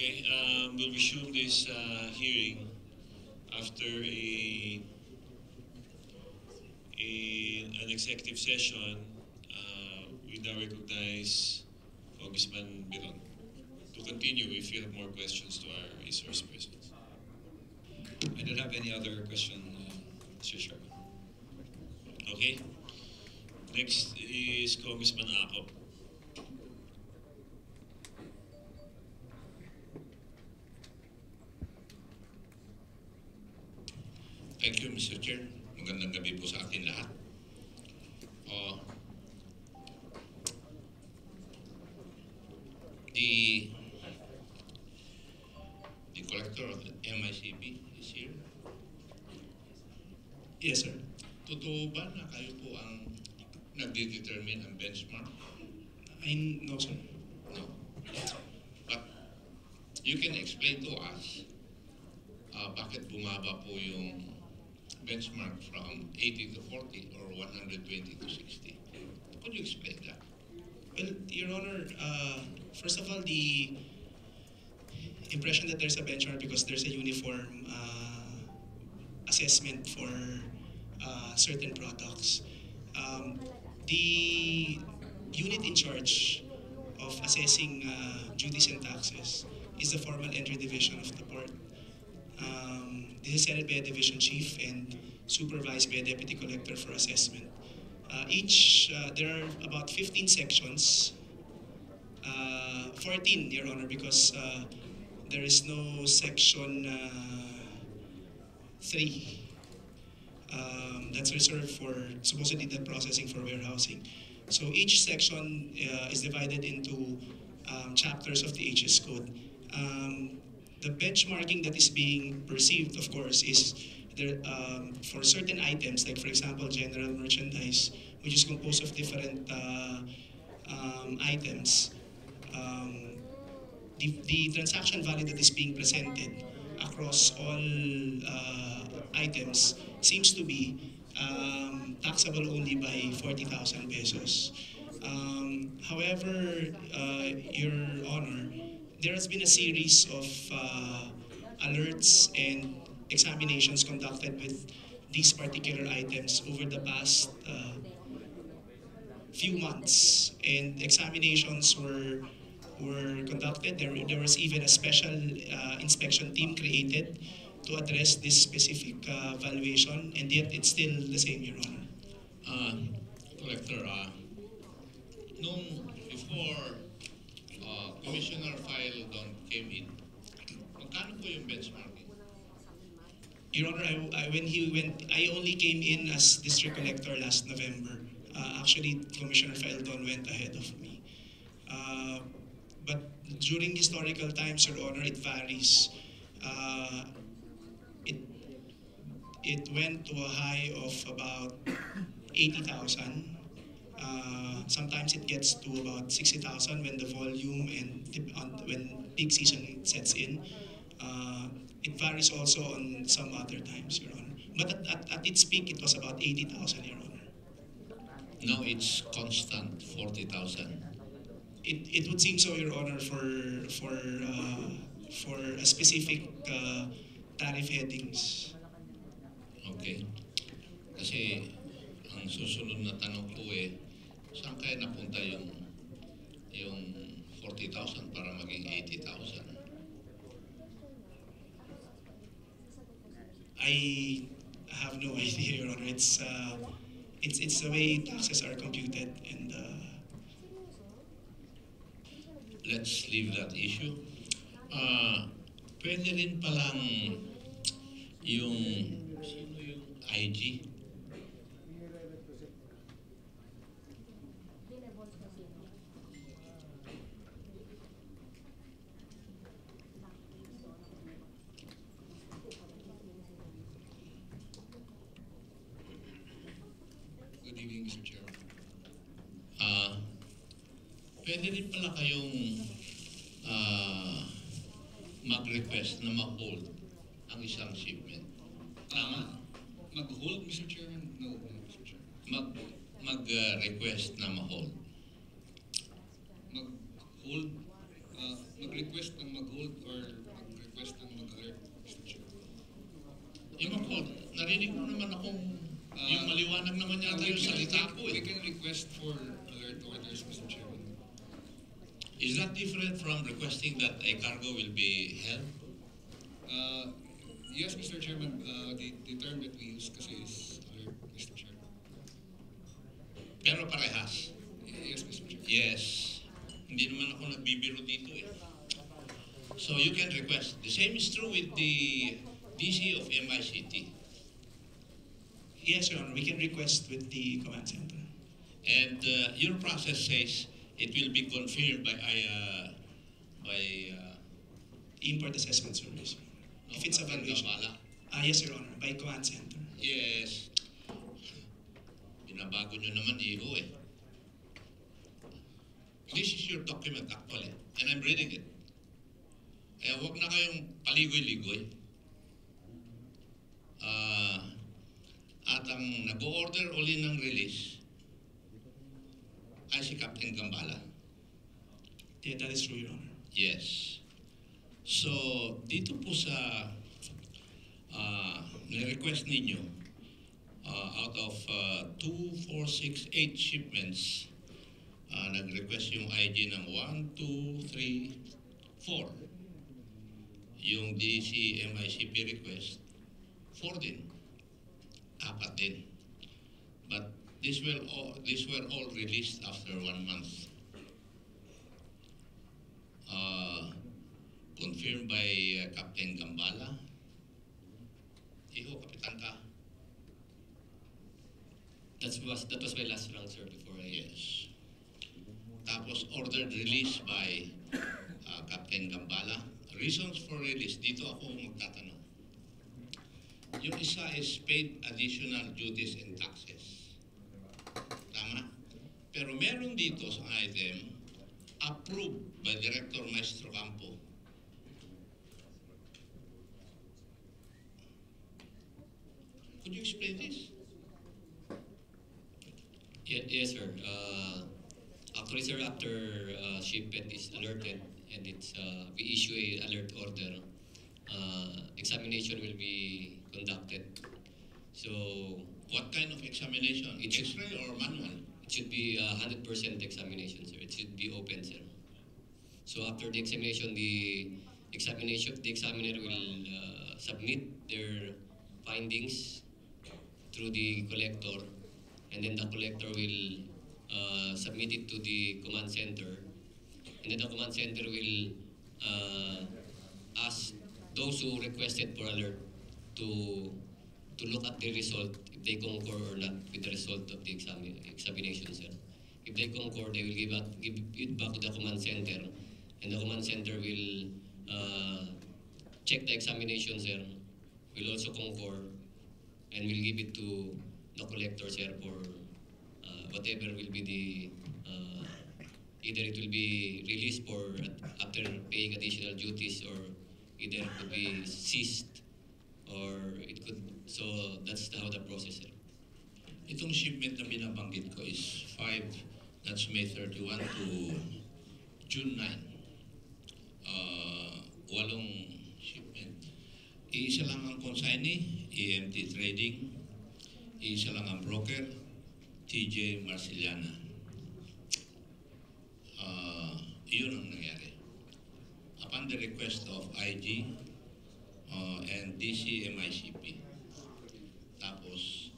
Okay, we'll resume this hearing after an executive session. We now recognize Congressman Biron to continue if you have more questions to our resource persons. I don't have any other question, Mr. Chairman. Okay, next is Congressman Akop. Thank you, Mr. Chair. Magandang gabi po sa atin lahat. Uh, the, the collector of the MICB is here. Yes, sir. Totoo ba na kayo po ang nagde-determine ang benchmark? No, sir. No. But you can explain to us bakit bumaba po yung benchmark from 80 to 40 or 120 to 60. Could you explain that? Well, Your Honor, first of all, the impression that there's a benchmark because there's a uniform assessment for certain products. The unit in charge of assessing duties and taxes is the formal entry division of the port. This is headed by a division chief and supervised by a deputy collector for assessment. There are about 15 sections, 14, Your Honor, because there is no section 3 that's reserved for supposedly the processing for warehousing. So each section is divided into chapters of the HS code. The benchmarking that is being perceived, of course, is there for certain items, like for example, general merchandise, which is composed of different items. The transaction value that is being presented across all items seems to be taxable only by 40,000 pesos. However, Your Honor, there has been a series of alerts and examinations conducted with these particular items over the past few months, and examinations were conducted. There was even a special inspection team created to address this specific valuation, and yet it's still the same, Your Honor. Collector, before Commissioner Faildon came in, magkano po yung benchmarking? Your Honor, I only came in as district collector last November. Actually, Commissioner Faildon went ahead of me. But during historical times, Your Honor, it varies. It went to a high of about 80,000. Sometimes it gets to about 60,000 when the volume and when peak season sets in. It varies also on some other times, Your Honor. But at its peak, it was about 80,000, Your Honor. Now it's constant, 40,000. It would seem so, Your Honor, for a specific tariff headings. Okay. Kasi ang susunod na tanong ko saan kaya napunta yung 40,000 para maging 80,000? I have no idea, Your Honor. It's the way taxes are computed, and let's leave that issue. Pwede rin palang yung IG. Good evening, Mr. Chairman. Pwede rin pala kayong mag-request na ma-hold ang isang shipment. Tama? Mag-hold, Mr. Chairman? No, Mr. Chairman. Mag-request na ma-hold. Mag-hold? Mag-request ng mag-hold or narinig mo naman akong yung maliwanag naman yata yung salita ko we eh. can request for alert orders, Mr. Chairman. Is that different from requesting that a cargo will be held? Yes, Mr. Chairman, the term that we use kasi is alert, Mr. Chairman. Pero parehas. Yes, Mr. Chairman. Yes. Hindi naman ako nagbibiro dito eh. So you can request. The same is true with the DC of MICT. Yes, Your Honor, we can request with the command center. And your process says it will be confirmed by Import assessment service. If it's evaluation. Gambala. Yes, Your Honor, by command center. Yes. Binabago nyo naman iho eh. This is your document actually, and I'm reading it. Kaya huwag na kayong paligoy-ligoy. At ang nag-order uli ng release ay si Captain Gambala. Yeah, that is true, Your Honor. Yes. So, dito po sa na-request ninyo, out of 2468 shipments, nag-request yung IG ng 1, 2, 3, 4. Yung DC MICP request, 4 din. 4 din. But these were all released after 1 month. Confirmed by Captain Gambala. Iho, Kapitan ka. That was my last round, sir, before I... Yes. Tapos ordered release by Captain Gambala. Reasons for release, dito ako magtatanong. Yung isa is paid additional duties and taxes. Tama? Pero meron dito sa item, approved by Director Maestro Campo. Could you explain this? Yes, sir. Actually, sir, after shipment is alerted and we issue a alert order, examination will be conducted. So What kind of examination? It should- X-ray or manual? it should be 100% examination, sir. It should be open, sir. So after the examination, the examiner will submit their findings through the collector, and then the collector will submit it to the command center, and then the command center will ask those who requested for alert to look at the result if they concur or not with the result of the examination, sir. If they concur, they will give it back to the command center, and the command center will check the examination, sir. Will also concur, and will give it to the collector, sir, for whatever will be the either it will be released for after paying additional duties, or either it could be seized, or it could. So that's how the process, sir. Itong shipment na binabanggit ko is 5, that's May 31 to June 9. 8 shipment. Iisa lang ang consignee, EMT Trading. Iisa lang ang broker, TJ Marciliana. Iyon ang nangyari. Upon the request of IG and DC MICP. Tapos,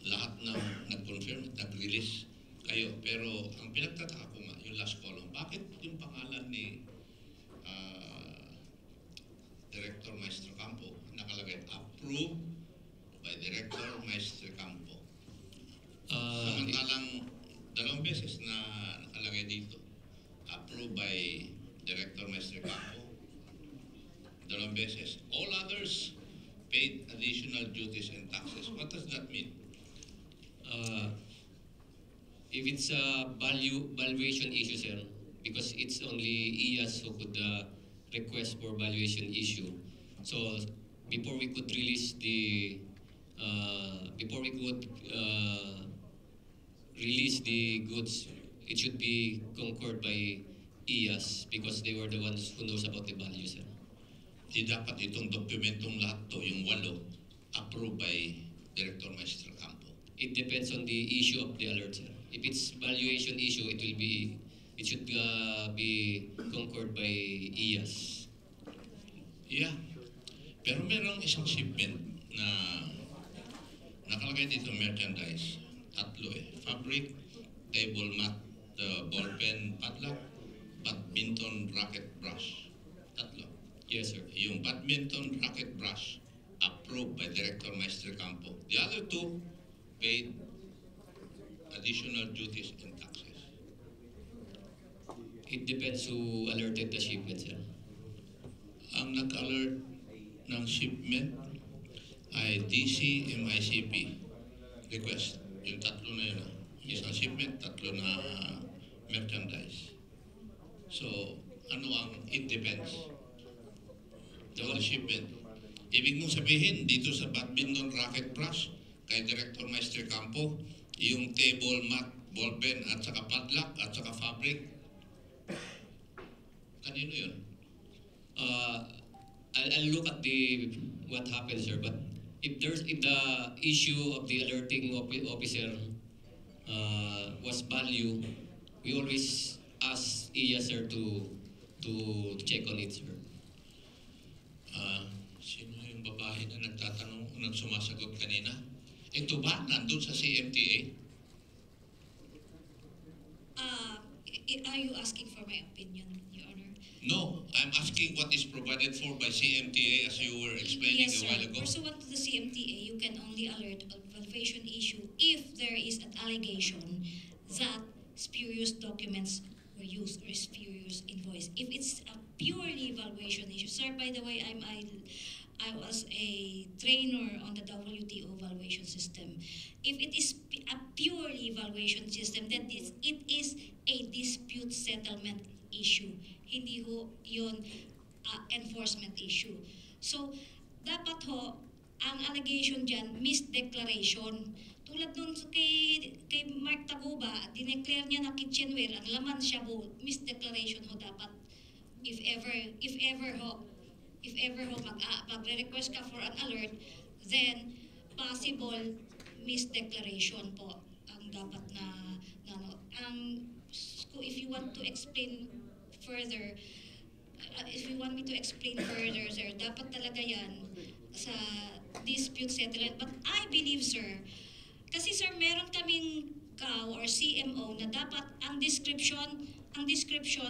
lahat ng nag-confirm at nag-release kayo. Pero ang pinagtataka ko nga, yung last column, bakit yung pangalan ni Director Maestro Campo nakalagay, approved by Director Maestro Campo? Samantalang 2 beses na nakalagay dito, approved by Director Maestro Campo, 2 beses. All others paid additional duties and taxes. What does that mean? If it's a valuation issue, sir, because it's only IAS who could request for valuation issue. So before we could release the release the goods, it should be concurred by IAS because they were the ones who knows about the value, sir. Di dapat itong dokumentong lahat to, yung 8, approved by Director Maestro Campo? It depends on the issue of the alert, sir. If it's valuation issue, it should be concurred by IAS. Yeah. Pero merong isang shipment na nakalagay dito merchandise. Tatlo eh. Fabric, table mat, ballpen, padlock, badminton racket brush. Tatlo. Yes, sir. Yung badminton racket brush approved by Director Maestro Campo. The other two paid additional duties and taxes. It depends who alerted the shipment, sir. Ang nag-alert ng shipment ay DC, MICP. Request. Yung tatlo na yun. Isang shipment, tatlo na merchandise. So, ano ang it depends? The whole shipment. Ibig mong sabihin, dito sa badminton racket brush, kay Director Maestro Campo, yung table mat, ballpen, at saka padlock, at saka fabric, kanino yun? I'll look at what happened, sir. But if the issue of the alerting officer was value, we always ask IAS, sir, to check on it, sir. Sino yung babae na nagsumasagot kanina? Ito ba nandun sa CMTA? Are you asking for my opinion, Your Honor? No, I'm asking what is provided for by CMTA as you were explaining Yes, a while sir. ago. Pursuant to the CMTA, you can only alert on valuation issue if there is an allegation that spurious documents were used or spurious invoice. If it's a purely valuation issue, sir, by the way, I was a trainer on the WTO valuation system. If it is a purely valuation system, then it is a dispute settlement issue. Hindi ho yun enforcement issue. So, dapat ho, ang allegation dyan, misdeclaration. Tulad nun kay Mark Taguba, dineclare niya na kitchenware, ang laman shabu, misdeclaration ho dapat. If ever ho magre-request ka for an alert, then possible misdeclaration po ang dapat na if you want to explain further, sir, dapat talaga yan sa dispute settlement. But I believe, sir, kasi sir, meron kaming CAO or CMO na dapat ang description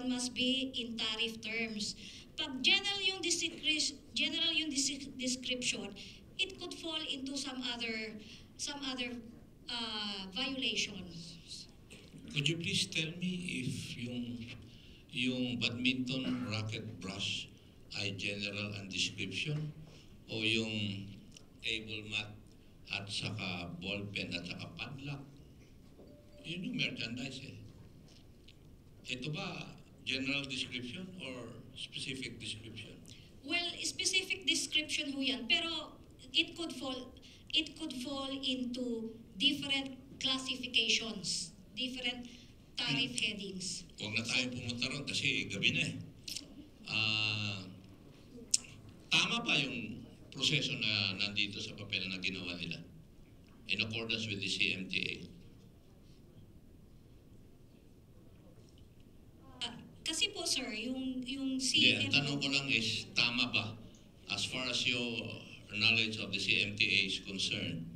must be in tariff terms. Pag general yung description, it could fall into some other violations. Could you please tell me if yung badminton racket brush ay general and description o yung table mat at saka ballpen at saka padlock? Yun yung merchandise eh. Ito ba general description or specific description? Well, specific description ho yan, pero it could fall into different classifications, different tariff headings. Huwag na tayo pumunta ron kasi gabi na eh. Tama ba yung proseso na nandito sa papel na ginawa nila in accordance with the CMTA? Kasi po sir, yung Hindi, ang CMO... tanong ko lang is, tama ba as far as your knowledge of the CMTA is concerned?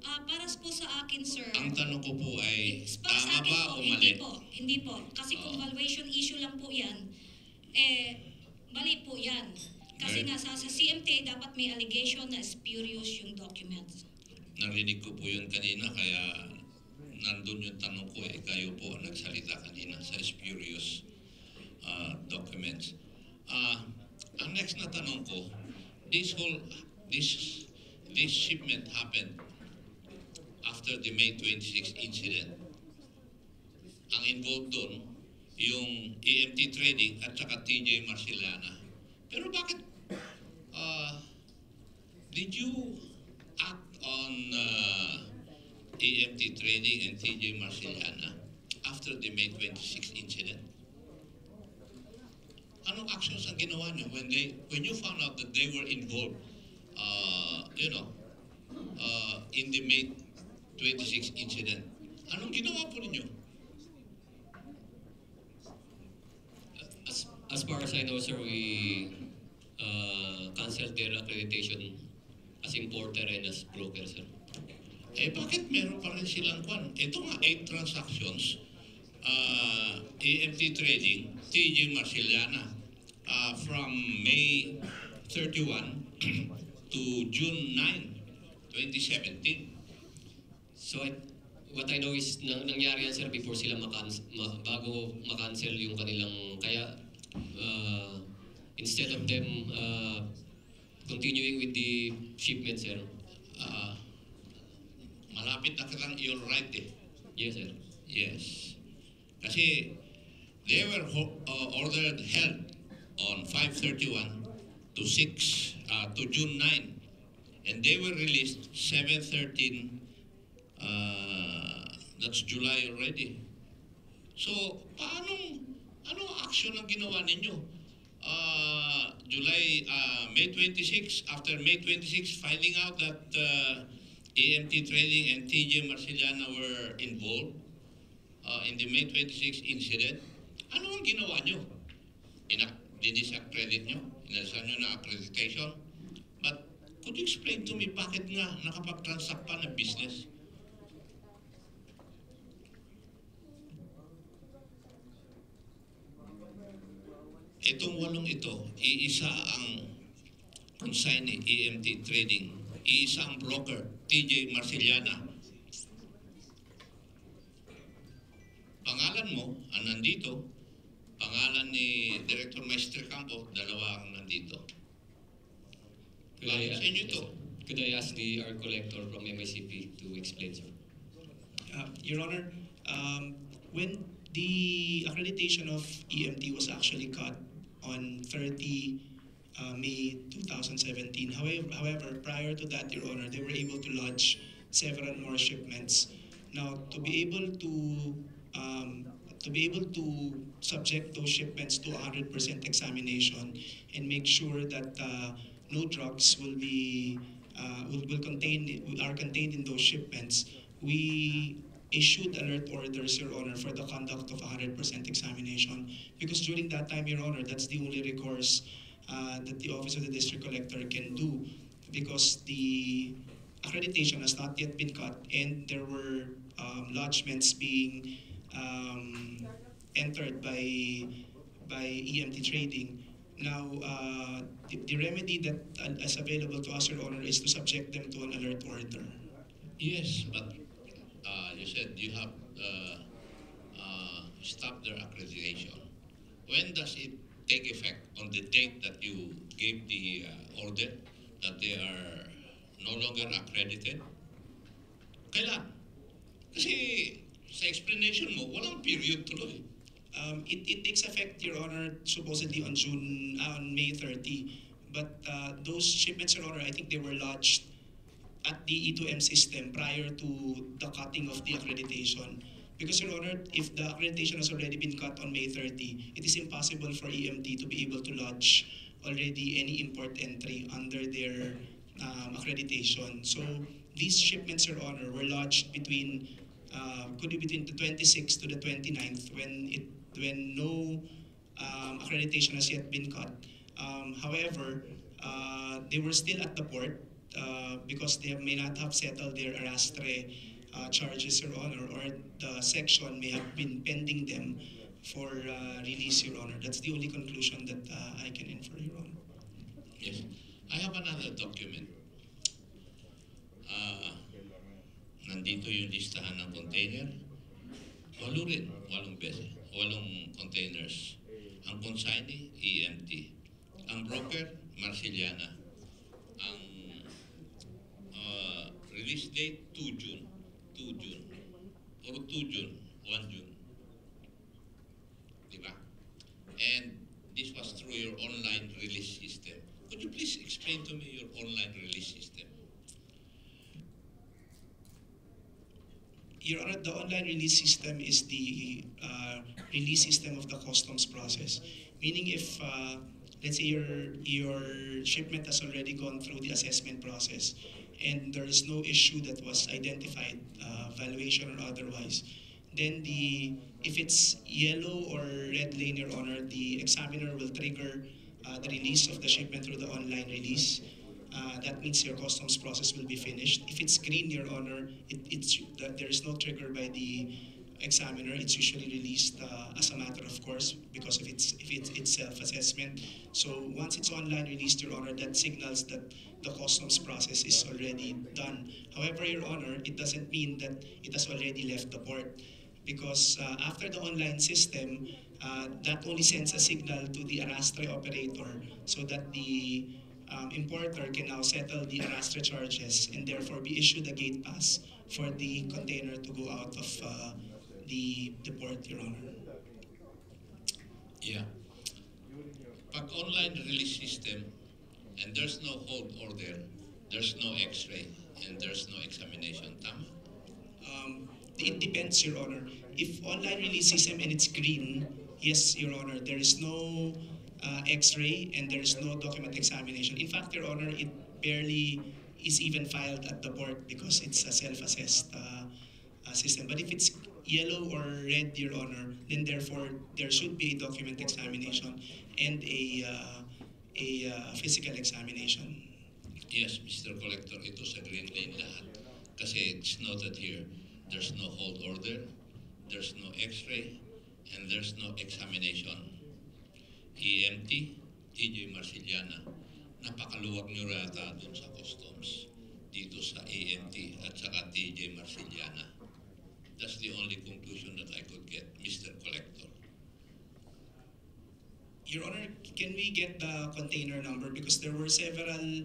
Para po sa akin, sir... Ang tanong ko po ay, para sa tama akin ba po, o mali? Hindi po. Kasi kung valuation issue lang po yan, mali po yan. Kasi Okay. nga sa CMTA dapat may allegation na spurious yung documents. Narinig ko po yun kanina, kaya nandun yung tanong ko eh, kayo po ang nagsalita kanina sa spurious documents. Ang next na tanong ko, this shipment happened after the May 26 incident. Ang involved doon, yung EMT Trading at saka TJ Marcellana. Pero bakit did you act on EMT Trading and TJ Marcellana after the May 26 incident? Anong actions ang ginawa niyo when you found out that they were involved, in the May 26 incident? Anong ginawa po ninyo? As far as I know, sir, we canceled their accreditation as importer and as broker, sir. Eh bakit meron pa rin silang kwan? Ito nga, 8 transactions, AMT Trading, TJ Marceliana, from May 31 to June 9, 2017. So, what I know is nangyari yan, sir, before sila bago makancel yung kanilang, kaya instead of them continuing with the shipment, sir. Malapit na kitang you're right eh. Yes, sir. Yes. Kasi they were ordered held on 5/31 to 6 to June 9, and they were released 7/13. That's July already. So anong action ang ginawa ninyo? May 26, after May 26, finding out that AMT Trading and TJ Marceliana were involved in the May 26 incident, ano ang ginawa nyo? Didis-accredit nyo? Inasan nyo na accreditation? But could you explain to me bakit nga nakapag-transact pa ng business? Itong 8 ito, iisa ang consignee, AMT Trading, iisa ang broker, TJ Marceliana. Pangalan mo, ang nandito, pangalan ni Director Maestre Campo, 2 ang nandito. Bakit sa inyo ito? Could I ask our collector from MICP to explain, sir? Your Honor, when the accreditation of EMT was actually cut on 30 May 2017. However, prior to that, Your Honor, they were able to lodge several more shipments. Now, to be able to subject those shipments to 100% examination and make sure that no drugs are contained in those shipments, we issued alert orders, Your Honor, for the conduct of 100% examination. Because during that time, Your Honor, that's the only recourse that the Office of the District Collector can do, because the accreditation has not yet been cut and there were lodgements being entered by EMT Trading. Now, the remedy that is available to us, Your Honor, is to subject them to an alert order. Yes, but you said you have stopped their accreditation. When does it take effect? On the date that you gave the order that they are no longer accredited? Kailan? Kasi sa explanation mo, walang period tuloy. It takes effect, Your Honor, supposedly on May 30. But those shipments, Your Honor, I think they were lodged at the E2M system prior to the cutting of the accreditation. Because, Your Honor, if the accreditation has already been cut on May 30, it is impossible for EMT to be able to lodge already any import entry under their accreditation. So these shipments, Your Honor, were lodged could be between the 26th to the 29th when no accreditation has yet been cut. However, they were still at the port because they may not have settled their arrastre charges, Your Honor, or the section may have been pending them for release, Your Honor. That's the only conclusion that I can infer, Your Honor. Yes. I have another document. Nandito yung listahan ng container. 8 rin, 8 beses, 8 containers. Ang consignee, EMT. Ang broker, Marceliana. Ang release date, 2 June. 2 June. Or 2 June, 1 June. Diba? And this was through your online release system. Could you please explain to me your online release system? Your Honor, the online release system is the release system of the customs process. Meaning if, let's say your shipment has already gone through the assessment process and there is no issue that was identified, valuation or otherwise, then if it's yellow or red lane, Your Honor, the examiner will trigger the release of the shipment through the online release. That means your customs process will be finished. If it's green, Your Honor, there is no trigger by the examiner. It's usually released as a matter of course because it's self-assessment. So once it's online released, Your Honor, that signals that the customs process is already done. However, Your Honor, it doesn't mean that it has already left the port because after the online system, that only sends a signal to the arrastre operator so that the importer can now settle the arrastre charges and therefore be issued a gate pass for the container to go out of the port, Your Honor. Yeah. Pag online release system, and there's no hold order, there's no x-ray, and there's no examination. Tama? It depends, Your Honor. If online release system and it's green, yes, Your Honor, there is no X-ray and there is no document examination. In fact, Your Honor, it barely is even filed at the port because it's a self-assessed system. But if it's yellow or red, Your Honor, then therefore there should be a document examination and a physical examination. Yes, Mr. Collector, ito sa green lane lahat. Kasi it's noted here, there's no hold order, there's no x-ray, and there's no examination. EMT, TJ Marciliana, napakaluwag nyo rata dun sa customs, dito sa EMT at saka TJ Marciliana. That's the only conclusion that I could get, Mr. Collector. Your Honor, can we get the container number? Because there were several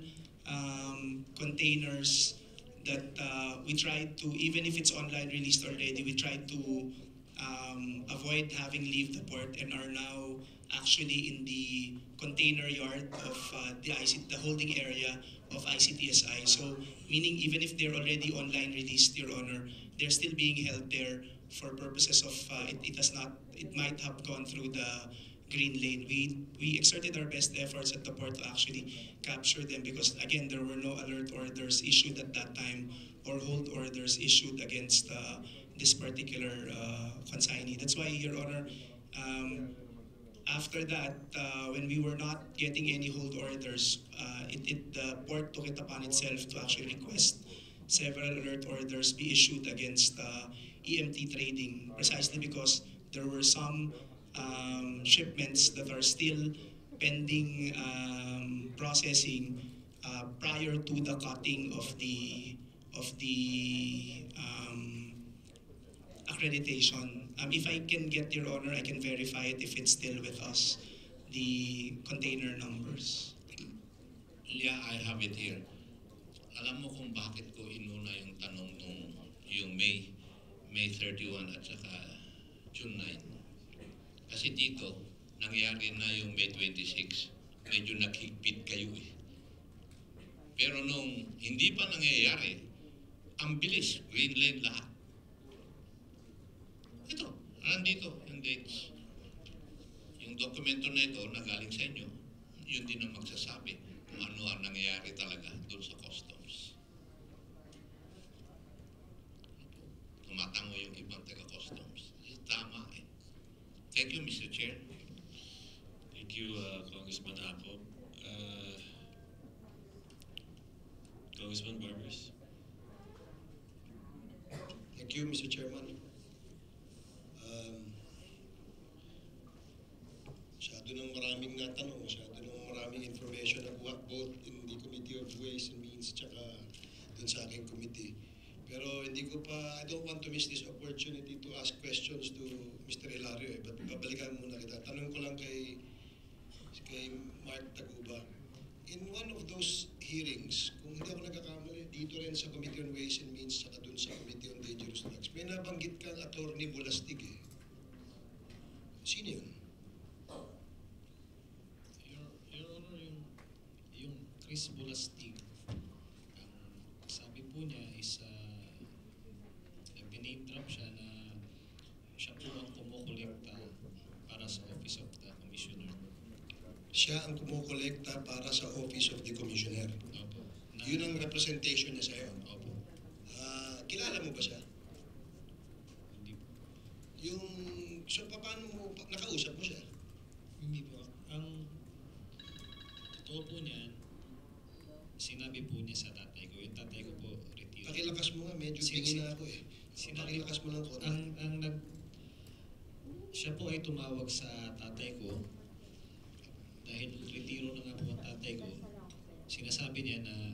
containers that we tried to, even if it's online released already, we tried to avoid having leave the port and are now actually in the container yard of the holding area of ICTSI. So meaning even if they're already online released, Your Honor, they're still being held there for purposes of it might have gone through the green lane. We exerted our best efforts at the port to actually capture them because again there were no alert orders issued at that time or hold orders issued against this particular consignee. That's why, Your Honor, after that, when we were not getting any hold orders, the port took it upon itself to actually request several alert orders be issued against EMT trading, precisely because there were some shipments that are still pending processing prior to the cutting of the accreditation. If I can get, Your Honor, I can verify it if it's still with us, the container numbers. Yeah, I have it here. Alam mo kung bakit ko inuna yung tanong nung yung May 31 at saka June 9. Kasi dito, nangyari na yung May 26. Medyo naghigpit kayo eh. Pero nung hindi pa nangyayari, ang bilis, green lane lahat. Ito, nandito yung dates. Yung dokumento na ito na galing sa inyo, yun din ang magsasabi kung ano ang nangyayari talaga doon sa customs. Tumatango yung ibang taga-customs. Tama eh. Thank you, Mr. Chair. Thank you, Congressman Apo. Congressman Barbers. Thank you, Mr. Chairman. Masyado nang maraming natanong, masyado nang maraming information nakuha both in the Committee of Ways and Means tsaka dun sa aking committee. Pero hindi ko pa, I don't want to miss this opportunity to ask questions to Mr. Hilario but babalikan muna kita. Tanong ko lang kay Mark Taguba. In one of those hearings, kung hindi ako nagkakamali, dito rin sa Committee on Ways and Means tsaka dun sa Committee on Dangerous Drugs, may nabanggit kang attorney Bulastig eh. Sino yun? Your Honor, yung Chris Bulastig, sabi po niya is nag-name drop siya na siya po ang kumukolekta para sa Office of the Commissioner. siya ang kumukolekta para sa Office of the Commissioner. Opo. Yun ang representation niya sa'yo. Opo. Kilala mo ba siya? Hindi po. So paano mo, nakausap mo siya? Hindi po. Ang totoo po niyan, sinabi po niya sa tatay ko. Yung tatay ko po, retiro. Pakilakas mo nga, medyo tingin na ako eh. Pakilakas mo lang konti. Siya po ay tumawag sa tatay ko dahil retiro na nga po ang tatay ko. Sinasabi niya na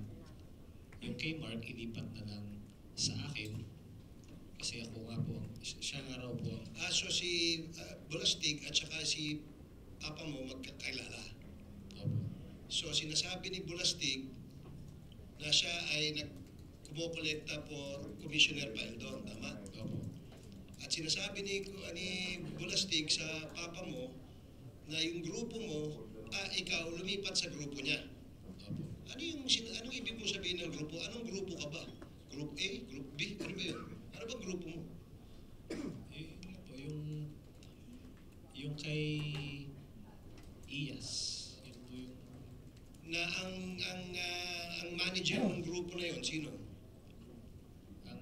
yung kay Mark ilipat na lang sa akin kasi ako nga po, siya nga raw po. So si Bulastig at saka si papa mo magkakilala. Opo. So sinasabi ni Bulastig na siya ay kumukolekta for Commissioner Paeldon, tama? Opo. At sinasabi ni Bulastig sa papa mo na yung grupo mo, ikaw lumipat sa grupo niya. Opo. Anong ibig mo sabihin ng grupo? Anong grupo ka ba? Group A? Group B? Ano ba yun? Ano ba grupo mo? Yun po, yung kay Iyas. Yun po yung Na ang manager ng grupo na yon sino? ang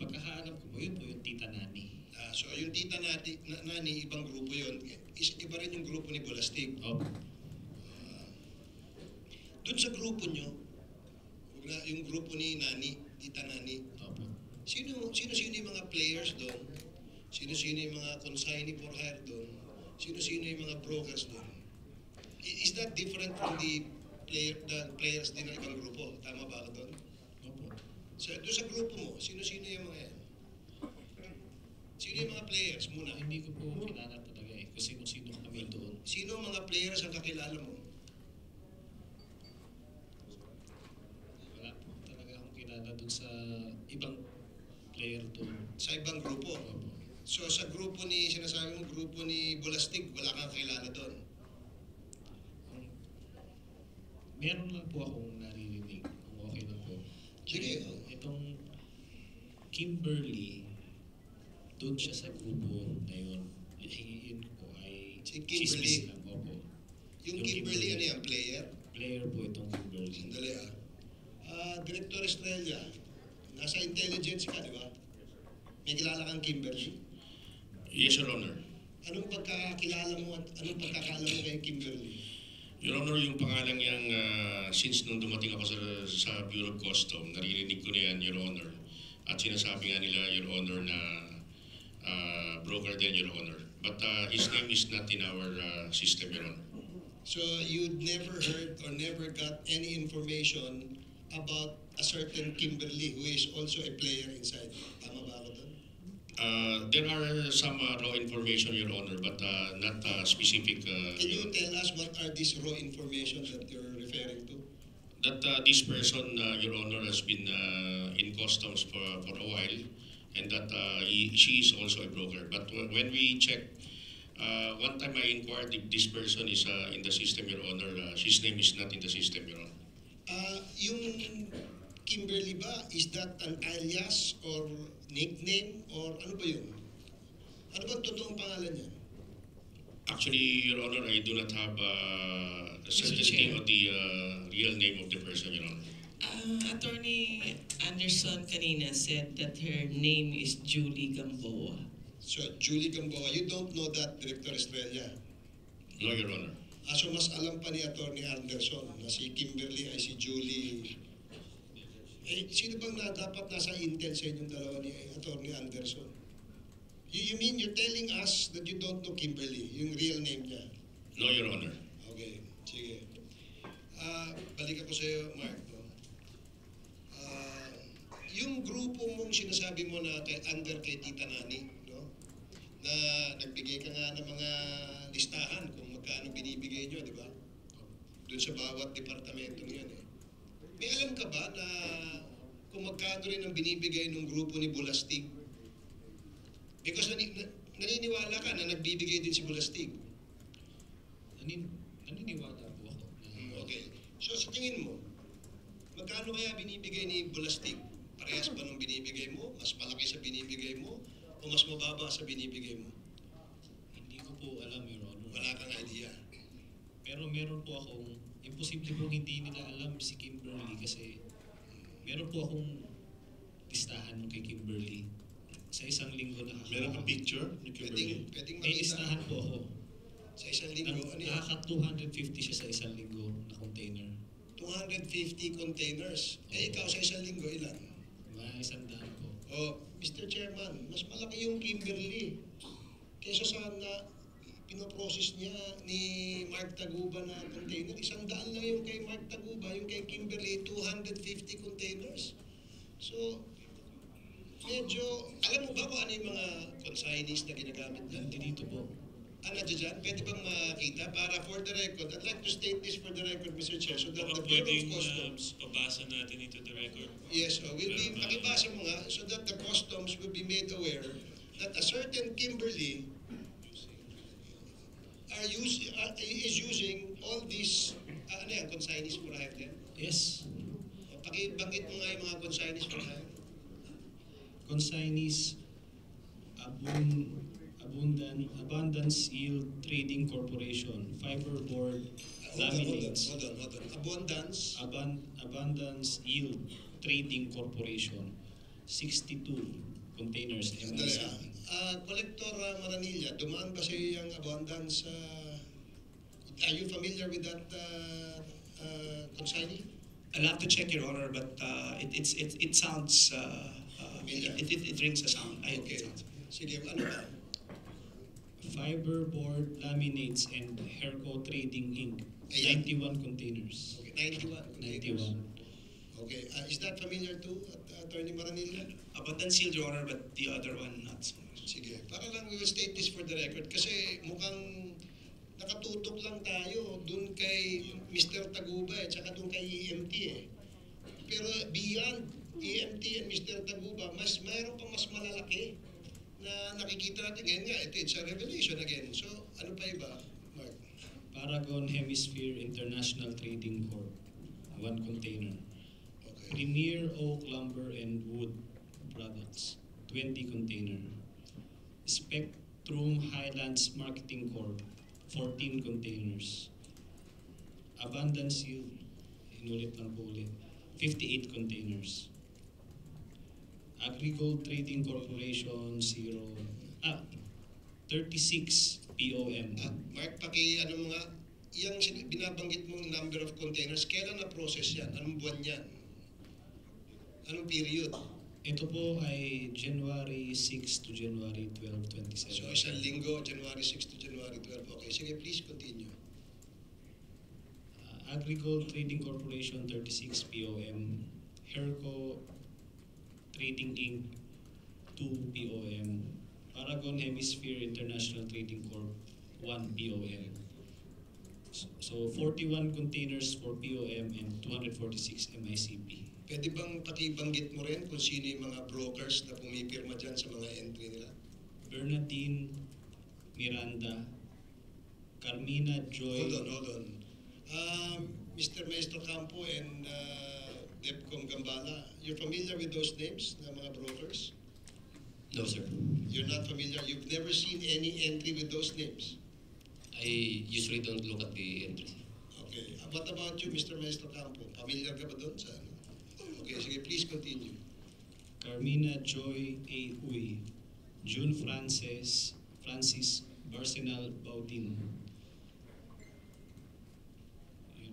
pagkakaalam ko po, yun po yung Tita Nani. So yung tita nani, ibang grupo yon. Iba rin yung grupo ni Bulastig. Opo. Doon sa grupo nyo, yung grupo ni Nani, Tita Nani, Opo. sino yung mga players doon? Sino yung mga consignee for hire doon? Sino yung mga brokers doon? Is that different from the players din ng ibang grupo? Tama ba ako doon? Opo. So doon sa grupo mo, sino yung mga yan? Sino yung mga players muna? Hindi ko po kilala talaga eh, kasi kung sino kami doon. Sino ang mga players ang kakilala mo? Wala po talaga akong kilala doon sa ibang player doon. Sa ibang grupo? Opo. So sa grupo sinasabi mo, grupo ni Bulastig, wala kang kakilala doon? Meron lang po akong naririnig, kung okay lang po. Sige. Itong Kimberly, doon siya sa grupo na yun. Yun po ay Si Kimberly? chismis lang. Opo. Yung Kimberly, ano yan, player? Player po itong Kimberly. Sandali Director Estrella, nasa intelligence ka, di ba? May kilala kang Kimberly? Yes, Your Honor. Anong pagkakakilala mo at anong pagkakaalam mo kay Kimberly? Your Honor, yung pangalan niyang since nung dumating ako sa Bureau of Custom, naririnig ko na yan, Your Honor. At sinasabi nga nila, Your Honor, na broker din, Your Honor. But his name is not in our system, Your Honor. So you'd never heard or never got any information about a certain Kimberly who is also a player inside. Tama ba ako doon? There are some raw information, Your Honor, but not specific. Can you tell us what are these raw information that you're referring to? That this person, Your Honor, has been in customs for a while, and that she is also a broker. But when we check, one time I inquired if this person is in the system, Your Honor. His name is not in the system, Your Honor. Yung Kimberly ba, is that an alias or nickname or ano ba yun? Ano ba totoong pangalan niya? Actually, Your Honor, I do not have certainty of the real name of the person, Your Honor. Attorney Anderson kanina said that her name is Julie Gamboa. So, Julie Gamboa, you don't know that, Director Estrella? No, Your Honor. So, mas alam pa ni Attorney Anderson na si Kimberly ay si Julie. Sino bang dapat nasa intel sa inyong dalawa ni Attorney Anderson? You mean you're telling us that you don't know Kimberly, yung real name niya? No, Your Honor. Okay, sige. Balik ako sa iyo, Mark. No? Yung grupo mong sinasabi mo na kay Tita Nani, no? Na nagbigay ka nga ng mga listahan kung magkano binibigay nyo, di ba? Doon sa bawat departamento yun eh. May alam ka ba na kung magkano rin ang binibigay ng grupo ni Bulastig? Because naniniwala ka na nagbibigay din si Bulastig. Naniniwala po ako. Okay. So sa tingin mo, magkano kaya binibigay ni Bulastig? Parehas ba nung binibigay mo? Mas malaki sa binibigay mo? O mas mababa sa binibigay mo? Hindi ko po alam, Your Honor. Wala kang idea. Pero meron po akong, imposible pong hindi nila alam si Kimberly kasi meron po akong listahan kay Kimberly. Sa isang linggo Meron ka picture ni Kimberly? Pwedeng May makita listahan po ako. sa isang linggo. Ano yan? Nakaka 250 siya sa isang linggo na container. 250 containers. Eh, ikaw sa isang linggo, ilan? Mga 100 po. Oh, Mr. Chairman, mas malaki yung Kimberly kaysa sa na pinoprocess niya ni Mark Taguba na container. 100 lang yung kay Mark Taguba, yung kay Kimberly, 250 containers. So, medyo, alam mo ba kung ano yung mga consignees na ginagamit na? Dito po. Ano dyan? Pwede bang makita? Para for the record, I'd like to state this for the record, Mr. Chair, so that Baka the Bureau pwedeng of Customs, pabasa natin into the record. yes, will be, pakibasa mo nga, so that the Customs will be made aware that a certain Kimberly is using all these, ano yan, consignees for hire din? Yes. O, pakibanggit mo nga yung mga consignees for hire. Consignees, Abundance Yield Trading Corporation, Fiberboard, Laminates. Hold on. Abundance Yield Trading Corporation, 62 containers Sandali MIC. Collector Maranilla, dumaan ba sa iyo yung abundance? Are you familiar with that consignee? I'll have to check, Your Honor, but it sounds, Familiar. it rings a sound. Okay. Sige, ano ba? Fiberboard, Laminates, and Herco Trading Inc. Ayan. 91 containers. Okay, 91 containers. 91. Okay, is that familiar to Attorney Maranilla? Abundance Yield, Your Honor, but the other one not so much. Sige, para lang we will state this for the record kasi mukhang nakatutok lang tayo dun kay Mr. Taguba tsaka dun kay EMT eh. Pero beyond EMT and Mr. Taguba, mayroon pang mas malalaki na nakikita natin ngayon nga. It's a revelation again. So, ano pa iba, Mark? Paragon Hemisphere International Trading Corp. 1 container. Okay. Premier Oak Lumber and Wood Products. 20 container. Spectrum Highlands Marketing Corp. 14 containers. Abundance Yield. Inulit lang po ulit. 58 containers. Agrigold Trading Corporation 36 POM. Mark, ano mo nga, yung binabanggit mong number of containers, kailan na-process yan? Anong buwan yan? Anong period? Ito po ay January 6 to January 12, 27. So, isang linggo, January 6 to January 12. Okay, sige, please continue. Agrigold Trading Corporation 36 POM. Herco Trading Inc. 2 POM. Paragon Hemisphere International Trading Corp. 1 POM. So 41 containers for POM and 246 MICP. Pwede bang pakibanggit mo rin kung sino yung mga brokers na pumipirma dyan sa mga entry nila? Bernadine Miranda, Carmina Joy. Hold on. Mr. Maestro Campo and Depcom Gambala, you're familiar with those names na mga brokers? No, sir. You're not familiar? You've never seen any entry with those names? I usually don't look at the entries. Okay. What about you, Mr. Maestro Campo? Familiar ka ba doon sa ano? Okay, sige, please continue. Carmina Joy A. Uy, June Francis Barsenal Baudin.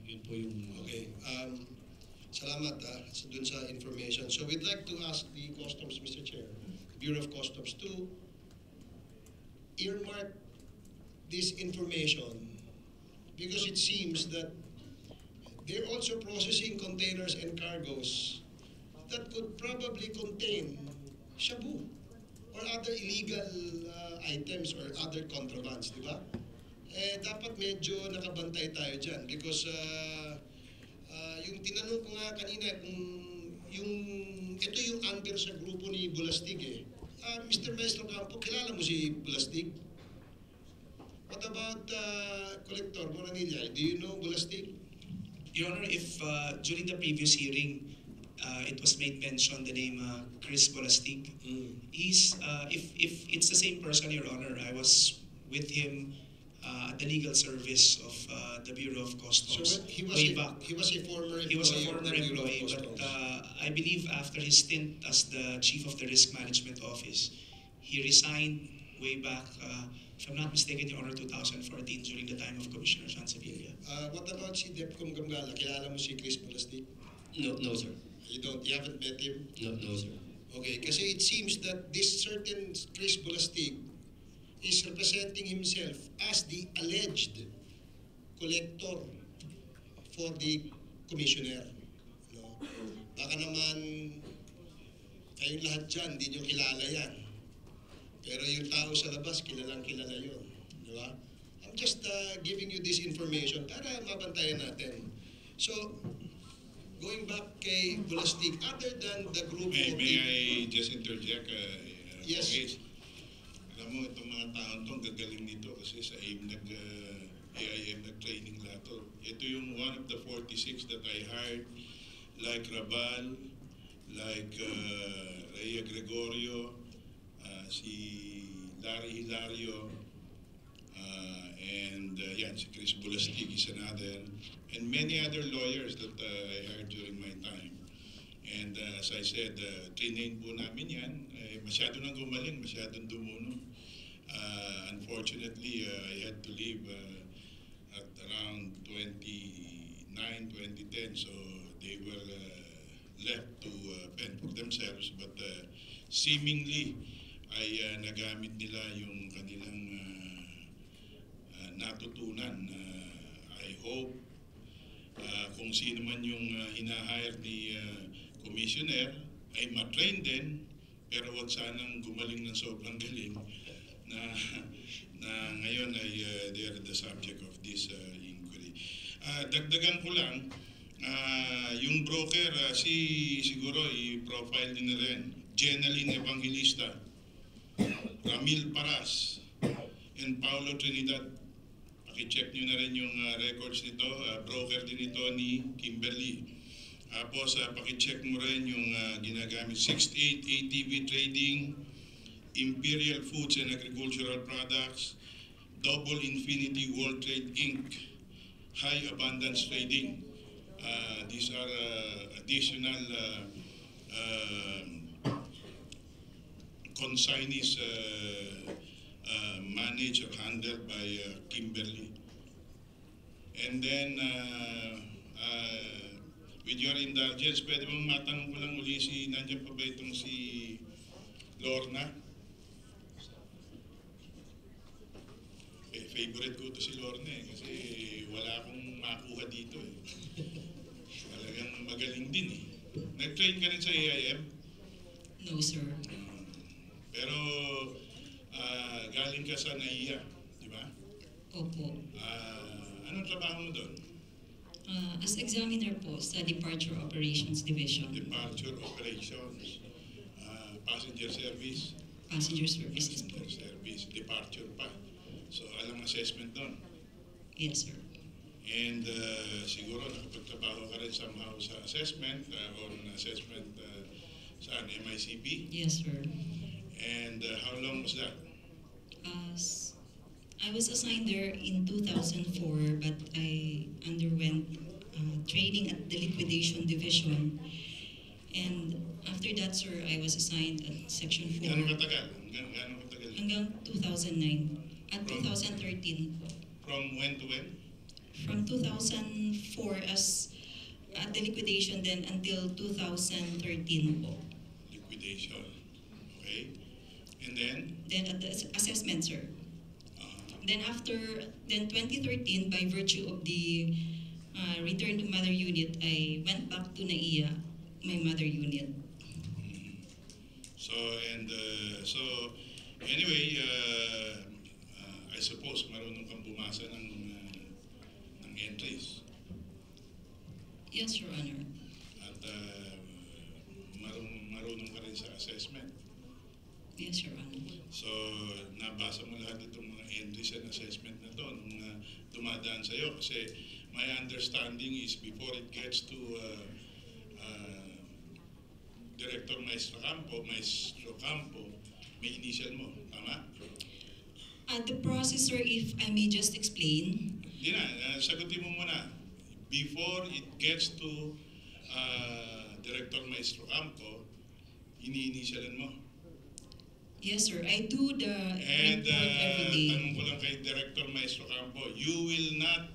Yun po yung... Okay. Salamat dun sa information. So we'd like to ask the Customs, Mr. Chair, the Bureau of Customs to earmark this information because it seems that they're also processing containers and cargoes that could probably contain shabu or other illegal items or other contrabands, di ba? Dapat medyo nakabantay tayo dyan because yung tinanong ko nga kanina kung ito yung under sa grupo ni Bulastig eh. Mr. Maestro Campo, kilala mo si Bulastig? What about Collector Moranilla? Do you know Bulastig? Your Honor, if during the previous hearing, it was made mention the name Chris Bolastig. He's if it's the same person, Your Honor, I was with him at the legal service of the Bureau of So Customs he was way a, back. he was a former He was a employee of former the Bureau of employee, but Customs. I believe after his stint as the chief of the Risk Management Office, he resigned way back, if I'm not mistaken, Your Honor, 2014 during the time of Commissioner Sansevilla. What about si Depcom Gamgala? Kilala mo si Chris Pulastik? No, sir. You haven't met him? No, sir. Okay, kasi it seems that this certain Chris Pulastik is representing himself as the alleged collector for the commissioner. No? Baka naman kayong lahat dyan, hindi nyo kilala yan. Pero yung tao sa labas, kilalang kilala yun. Di ba? I'm just giving you this information para mabantayan natin. So, going back kay Bulastik, other than the group May of I just interject? Yes. Okay. Alam mo, itong mga taon to, gagaling nito kasi sa AIM nag-training lahat to. Ito yung one of the 46 that I hired, like Rabal, like Rhea Gregorio, si Larry Hilario, and yan, si Chris Bulastig is another, and many other lawyers that I hired during my time. And as I said, trinain po namin yan. Masyado nang gumaling, masyadong dumuno. Unfortunately, I had to leave at around 2009, 2010, so they were left to fend for themselves. But seemingly, ay nagamit nila yung kanilang natutunan. I hope kung sino man yung hinahire ni commissioner ay matrain din, pero wag sanang gumaling ng sobrang galing na ngayon ay they are the subject of this inquiry. Dagdagan ko lang, yung broker, siguro i-profile din na rin, Jenaline Evangelista, Ramil Paras, and Paulo Trinidad. Paki-check nyo na rin yung records nito. Broker din ito ni Kimberly. Tapos paki-check mo rin yung ginagamit 68 ATV Trading, Imperial Foods and Agricultural Products, Double Infinity World Trade Inc., High Abundance Trading. These are additional consignees managed or handled by Kimberly. And then, with your indulgence, pwede mong matanong ko lang uli nandiyan pa ba itong si Lorna? Favorite ko to si Lorna kasi wala akong makuha dito Talagang magaling din Nag-train ka rin sa AIM? No, sir. Pero galing ka sa NAIA, di ba? Opo. Anong trabaho mo doon? As examiner po sa Departure Operations Division. Departure Operations, Passenger Service, Passenger Services po. Service, Departure pa. So, alam assessment doon. Yes, sir. And siguro nakapagtrabaho ka rin somehow sa assessment or assessment sa MICP. Yes, sir. And how long was that? I was assigned there in 2004, but I underwent training at the Liquidation Division. And after that, sir, I was assigned at Section 4. Gano'ng katagal? Gano'ng katagal? Hanggang 2009. At 2013 po. From when to when? From 2004 as at the liquidation, then until 2013 po. Liquidation. Okay. And then? Then at the assessment, sir. Then after, then 2013, by virtue of the return to mother unit, I went back to NAIA, my mother unit. So, and so, anyway, I suppose marunong kang bumasa ng entries. Yes, Your Honor. At marunong ka rin sa assessment. Yes, Your Honor. So, nabasa mo lahat itong mga entries and assessment na to nung dumadaan sa'yo. Kasi my understanding is before it gets to Director Maestro Campo, may initial mo. Tama? The process, sir, if I may just explain. Hindi na, sagutin mo muna. Before it gets to Director Maestro Campo, ini-initialan mo. Yes, sir. I do the And report every day. tanong ko lang kay Director Maestro Campo, you will not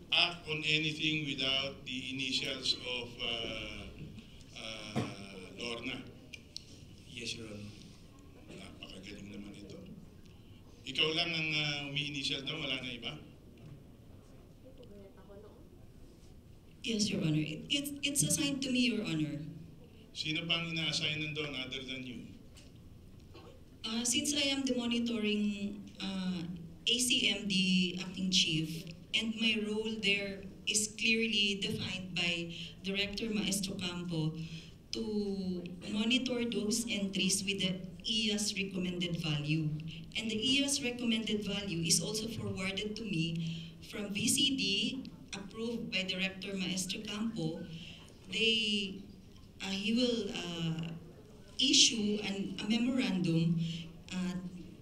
act on anything without the initials of Lorna. Yes, Your Honor. Napakagaling naman ito. Ikaw lang ang umi-initial doon, wala na iba? Yes, Your Honor. It's assigned to me, Your Honor. Sino pang ina-assign doon other than you? Since I am the monitoring ACM, the acting chief, and my role there is clearly defined by Director Maestro Campo to monitor those entries with the IAS recommended value. And the IAS recommended value is also forwarded to me from VCD, approved by Director Maestro Campo. He will issue a memorandum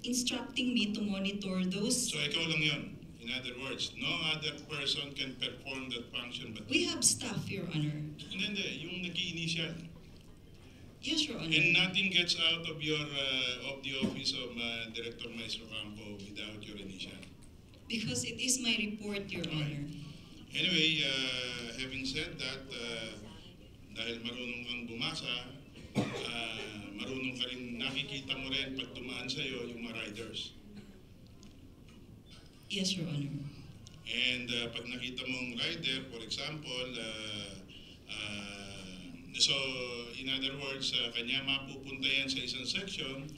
instructing me to monitor those. So ikaw lang yun. In other words, no other person can perform that function but We have staff, Your Honor. Hindi, yung nag-i-initial. Yes, Your Honor. And nothing gets out of your of the office of Director Maestro Campo without your initial. Because it is my report, Your Honor. Anyway, having said that, dahil marunong kang bumasa, marunong ka rin, nakikita mo rin pag dumaan sa'yo yung mga riders. Yes, Your Honor. And pag nakita mong rider, for example, so in other words, kanya mapupunta yan sa isang section,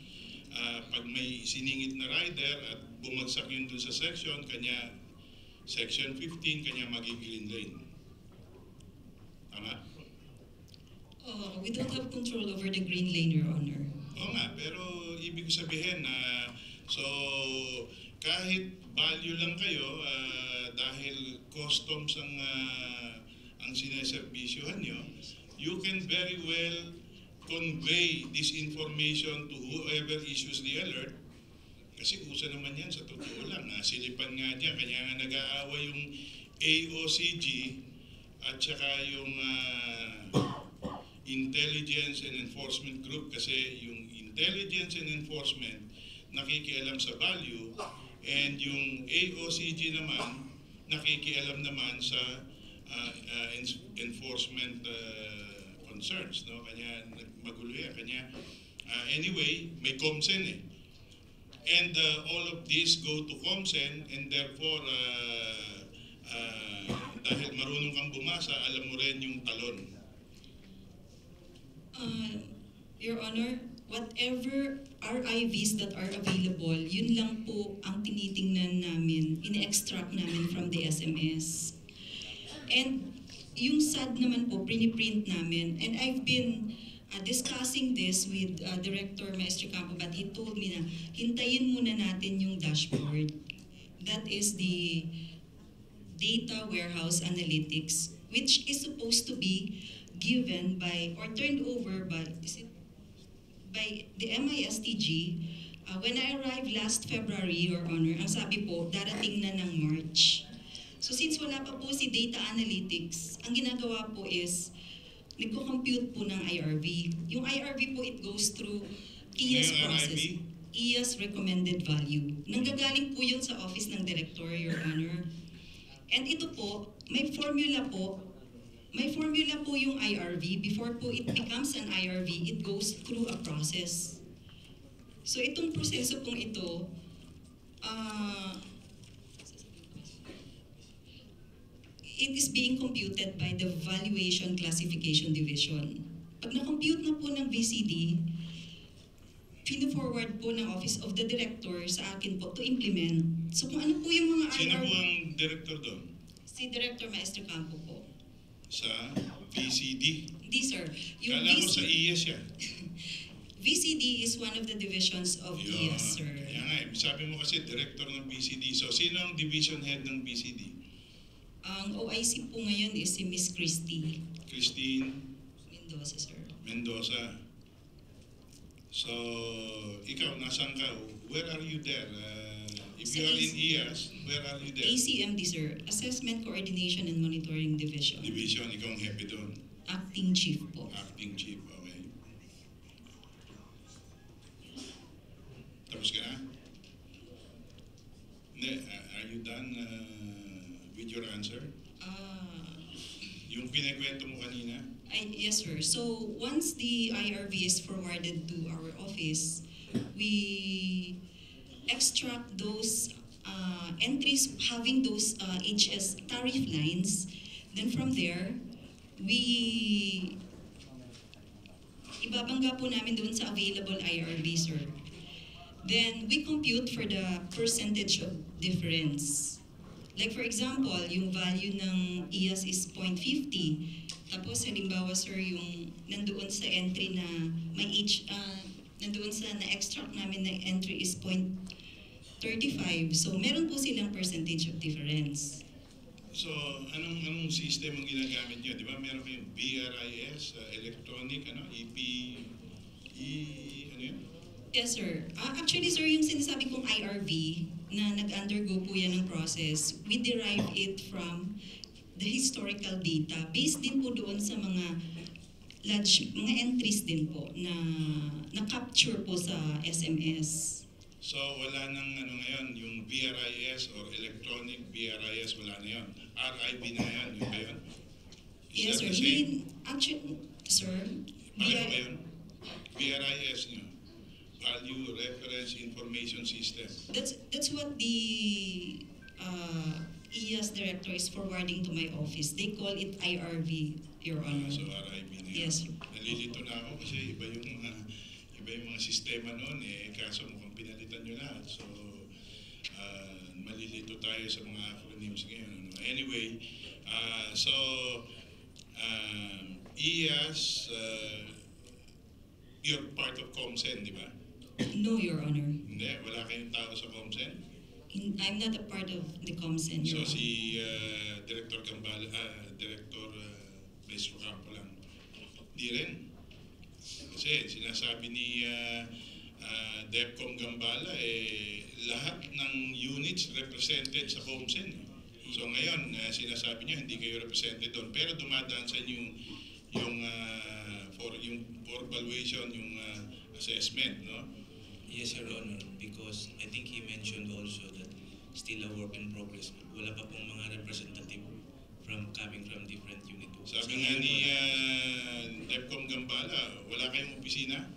pag may siningit na rider at bumagsak yun dun sa section, kanya section 15, kanya magi-green lane. Tama? We don't have control over the green lane, Your Honor. Oo nga, pero ibig sabihin na so kahit value lang kayo dahil customs ang sineservisyohan nyo, you can very well convey this information to whoever issues the alert. Kasi usa naman yan sa totoo lang. Silipan nga niya, kanya nga nag-aaway yung AOCG at saka yung Intelligence and Enforcement Group kasi yung Intelligence and Enforcement nakikialam sa value and yung AOCG naman nakikialam naman sa enforcement concerns, no? Kanya magulo yan, kanya anyway may COMSEN eh. And all of this go to COMSEN and therefore dahil marunong kang bumasa, alam mo rin yung talon. Your Honor, whatever RIVs that are available, yun lang po ang tinitingnan namin, ine-extract namin from the SMS. And yung SAD naman po, print namin. And I've been discussing this with Director Maestro Campo, but he told me na hintayin muna natin yung dashboard. That is the data warehouse analytics, which is supposed to be given by or turned over by the MISTG. When I arrived last February, Your Honor, ang sabi po, darating na ng March. So since wala pa po si data analytics, ang ginagawa po is nagko-compute po ng IRV. Yung IRV po, it goes through IAS process. IAS recommended value. Nanggagaling po yun sa office ng director, Your Honor. And ito po, may formula po yung IRV. Before po it becomes an IRV, it goes through a process. So itong proseso pong ito, it is being computed by the Valuation Classification Division. Pag na-compute na po ng VCD, pino-forward po ng Office of the Director sa akin po to implement. So kung ano po yung mga Sino IRV... po ang director doon? Si Director Maestro Campo po. Sa VCD? Hindi, sir. Yung Kala ko sa IAS yan. VCD is one of the divisions of IAS, sir. Kaya nga, sabi mo kasi director ng VCD. So, sino ang division head ng VCD? Ang OIC po ngayon is si Miss Christine Mendoza, sir. Mendoza. So, ikaw, nasaan ka? Where are you there? If you are in IAS, where are you there? ACMD, sir. Assessment, Coordination, and Monitoring Division. Division, ikaw ang happy doon. Acting Chief po. Acting Chief, okay. Tapos ka na? Hindi, are you done with your answer? Yung pinakwento mo kanina? Yes, sir. So once the IRV is forwarded to our office, we extract those entries having those HS tariff lines. Then from there, we ibabangga po namin doon sa available IRV, sir. Then we compute for the percentage of difference. Like for example, yung value ng IAS is 0.50. Tapos halimbawa, sir, yung nandoon sa entry na may nandoon sa na-extract namin na entry is 0.35. So meron po silang percentage of difference. So, anong system ang ginagamit nyo? Di ba meron kayong BRIS, electronic, EP, ano yun? Yes, sir. Actually, sir, yung sinasabi kong IRV na nag-undergo po yan ng process, we derive it from the historical data. Based din po doon sa mga mga entries din po na capture po sa SMS. So, wala nang ngayon, yung BRIS or electronic BRIS, wala na yun. RIB na yan, yun ba yun? Yes, sir. Actually, sir, Paano ba yun? BRIS nyo? Value Reference Information System. That's what the IAS director is forwarding to my office. They call it IRV, Your Honor. So RIB na yun. Yes. Nalilito na ako kasi iba yung mga sistema noon kaso mukhang pinalitan nyo na. So malilito tayo sa mga acronyms ngayon. Anyway, so IAS, you're part of COMSEN, di ba? No, Your Honor. Hindi, wala kayong tao sa COMSEN? I'm not a part of the COMSEN, So Your Honor. si Director Gambala, Director Maestro Campo lang. Di rin. Kasi sinasabi ni DEPCOM Gambala, lahat ng units represented sa COMSEN. So ngayon, sinasabi niya hindi kayo represented doon. Pero dumadaan sa inyo yung for valuation, yung assessment, no? Yes, Your Honor, because I think he mentioned also that still a work in progress. Wala pa pong mga representative coming from different unit. Sabi nga ni DEPCOM Gambala, wala kayong opisina?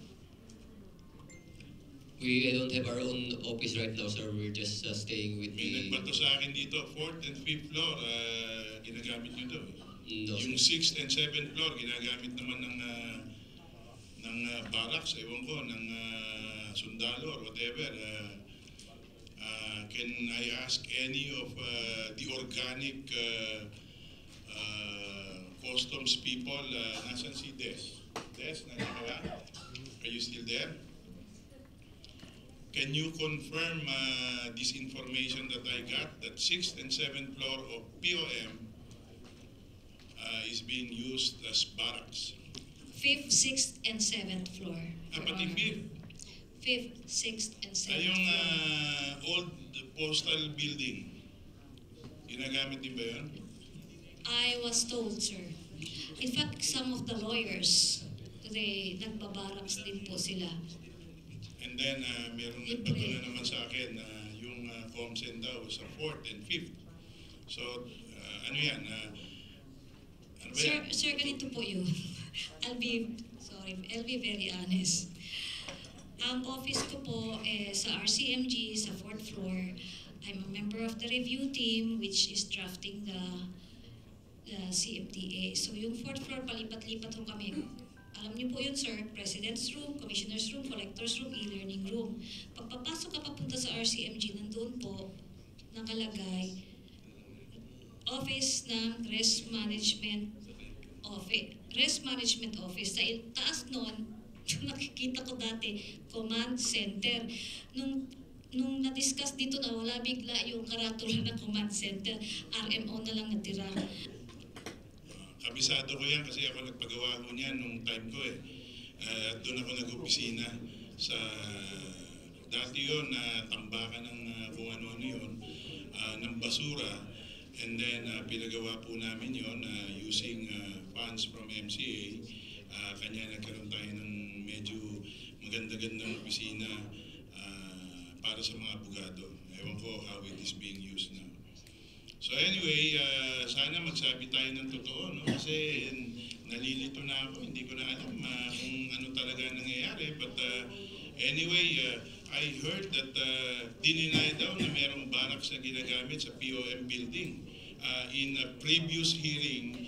We don't have our own office right now, sir. We're just staying with May the... nagbato sa akin dito, 4th and 5th floor, ginagamit nyo doon. No, Yung sir. 6th and 7th floor, ginagamit naman ng barracks, ewan ko, ng sundalo or whatever. Can I ask any of the organic customs people, nasan si Des? Des, nandiyan ka ba? Are you still there? Can you confirm this information that I got, that 6th and 7th floor of POM is being used as barracks? 5th, 6th, and 7th floor. Your Pati Honor. 5th? 5th, 6th, and 7th Yung floor. old postal building, ginagamit din ba yun? I was told, sir. In fact, some of the lawyers, they nagbabaraks din po sila. And then, merong nagbato na naman sa akin na yung COMSEN daw sa 4th and 5th. So, ano yan? Ano ba yan? Sir, ganito po yun. I'll be very honest. Ang office ko po sa RCMG, sa 4th floor. I'm a member of the review team which is drafting the CFTA. So yung 4th floor, palipat-lipat ho kami. Alam niyo po yun, sir, President's Room, Commissioner's Room, Collector's Room, e-learning room. Pagpapasok ka papunta sa RCMG, nandoon po nakalagay Office ng Risk Management Office. Sa taas nun, nakikita ko dati, Command Center. Nung na-discuss dito na wala bigla yung karatula ng Command Center, RMO na lang natira. Kabisado ko yan kasi ako nagpagawa ko niyan nung time ko At doon ako nag-opisina sa dati yun na tambakan ng kung ano-ano yun, ng basura. And then pinagawa po namin yun using funds from MCA. Kanya nagkaroon tayo ng medyo maganda-gandang opisina para sa mga abogado. Ewan ko how it is being used now. So anyway, sana magsabi tayo ng totoo, no? Kasi nalilito na ako, hindi ko na alam kung ano talaga nangyayari. But anyway, I heard that dininay daw na merong barracks na ginagamit sa POM building. In a previous hearing,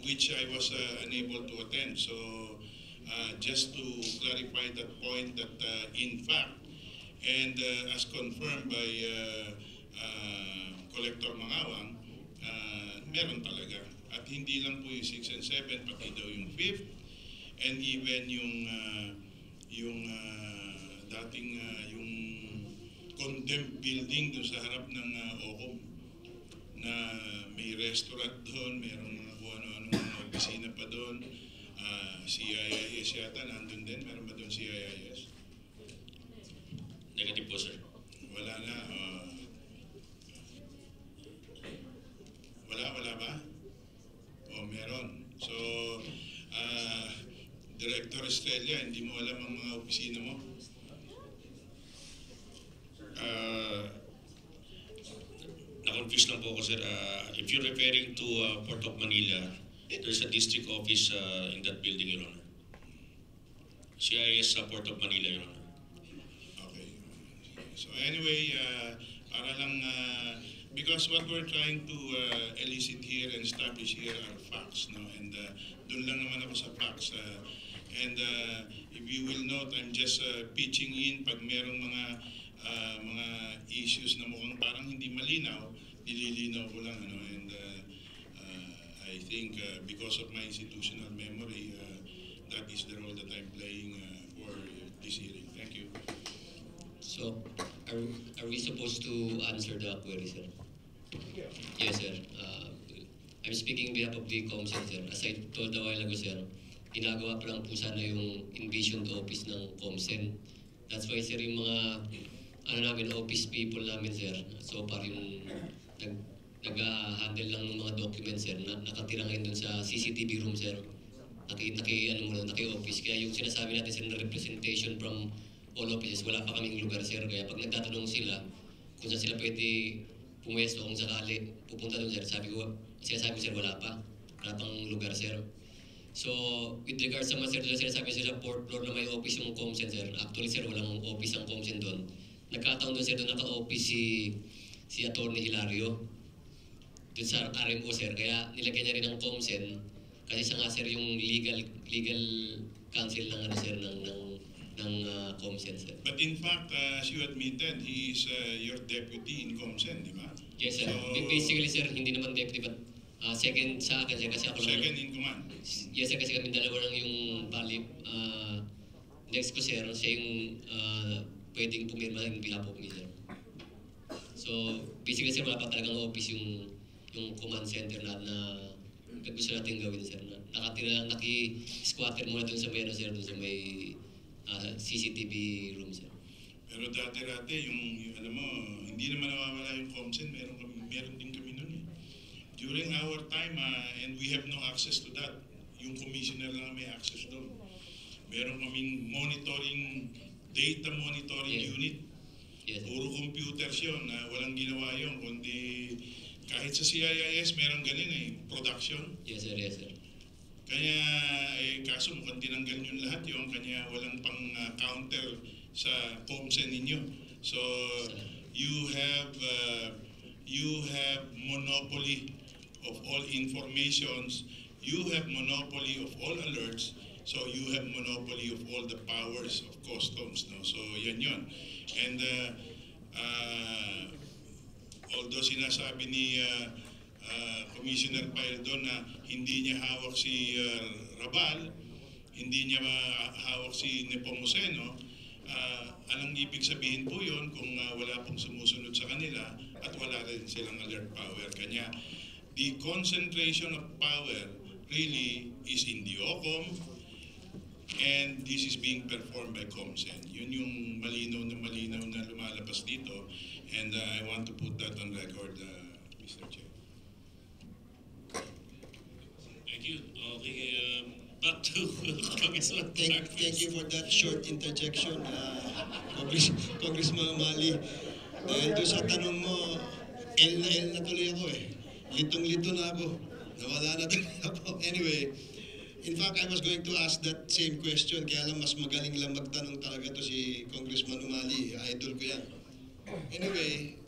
which I was unable to attend. So just to clarify that point that in fact, and as confirmed by Collector Mangawang, meron talaga. At hindi lang po yung 6 and 7, pati daw yung 5th, and even yung dating yung condemned building doon sa harap ng OCOM na may restaurant doon, merong mga kung ano-anong mga opisina pa doon. CIIS yata nandun din, meron ba doon CIIS? Negative po, sir. Wala na. Wala ba? O meron. So, Director Estrella, hindi mo alam ang mga opisina mo? Na-confuse lang po ako, sir. If you're referring to Port of Manila, there's a district office in that building, Your Honor. CIS sa Port of Manila, Your Honor. Okay. So anyway, para lang, because what we're trying to elicit here and establish here are facts, no? And dun lang naman ako sa facts. And if you will note, I'm just pitching in pag merong mga issues na mukhang parang hindi malinaw, nililinaw ko lang, ano? And I think because of my institutional memory, that is the role that I'm playing for this hearing. Thank you. So, are we supposed to answer the query, sir? Yes, sir. I'm speaking on behalf of the COMSEN, sir. As I told a while ago, sir, ginagawa pa lang po sana yung envisioned office ng COMSEN. That's why, sir, yung mga office people namin, sir, so far yung nag-handle lang ng mga documents, sir, nakatira ngayon dun sa CCTV room, sir. Naki-office. Kaya yung sinasabi natin, sir, na representation from all offices, wala pa kaming lugar, sir. Kaya pag nagtatanong sila kung saan sila pwede pumwesto, kung sakali pupunta doon, sir, sinasabi ko, sir, wala pang lugar, sir. So, with regards sa mga, sir, sinasabi, sir, sa fourth floor na may office yung COMSEN, sir. Actually, sir, walang office ang COMSEN doon. Nagkataon doon, sir, doon naka-office si Atty. Hilario doon sa RMO, sir. Kaya nilagyan niya rin ng COMSEN kasi siya nga, sir, yung legal counsel ng sir ng COMSEN, sir. But in fact, as you admitted, he is your deputy in COMSEN, di ba? Yes, sir. So, basically, sir, hindi naman deputy, but second sa akin, sir, kasi ako lang. Second in command? Yes, sir, kasi kami dalawa lang yung next ko, sir, siya yung pwedeng pumirma in behalf of me, sir. So, basically, sir, wala pa talagang office yung command center na gusto natin gawin, sir. Nakatira lang, naki-squatter muna dun sa may, sir, dun sa may CCTV room, sir. Pero dati-dati, yung alam mo, hindi naman nawawala yung COMSEN, meron din kami nun eh. During our time, and we have no access to that, yung commissioner lang may access doon. Meron kaming data monitoring unit. Yes. Puro computers yun, walang ginawa yun, kundi kahit sa CIIS meron ganun eh, production. Yes, sir, yes, sir. Kaya, kaso mukhang tinanggal yun lahat yun, kanya walang pang counter sa COMSEN ninyo. So, you have monopoly of all informations, you have monopoly of all alerts, so you have monopoly of all the powers of customs. No? So, yan yun. And although sinasabi ni Commissioner Paildo na hindi niya hawak si Rabal, hindi niya hawak si Nepomuceno, anong ibig sabihin po yun kung wala pong sumusunod sa kanila at wala rin silang alert power. Kanya, the concentration of power really is in the OCOM, and this is being performed by COMSEN. Yun yung malinaw na lumalabas dito. And I want to put that on record, Mr. Chair. Thank you. Okay, back to Congressman Thank you for that short interjection, Congressman Mali. Dahil doon sa tanong mo, L na tuloy ako eh. Litong-lito na ako. Nawala na tuloy ako. Anyway, in fact, I was going to ask that same question. Kaya lang mas magaling lang magtanong talaga to si Congressman Umali. Idol ko yan. Anyway,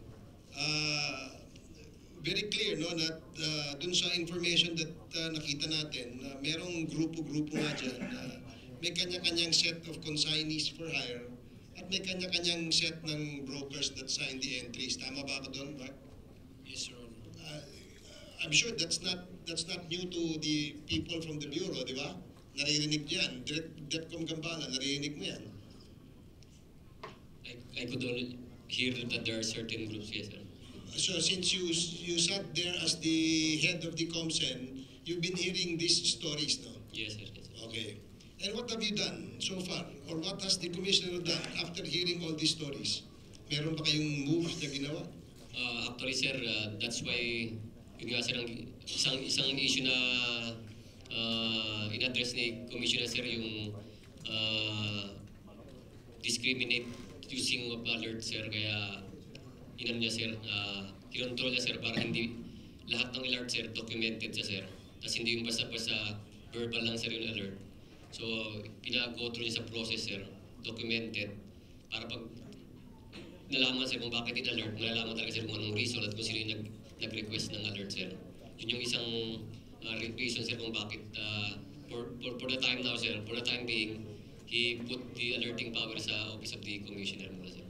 very clear no that dun sa information that nakita natin na merong grupo-grupo nga dyan na may kanya-kanyang set of consignees for hire at may kanya-kanyang set ng brokers that sign the entries. Tama ba ako doon, Mark? Yes, Your Honor. I'm sure that's not new to the people from the Bureau, di ba? Naririnig yan. DepCom Gambala, naririnig mo yan. I could only hear that there are certain groups, yes, sir. So since you sat there as the head of the COMSEN, you've been hearing these stories, no? Yes, sir. Yes, sir. Okay. And what have you done so far? Or what has the Commissioner done after hearing all these stories? Meron ba kayong moves na ginawa? Actually, sir, that's why yun nga, sir, isang issue na in-address ni Commissioner, sir, yung discriminate using of alert, sir. Kaya inan niya, sir, kinontrol niya, sir, para hindi lahat ng alert, sir, documented siya, sir. Tapos hindi yung basta-basta verbal lang, sir, yung alert. So, pinag-go through niya sa process, sir, documented, para pag nalaman, sir, kung bakit in-alert, malalaman talaga, sir, kung anong reason at kung sino yung nag-request ng alert, sir. Yun yung isang reason, sir, kung bakit, for the time now, sir, for the time being, he put the alerting power sa Office of the Commissioner muna, sir.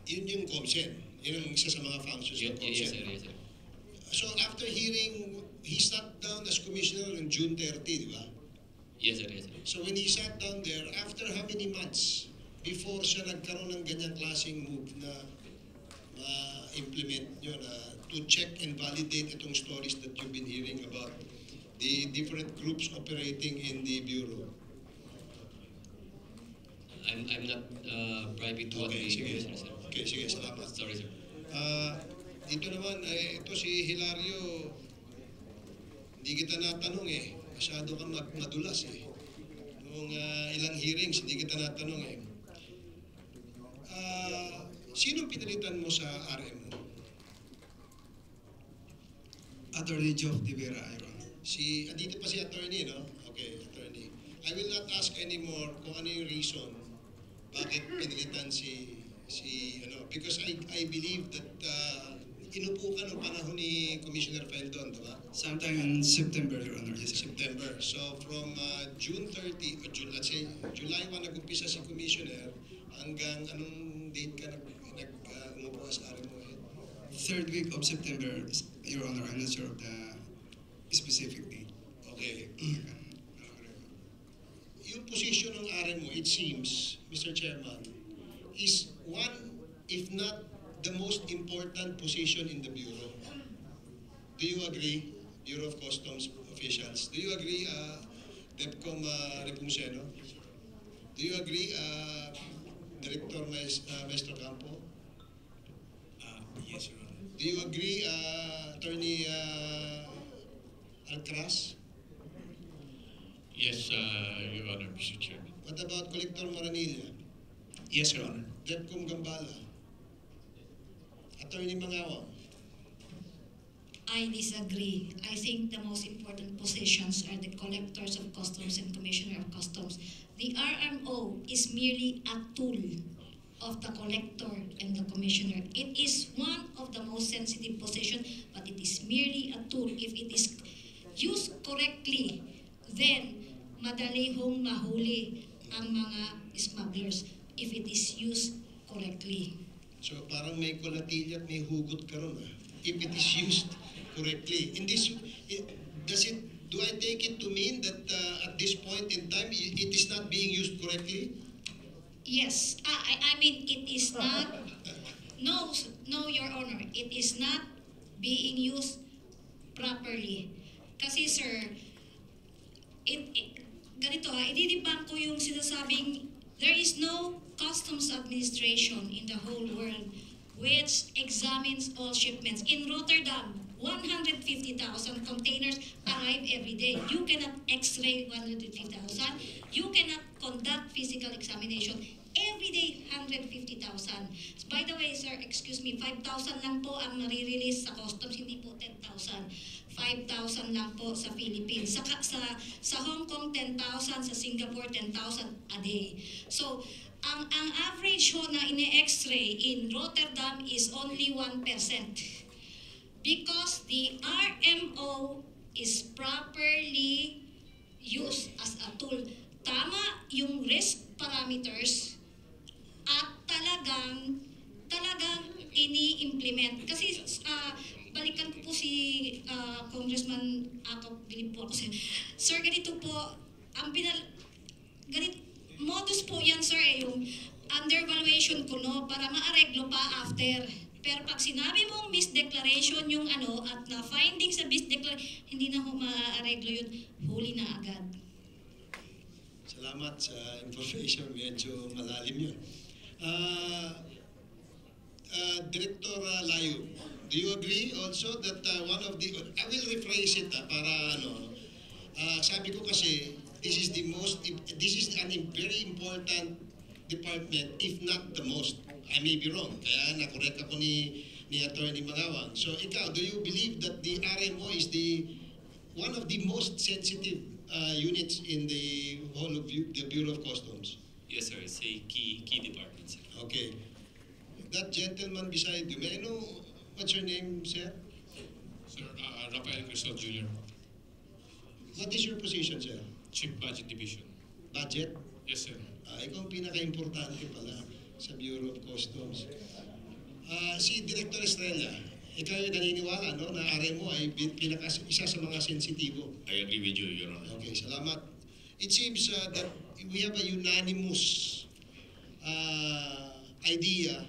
Yun yung COMSEN. Yun ang isa sa mga functions ng COMSEN. Yes, sir, yes, sir. So after hearing, he sat down as Commissioner on June 30, di ba? Yes, sir, yes, sir. So when he sat down there, after how many months before siya nagkaroon ng ganyang klaseng move na ma-implement nyo na to check and validate itong stories that you've been hearing about the different groups operating in the Bureau? I'm not privy to what Okay, the sige. Commissioner, sir. Okay, sige, salamat. Sorry, sir. Dito naman, ito si Hilario, hindi kita natanong eh. Masyado kang madulas eh. Noong ilang hearings, hindi kita natanong eh. Sinong pinalitan mo sa RM mo? Attorney Geoff De Vera, Your Honor. Andito pa si attorney, no? Okay, attorney. I will not ask anymore kung ano yung reason bakit pinalitan because I believe that inupo ka noong panahon ni Commissioner Feldon, diba? Sometime in September, Your Honor. Yes, sir. September. So from June 30, let's say July 1 nag-umpisa si Commissioner hanggang anong date ka umupo sa RM mo? Third week of September, Your Honor. I'm not sure of the specific date. Okay. Yung position ng RM mo, it seems, Mr. Chairman, is one, if not the most important position in the Bureau. Do you agree, Bureau of Customs officials? Do you agree, DepCom Repunceno? Do you agree, Director Maestro Campo? Yes, Your Honor. Do you agree, Attorney Alcraz? Yes, Your Honor, Mr. Chairman. What about Collector Maranilla? Yes, Your Honor. DepCom Gambala? Attorney Mangawang? I disagree. I think the most important positions are the collectors of customs and commissioner of customs. The RMO is merely a tool of the collector and the commissioner. It is one of the most sensitive positions, but it is merely a tool. If it is used correctly, then madali hong mahuli ang mga smugglers if it is used correctly. So parang may kolatilya at may hugot ka ron. If it is used correctly. Do I take it to mean that at this point in time, it is not being used correctly? Yes, I mean it is not, no, Your Honor, it is not being used properly. Kasi sir, ganito ididibang ko yung sinasabing There is no customs administration in the whole world which examines all shipments. In Rotterdam, 150,000 containers arrive every day. You cannot x-ray 150,000. You cannot conduct physical examination. Every day, 150,000. By the way, sir, excuse me, 5,000 lang po ang nare-release sa customs, hindi po 10,000. 5,000 lang po sa Philippines. Sa Hong Kong, 10,000. Sa Singapore, 10,000 a day. So, ang average ho na ine-x-ray in Rotterdam is only 1%. Because the RMO is properly used as a tool. Tama yung risk parameters at talagang ini-implement. Kasi balikan ko po si Congressman Ako, bilib po ako sir. Sir, ganito po, ang modus po yan sir, yung undervaluation ko no, para maareglo pa after. Pero pag sinabi mong misdeclaration yung at na findings sa misdeclaration, hindi na ho maareglo yun, huli na agad. Salamat sa information, medyo malalim yun. Director Layo, do you agree also that one of the, I will rephrase it para sabi ko kasi, this is an very important department, if not the most. I may be wrong, kaya na-correct ako ni Attorney Mangawang. So ikaw, do you believe that the RMO is one of the most sensitive units in the whole of the Bureau of Customs? Yes, sir. It's a key department, sir. Okay. That gentleman beside you, may I know what's your name, sir? Sir, Rafael Crisol Jr., What is your position, sir? Chief Budget Division. Budget? Yes, sir. Ikaw ang pinaka-importante pala sa Bureau of Customs. Si Director Estrella, ikaw yung naniniwala na RMO ay isa sa mga sensitibo. I agree with you, Your Honor. Okay, salamat. It seems that we have a unanimous idea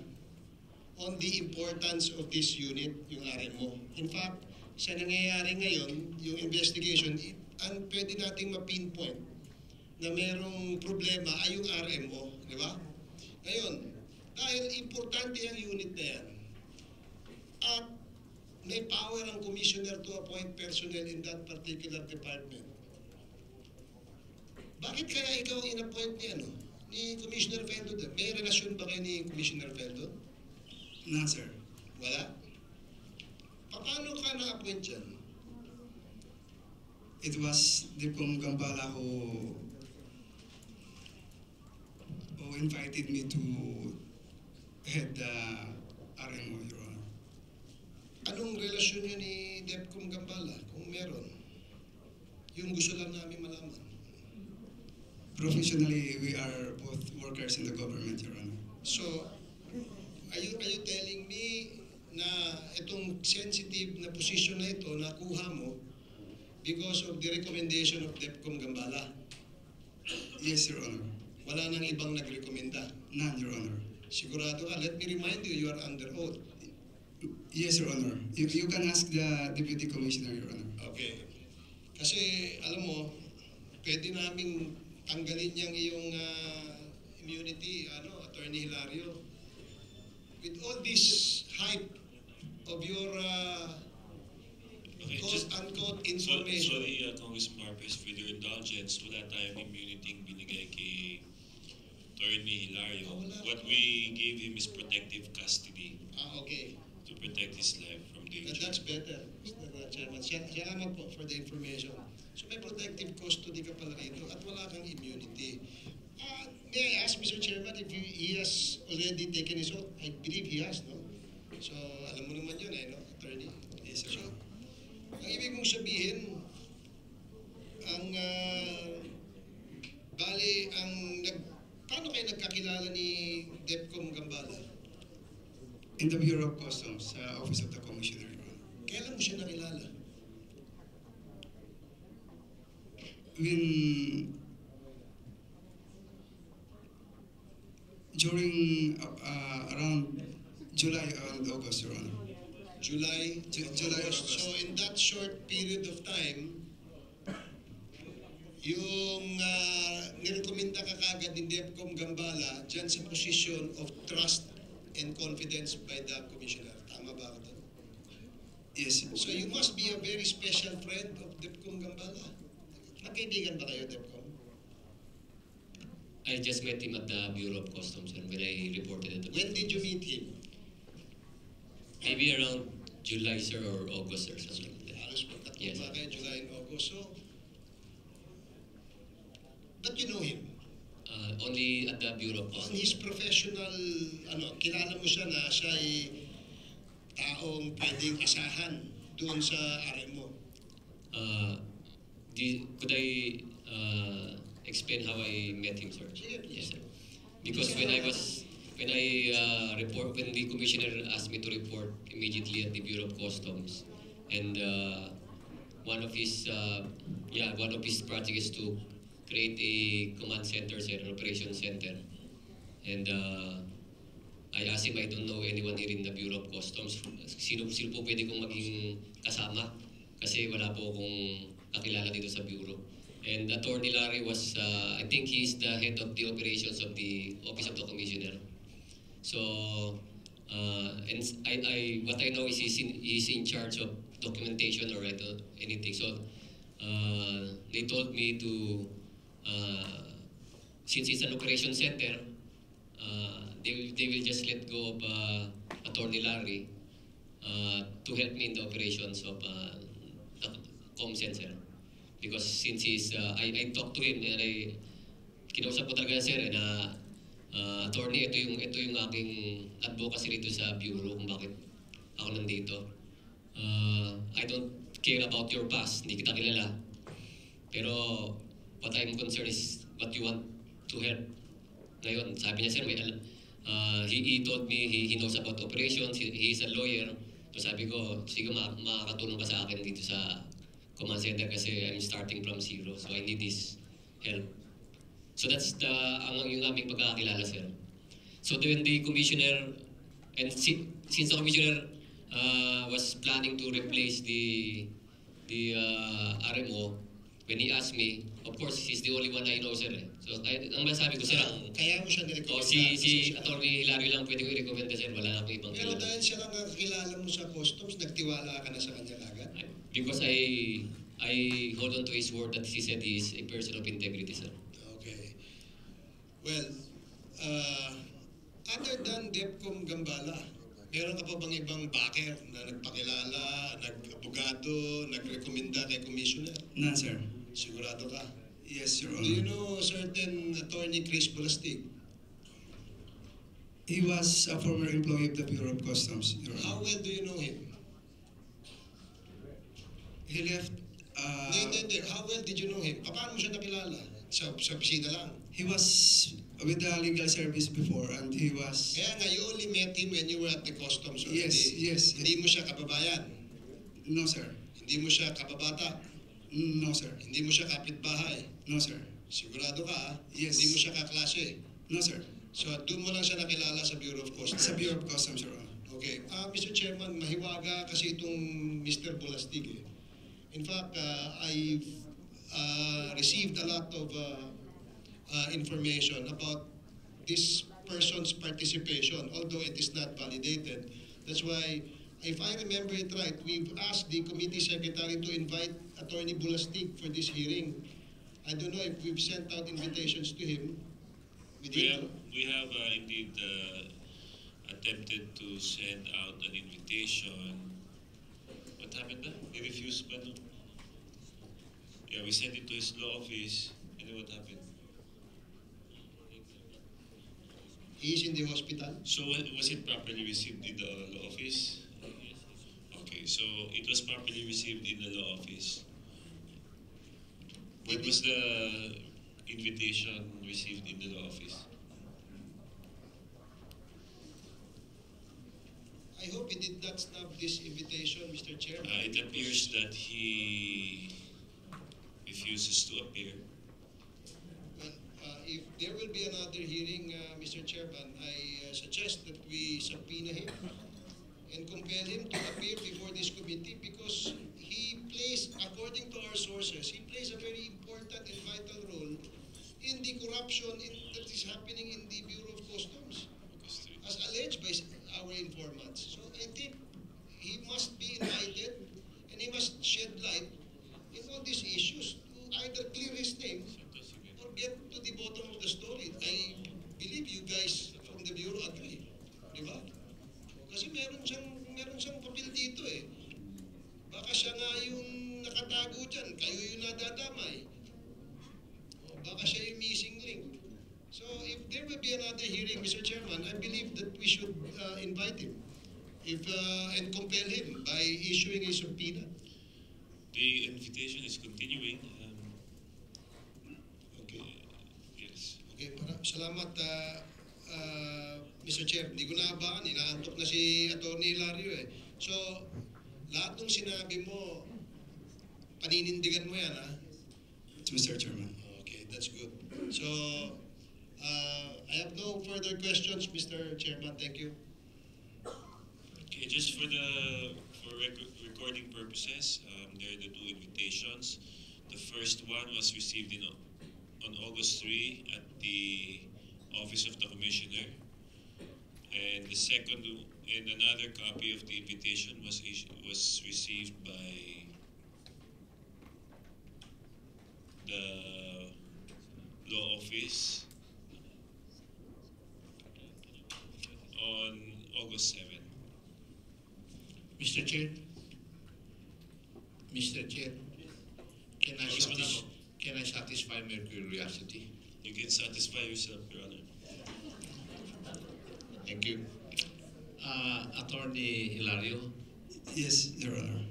on the importance of this unit, yung RMO. In fact, sa nangyayari ngayon, yung investigation, ang pwede nating ma-pinpoint na merong problema ay yung RMO, di ba? Ngayon, dahil importante ang unit na yan, at may power ang commissioner to appoint personnel in that particular department. Bakit kaya ikaw in-appoint ni Commissioner Feldo? May relasyon ba kayo ni Commissioner Feldo? No, sir. Wala? Paano ka na-appoint dyan? It was Dipcom Gambala who invited me to head the RMO, Your Honor. Anong relasyon niyo ni Depcom Gambala, kung meron? Yung gusto lang namin malaman. Professionally, we are both workers in the government, Your Honor. So, are you telling me na itong sensitive na position na ito nakuha mo because of the recommendation of Depcom Gambala? Yes, Your Honor. Wala nang ibang nagrekomenda? None, Your Honor. Sigurado ka? Let me remind you, you are under oath. Yes, Your Honor. You can ask the Deputy Commissioner, Your Honor. Okay. Kasi, alam mo, pwede naming tanggalin yung iyong immunity, Attorney Hilario. With all this hype of your quote-unquote information. Sorry, Congressman Marquez, for your indulgence, wala tayong immunity binigay kay Attorney Hilario. What we gave him is protective custody. Okay. To protect his life from danger. That's better, Mr. Chairman. Salamat po for the information. So may protective custody ka pala rito at wala kang immunity. May I ask, Mr. Chairman, if he has already taken his oath? I believe he has, no? So, alam mo naman yun, Attorney? Yes, sir. So, ang ibig mong sabihin, paano kayo nagkakilala ni Depcom Gambala? In the Bureau of Customs, Office of the Commissioner, Your Honor. Kailan mo siya nakilala? During around July and August, Your Honor. July, August. So in that short period of time, yung nirekomenda ka kagad ni DepCom Gambala dyan sa position of trust and confidence by the Commissioner. Tama ba ako doon? Yes. So you must be a very special friend of DepCom Gambala. Magkaibigan ba kayo, DepCom? I just met him at the Bureau of Customs when I reported it. When did you meet him? Maybe around July, sir, or August or something like that. Halos magkatulog Yes. ba kayo, July and August. So, but you know him. Only at the Bureau of On Customs. his professional, kilala mo siya na siya ay taong pwedeng asahan doon sa RMO. Could I explain how I met him, sir? Sige, please. Yes, sir. Because when the commissioner asked me to report immediately at the Bureau of Customs, and one of his projects is to create a command center, sir, an operation center, and I asked him, I don't know anyone here in the Bureau of Customs. Sino po pwede kong maging kasama? Kasi wala po akong kakilala dito sa Bureau. And Attorney Larry was, I think he's the head of the operations of the Office of the Commissioner. So, and what I know is he's in charge of documentation or anything. So, they told me to, since it's an operation center, they will just let go of Attorney Larry to help me in the operations of the com center. Because since I talked to him and kinausap ko talaga sir na attorney, ito yung aking advocacy rito sa bureau kung bakit ako nandito. I don't care about your past, hindi kita kilala. Pero what I'm concerned is what you want to help. Ngayon, sabi niya sir, he told me he knows about operations, he is a lawyer. So sabi ko, sige makakatulong ka sa akin dito sa command center kasi I'm starting from zero, so I need this help. So that's yung aming pagkakakilala, sir. So when the commissioner, and since the commissioner was planning to replace the RMO, when he asked me, of course, he's the only one I know, sir. So ang masabi ko, sir, Kaya mo siya nirekomenda. si Attorney Hilario lang pwede ko i-recommenda, sir. Wala na akong ibang Pero kilala. dahil siya lang ang kilala mo sa customs, nagtiwala ka na sa kanya agad? Because I hold on to his word that he said he is a person of integrity, sir. Okay. Well, other than DepCom Gambala, meron ka pa bang ibang backer na nagpakilala, nag-abogado, nag-recommenda kay Commissioner? None, sir. Sigurado ka? Yes, Your Do you Honor. know certain Attorney Chris Bolastig? He was a former employee of the Bureau of Customs, Your How Honor. well do you know him? He left, Hindi. How well did you know him? Paano mo siya nakilala? Sa opisina lang. he was with the legal service before and he was, Kaya nga, you only met him when you were at the customs already. Yes. Hindi mo siya kababayan. No, sir. Hindi mo siya kababata. No, sir. Hindi mo siya kapitbahay. No, sir. Sigurado ka, ha? Yes. Hindi mo siya kaklase. No, sir. So, doon mo lang siya nakilala sa Bureau of Customs. Sa Bureau of Customs, Your Honor. Okay. Mr. Chairman, mahiwaga kasi itong Mr. Bolastig eh. In fact, I've received a lot of information about this person's participation, although it is not validated. That's why, if I remember it right, we've asked the committee secretary to invite Attorney Bolastig for this hearing. I don't know if we've sent out invitations to him. We have indeed attempted to send out an invitation. What happened ba? He refused ba no? Yeah, we sent it to his law office. And then what happened? He is in the hospital. So was it properly received in the law office? Okay, so it was properly received in the law office. When was the invitation received in the law office? I hope he did not snub this invitation, Mr. Chairman. It appears that he refuses to appear. Well, if there will be another hearing, Mr. Chairman, I suggest that we subpoena him and compel him to appear before this committee because he plays, according to our sources, he plays a very important and vital role in the corruption that is happening in the Bureau of Customs, as alleged by our informants. So I think he must be invited and he must shed light in all these issues to either clear his name or get to the bottom of the story. I believe you guys from the Bureau agree. Di ba? Kasi meron siyang papel dito eh. Baka siya nga yung nakatago dyan, kayo yung nadadamay. O baka siya yung missing link. So if there will be another hearing, Mr. Chairman, I believe that we should invite him and compel him by issuing a subpoena. The invitation is continuing. Okay. Yes. Okay, salamat Mr. Chair. Hindi ko naabakan, inaantok na si Atty. Hilario eh. So, lahat ng sinabi mo, paninindigan mo yan, ha? Mr. Chairman. Okay, that's good. So, I have no further questions, Mr. Chairman. Thank you. Okay, just for recording purposes, there are the two invitations. The first one was received on August 3 at the Office of the Commissioner, and the second and another copy of the invitation was received by the law office on August 7. Mr. Chair, can I satisfy my curiosity? You can satisfy yourself, Your Honor. Thank you. Attorney Hilario, Yes, Your Honor.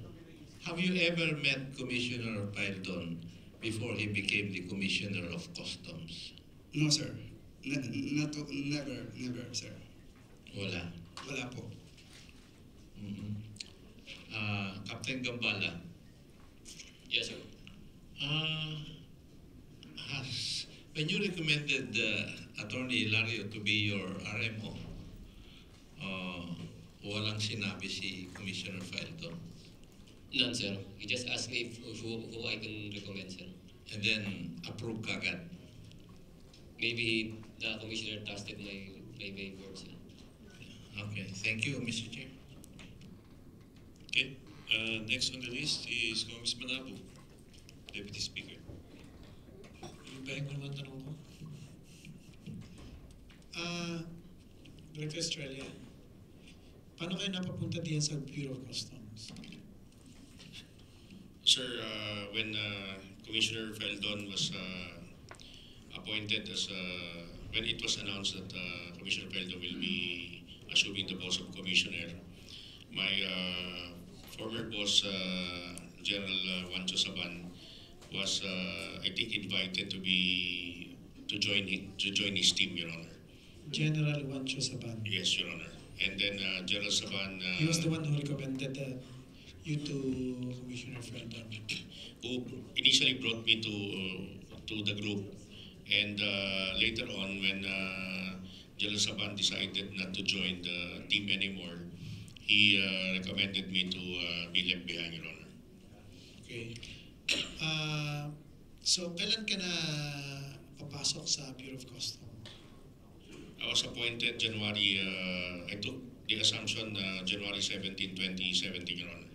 have you ever met Commissioner Paildon before he became the Commissioner of Customs? No, sir. Never, sir. Wala. Wala po. Captain Gambala, Yes, sir. when you recommended Attorney Hilario to be your RMO, walang sinabi si Commissioner Paildon. None, sir. He just asked me who I can recommend, sir. And then approve kagad. Maybe the commissioner trusted my words, sir. Okay, thank you, Mr. Chair. Okay, next on the list is Congressman Abu, Deputy Speaker. Ibahin ko naman tanong ko. Director Australia, paano kayo napapunta diyan sa Bureau of Customs? Sir, when Commissioner Feldon was appointed when it was announced that Commissioner Feldon will be assuming the post of Commissioner, my former boss, General Juancho Saban, was I think invited to join his team, Your Honor. General Juancho Saban. Yes, Your Honor. And then General Saban, He was the one who recommended you to Commissioner Feldon. who initially brought me to the group, and later on when General Saban decided not to join the team anymore, he recommended me to be left behind, Your Honor. Okay. So, kailan ka na papasok sa Bureau of Customs? I was appointed January, I took the assumption January 17, 2017, Your Honor.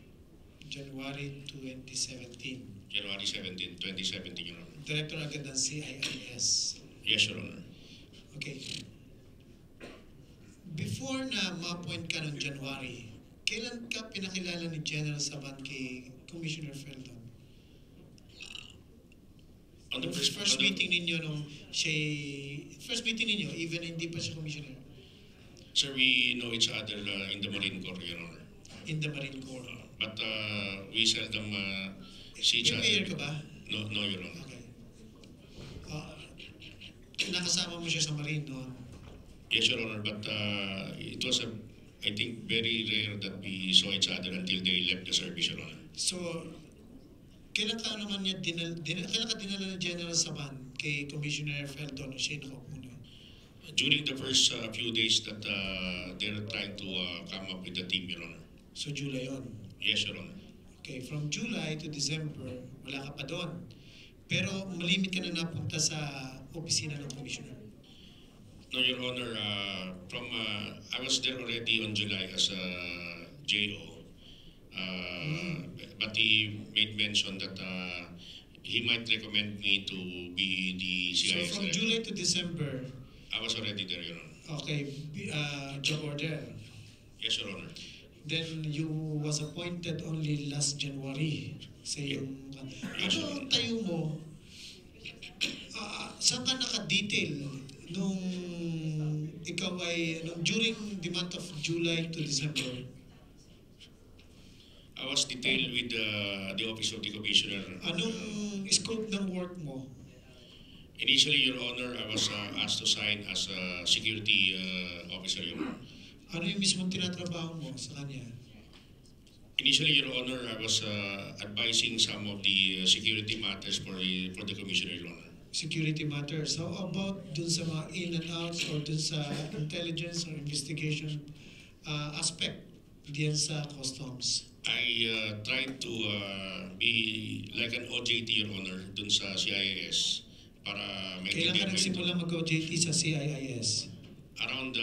January 2017. January 17, 2017, Your Honor. Director agad ng CIIS. Yes, Your Honor. Okay. Before na ma-appoint ka noong January, kailan ka pinakilala ni General Saban kay Commissioner Feldon? On the First meeting ninyo nung first meeting ninyo, even hindi pa siya commissioner, Sir, we know each other in the Marine Corps, Your Honor. in the Marine Corps. But we seldom see each Prepare other. ka ba? No, Your Honor. Okay. Nakasama mo siya sa Marine noon. Yes, Your Honor, but it was, I think, very rare that we saw each other until they left the service, Your Honor. So, kailan ka naman niya kailan ka dinala ni General Saban kay Commissioner Feldon o siya nakaupo na? During the first few days that they were trying to come up with the team, Your Honor. So, July yon. Yes, Your Honor. Okay, from July to December, wala ka pa doon. Pero malimit ka na napunta sa opisina ng Commissioner? No, Your Honor, I was there already on July as a JO. But he made mention that he might recommend me to be the So CIS from director. July to December, I was already there, Your Honor. okay, job order. Yes, Your Honor. Then you was appointed only last January. Yes, Ano ang tayo mo? Saan ka naka-detail nung ikaw ay during the month of July to December? I was detailed with the Office of the Commissioner. Anong scope ng work mo? Initially, Your Honor, I was asked to sign as a security officer, Your Honor. Ano yung mismong tinatrabaho mo sa kanya? Initially, Your Honor, I was advising some of the security matters for the Commissioner, Your Honor. Security matters. How about dun sa mga in and outs or dun sa intelligence or investigation aspect diyan sa customs? I tried to be like an OJT, Your Honor, dun sa CIS para Kailan ka nagsimula mag-OJT sa CIIS? Around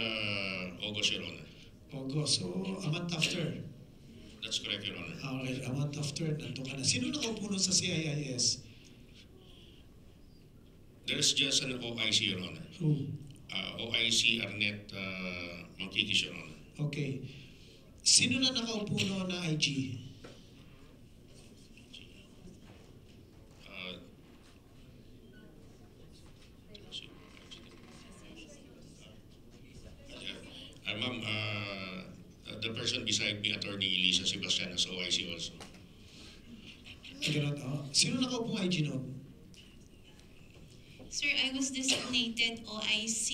August, Your Honor. August. So, a month after. That's correct, Your Honor. Okay, a month after, nandun ka na. Sino nakaupo nun sa CIIS? There's just an OIC, Your Honor. Who? OIC Arnett Mangkikis, Your Honor. Okay. Sino na nakaupo noon na IG? Ma'am, the person beside me, Attorney Lisa Sebastian, as OIC also. Ganun, sino nakaupo ng IG noon? Sir, I was designated OIC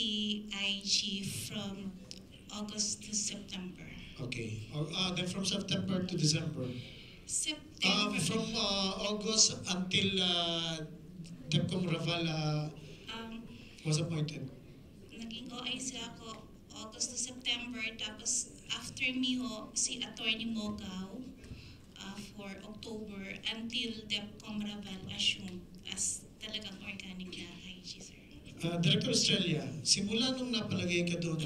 IG from August to September. Okay. Then from September to December? September. From August until Depcom Raval was appointed? Naging OIC ako August to September, tapos after me ho, si Attorney Mogaw for October until Depcom Raval assumed as talagang organic na IG, sir. Director Estrella, simula nung napalagay ka doon,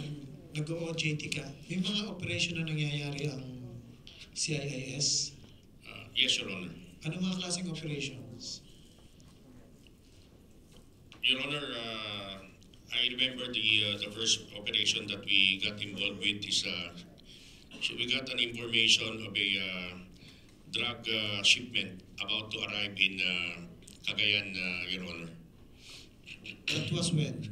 nag-OJT ka, may mga operation na nangyayari ang CIIS? Yes, Your Honor. Ano mga klaseng operations? Your Honor, I remember the first operation that we got involved with is we got an information of a drug shipment about to arrive in Cagayan, Your Honor. That was when?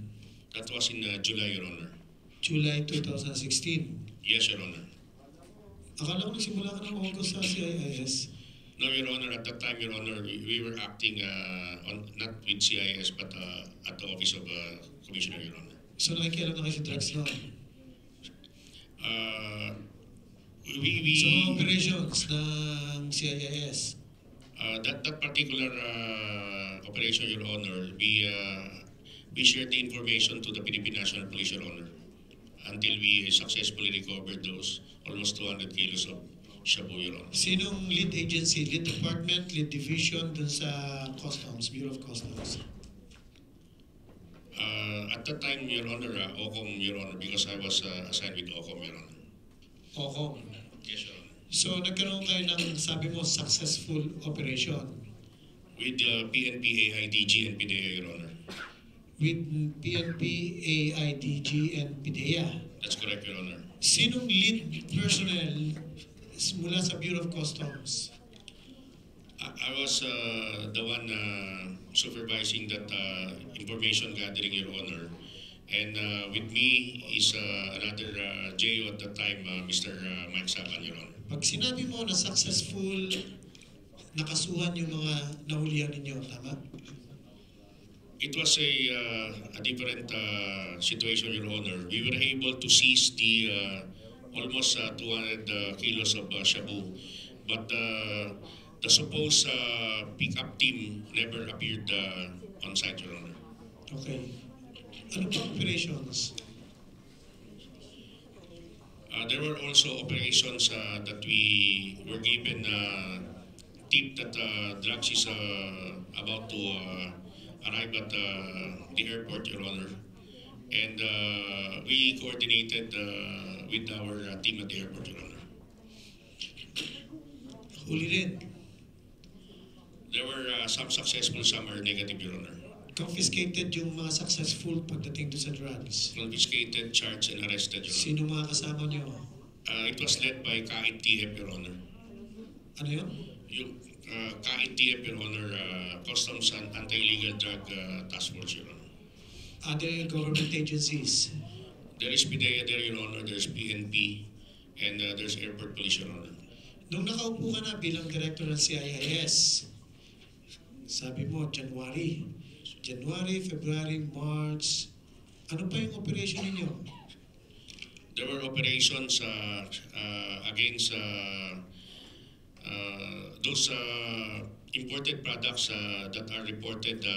That was in July, Your Honor. July 2016? Yes, Your Honor. Akala ko nagsimula ka ng August sa CIIS. No, Your Honor, at that time, Your Honor, we were acting not with CIS but at the Office of Commissioner, Your Honor. So nakikialam na kayo sa drugs noon? Sa mga operations ng CIIS? That particular operation, Your Honor, we shared the information to the Philippine National Police, Your Honor, until we successfully recovered those almost 200 kilos of shabu, Your Honor. Sinong lead agency, lead department, lead division dun sa Customs, Bureau of Customs? At that time, Your Honor, OCOM, Your Honor, because I was assigned with OCOM, Your Honor. OCOM? Yes, Your Honor. So nagkaroon kayo ng, sabi mo, successful operation? With PNP, AIDG, and PDEA, Your Honor. With PNP, AIDG, and PDEA? That's correct, Your Honor. Sinong lead personnel mula sa Bureau of Customs? I was the one supervising that information gathering, Your Honor. And with me is another JO at the time, Mr. Mike Saban, Your Honor. Pag sinabi mo na successful, nakasuhan yung mga nahulihan ninyo, tama? It was a different situation, Your Honor. We were able to seize the almost 200 kilos of shabu, but the supposed pickup team never appeared on site, Your Honor. Okay. Ano pa operations? There were also operations that we were given tip that drugs is about to arrived at the airport, Your Honor. And we coordinated with our team at the airport, Your Honor. Huli rin. There were some successful, some are negative, Your Honor. Confiscated yung mga successful pagdating doon sa drugs. Confiscated, charged, and arrested, Your Honor. Sino mga kasama nyo? It was led by KITF, Your Honor. Ano yun? Yung KITF, Your Honor, Customs and Anti-Illegal Drug Task Force, Your Honor. Other government agencies? There is PDEA there, Your Honor. There's PNP, and there's Airport Police, Your Honor. Nung nakaupo ka na bilang director ng CIIS, sabi mo, January, February, March, ano pa yung operation ninyo? There were operations against those imported products that are reported to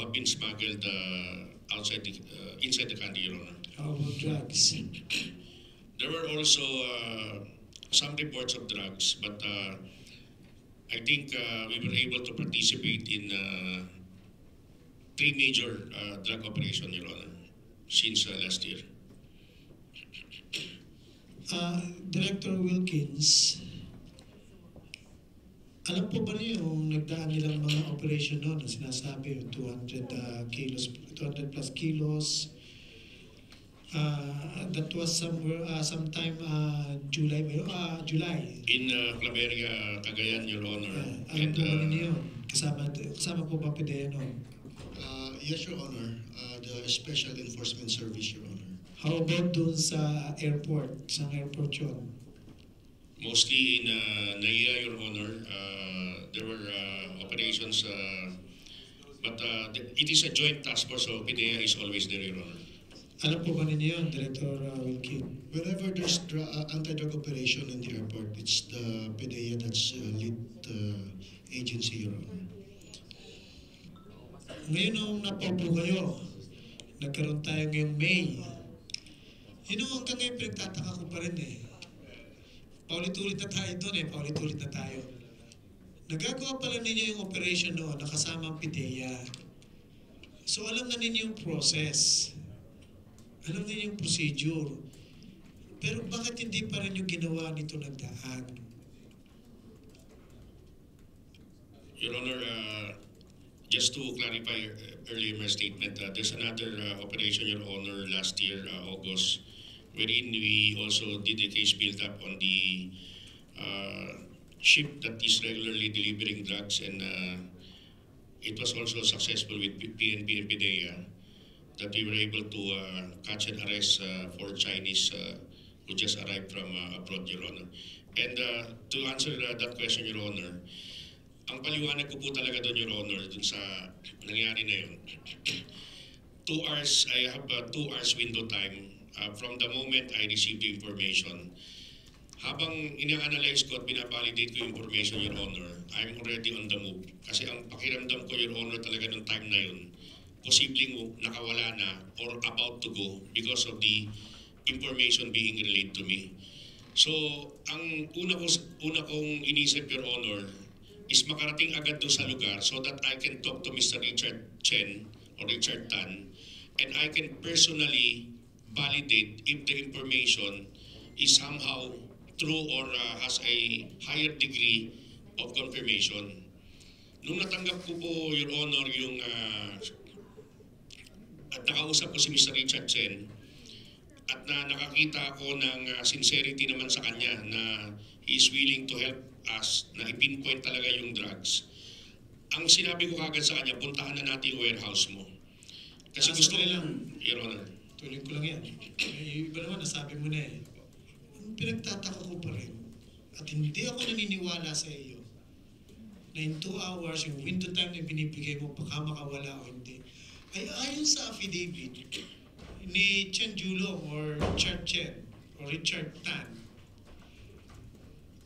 have been smuggled inside the country, Your Honor. How about drugs? There were also some reports of drugs, but I think we were able to participate in 3 major drug operations, Your Honor, since last year. Director Wilkins, alam po ba niyo yung nagdaan nilang mga operation noon na sinasabi yung 200 plus kilos, that was sometime July. In Claveria, Cagayan, Your Honor. Alam po ba ninyo yun? Kasama po ba PDEA noon? Yes, Your Honor. The Special Enforcement Service, Your Honor. How about doon sa airport? Sa airport yun? Mostly in NAIA, Your Honor. There were operations, but it is a joint task force, so PDEA is always there, Your Honor. Alam po ba ninyo yun, Director Wilkin? Whenever there's anti-drug operation in the airport, it's the PDEA that's lead agency, Your Honor. Ngayon nung napaupo kayo, nagkaroon tayo ngayong May. Yun know, hanggang ngayon pinagtataka ko pa rin eh. Paulit-ulit na tayo doon eh, paulit-ulit na tayo. Nagagawa pala ninyo yung operation noon, nakasama ang PDEA. So alam na ninyo yung process. Alam ninyo yung procedure. Pero bakit hindi pa rin yung ginawa nito nagdaan? Your Honor, just to clarify earlier my statement, there's another operation, Your Honor, last year, August, wherein we also did a case build-up on the ship that is regularly delivering drugs, and it was also successful with PNP and PDEA that we were able to catch and arrest 4 Chinese who just arrived from abroad, Your Honor. And to answer that question, Your Honor, ang paliwanag ko po talaga doon, Your Honor, dun sa nangyari na yun. 2 hours, I have a 2 hours window time from the moment I received the information. Habang ina-analyze ko at binabalidate ko yung information, Your Honor, I'm already on the move. Kasi ang pakiramdam ko, Your Honor, talaga nung time na yun, posibleng nakawala na or about to go because of the information being relayed to me. So, ang una kong inisip, Your Honor, is makarating agad doon sa lugar so that I can talk to Mr. Richard Chen or Richard Tan, and I can personally validate if the information is somehow true or has a higher degree of confirmation. Nung natanggap ko po, Your Honor, yung at nakausap ko si Mr. Richard Chen at nakakita ako ng sincerity naman sa kanya na he is willing to help us na i-pinpoint talaga yung drugs. Ang sinabi ko kagad sa kanya, puntahan na natin yung warehouse mo. Kasi gusto ko lang, Your Honor. Tuloy ko lang yan. Yung iba naman, nasabi mo na eh. Pinagtataka ko pa rin. At hindi ako naniniwala sa iyo na in 2 hours, yung window time na binibigay mo, baka makawala o hindi. Ay ayon sa affidavit ni Chen Julong or Richard Chen or Richard Tan,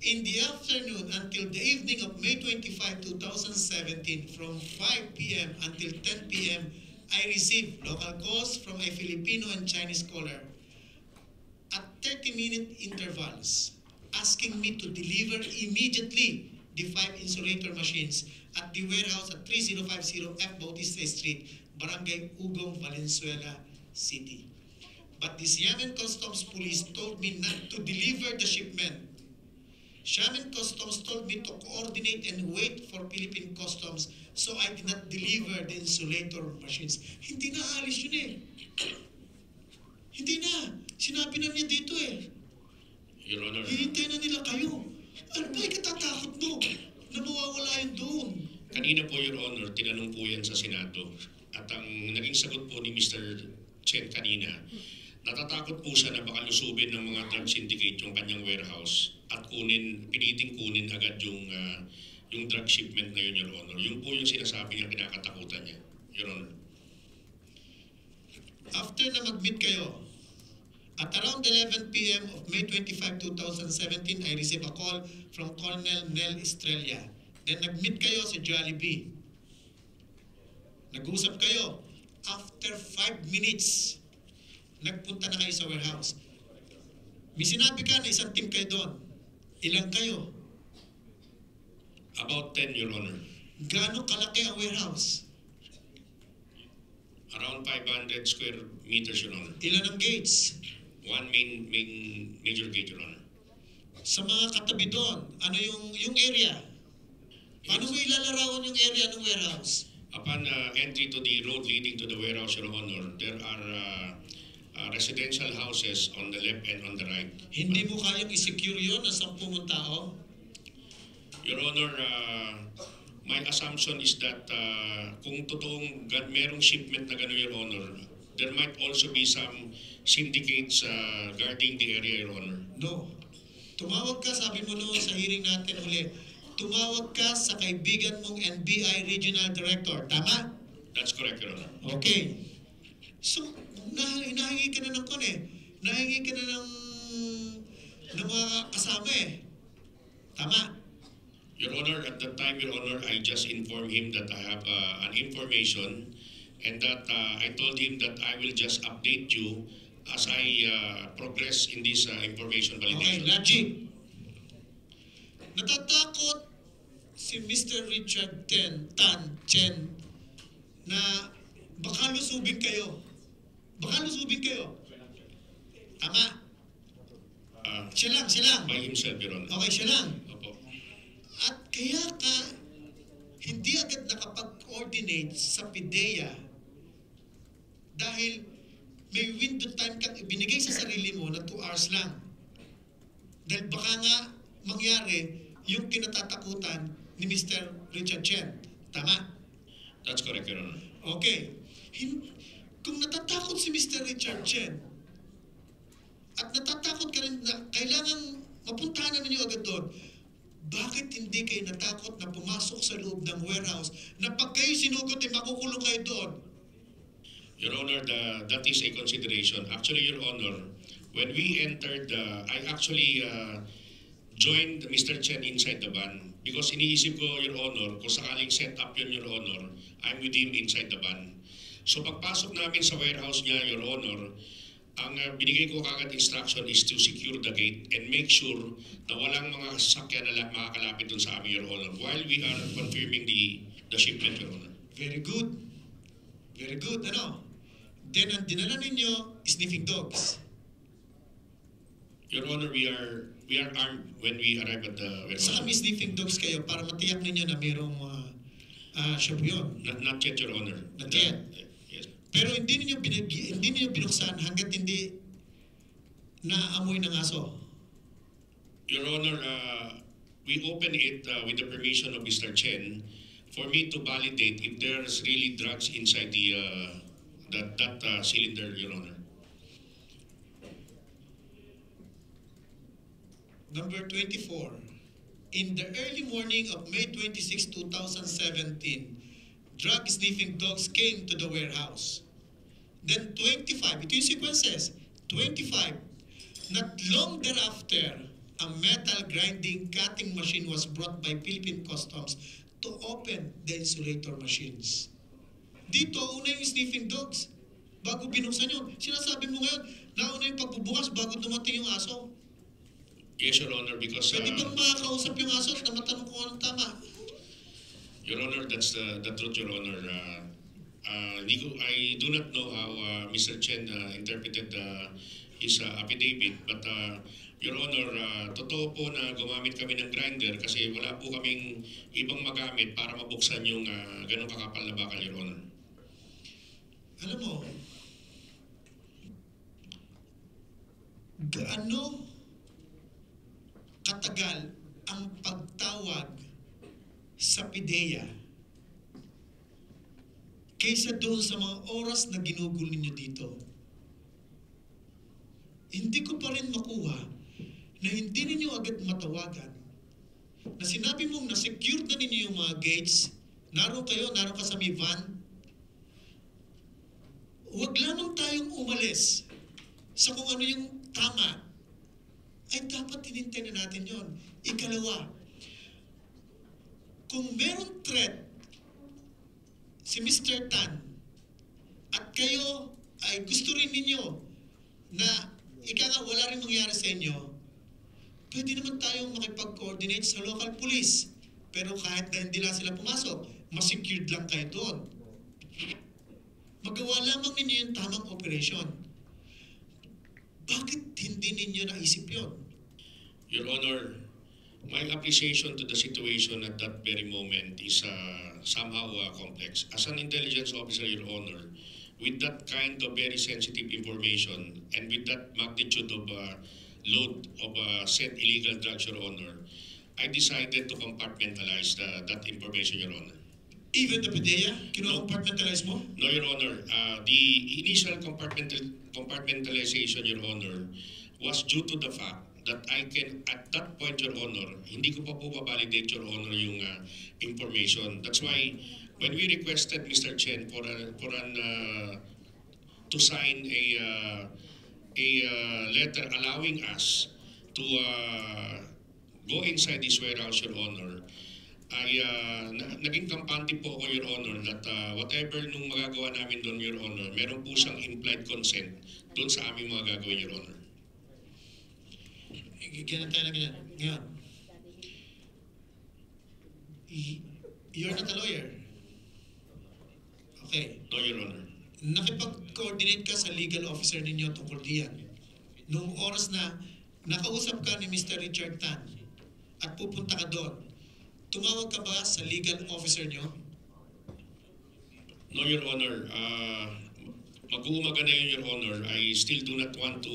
in the afternoon until the evening of May 25, 2017, from 5 p.m. until 10 p.m., I received local calls from a Filipino and Chinese caller at 30-minute intervals asking me to deliver immediately the 5 insulator machines at the warehouse at 3050 F Bautista Street, Barangay Ugong, Valenzuela City. But the Xiamen Customs Police told me not to deliver the shipment. Xiamen Customs told me to coordinate and wait for Philippine Customs, so I did not deliver the insulator machines. Hindi na alis yun eh. Hindi na. Sinabi na niya dito eh. Your Honor, Hihintay na nila kayo. Ano ba ikatatakot mo? Na mawawala yun doon. kanina po, Your Honor, tinanong po yan sa Senado. At ang naging sagot po ni Mr. Chen kanina, natatakot po siya na baka lusubin ng mga drug syndicate yung kanyang warehouse at piniting kunin agad yung drug shipment na yun, Your Honor. Yun po yung sinasabi niya kinakatakutan niya, Your Honor. After na mag-meet kayo, at around 11 p.m. of May 25, 2017, I received a call from Colonel Nel Estrella. Then nag-meet kayo sa Jollibee. Nag-usap kayo. After 5 minutes, nagpunta na kayo sa warehouse. May sinabi ka na isang team kayo doon. Ilan kayo? About 10, Your Honor. Gaano kalaki ang warehouse? Around 500 square meters, Your Honor. Ilan ang gates? One major gate, Your Honor. Sa mga katabi doon, ano yung area? Paano mo ilalarawan yung area ng warehouse? Upon entry to the road leading to the warehouse, Your Honor, there are residential houses on the left and on the right. Hindi mo kayang i-secure yun ng 10 tao? Your Honor, my assumption is that kung totoong merong shipment na gano'n, Your Honor, there might also be some syndicates guarding the area, Your Honor. No. Tumawag ka, sabi mo noon sa hearing natin uli, tumawag ka sa kaibigan mong NBI Regional Director. Tama? That's correct, Your Honor. Okay. So, nahingi ka na ng nahingi ka na ng mga kasama eh. Tama? Your Honor, at that time, Your Honor, I just informed him that I have an information and that I told him that I will just update you as I progress in this information Okay, validation. logic. Natatakot si Mr. Richard Chen na baka lusubin kayo. Baka lusubin kayo. Tama? Siya lang. By himself, Your Honor. Okay, siya lang. Opo. At kaya ka hindi agad nakapag-coordinate sa PIDEA dahil may window time kang ibinigay sa sarili mo na 2 hours lang. Dahil baka nga mangyari yung kinatatakutan ni Mr. Richard Chen. Tama? That's correct, Your Honor. Okay. Kung natatakot si Mr. Richard Chen at natatakot ka rin na kailangan mapuntahan na ninyo agad doon, bakit hindi kayo natakot na pumasok sa loob ng warehouse na pag kayo sinugot ay makukulong kayo doon? Your Honor, that is a consideration. Actually, Your Honor, when we entered, I actually joined Mr. Chen inside the van because iniisip ko, Your Honor, kung sakaling set up yun, Your Honor, I'm with him inside the van. So pagpasok namin sa warehouse niya, Your Honor, ang binigay ko kagad instruction is to secure the gate and make sure na walang mga sasakyan na makakalapit dun sa amin, Your Honor, while we are confirming the shipment, Your Honor. Very good. Very good, ano? Then ang dinala ninyo, sniffing dogs. Your Honor, we are armed when we arrive at the warehouse. Saka may sniffing dogs kayo para matiyak ninyo na mayroong shabu yun. Not yet, Your Honor. Not yet. Yes. Pero hindi ninyo binuksan hanggat hindi naamoy ng aso. Your Honor, we open it with the permission of Mr. Chen for me to validate if there's really drugs inside that cylinder, Your Honor. Number 24. In the early morning of May 26, 2017, drug sniffing dogs came to the warehouse. Then 25, ito yung sequences, 25. Not long thereafter, a metal grinding cutting machine was brought by Philippine Customs to open the insulator machines. Dito, una yung sniffing dogs. Bago binuksan yun, sinasabi mo ngayon, nauna yung pagbubukas bago dumating yung aso. Yes, Your Honor, because... Pwede bang makakausap yung aso at na matanong kung anong tama? Your Honor, that's the truth, Your Honor. I do not know how Mr. Chen interpreted his affidavit, but Your Honor, totoo po na gumamit kami ng grinder kasi wala po kaming ibang magamit para mabuksan yung ganong kakapal na bakal, Your Honor. Alam mo, gaano katagal ang pagtawag sa PIDEA kaysa doon sa mga oras na ginugol ninyo dito? Hindi ko pa rin makuha na hindi ninyo agad matawagan na sinabi mong na-secure na ninyo yung mga gates, naroon ka sa may van. Huwag lamang tayong umalis sa kung ano yung tama. Ay dapat tinintay na natin yon. Ikalawa, kung meron threat si Mr. Tan at kayo ay gusto rin ninyo na wala rin mangyari sa inyo, pwede naman tayong makipag-coordinate sa local police. Pero kahit na hindi lang sila pumasok, ma-secured lang kayo doon. Magawa lamang ninyo yung tamang operation. Bakit hindi ninyo naisip yun? Your Honor, my appreciation to the situation at that very moment is somehow complex. As an intelligence officer, Your Honor, with that kind of very sensitive information and with that magnitude of load of said illegal drugs, Your Honor, I decided to compartmentalize that information, Your Honor. Even the PIDEA? Compartmentalize mo? No, Your Honor. The initial compartmentalization, Your Honor, was due to the fact that I can, at that point, Your Honor, hindi ko pa po validate, Your Honor, yung information. That's why when we requested Mr. Chen to sign a letter allowing us to go inside this warehouse, Your Honor, ay naging kampante po ako, Your Honor, that whatever nung magagawa namin doon, Your Honor, meron po siyang implied consent doon sa aming mga gagawin, Your Honor. Ganyan tayo na ganyan. Ngayon, you're not a lawyer. Okay. No, Your Honor. Nakipag-coordinate ka sa legal officer ninyo tungkol diyan. Noong oras na nakausap ka ni Mr. Richard Tan at pupunta ka doon, tumawag ka ba sa legal officer nyo? No, Your Honor. Mag-uumaga na yun, Your Honor. I still do not want to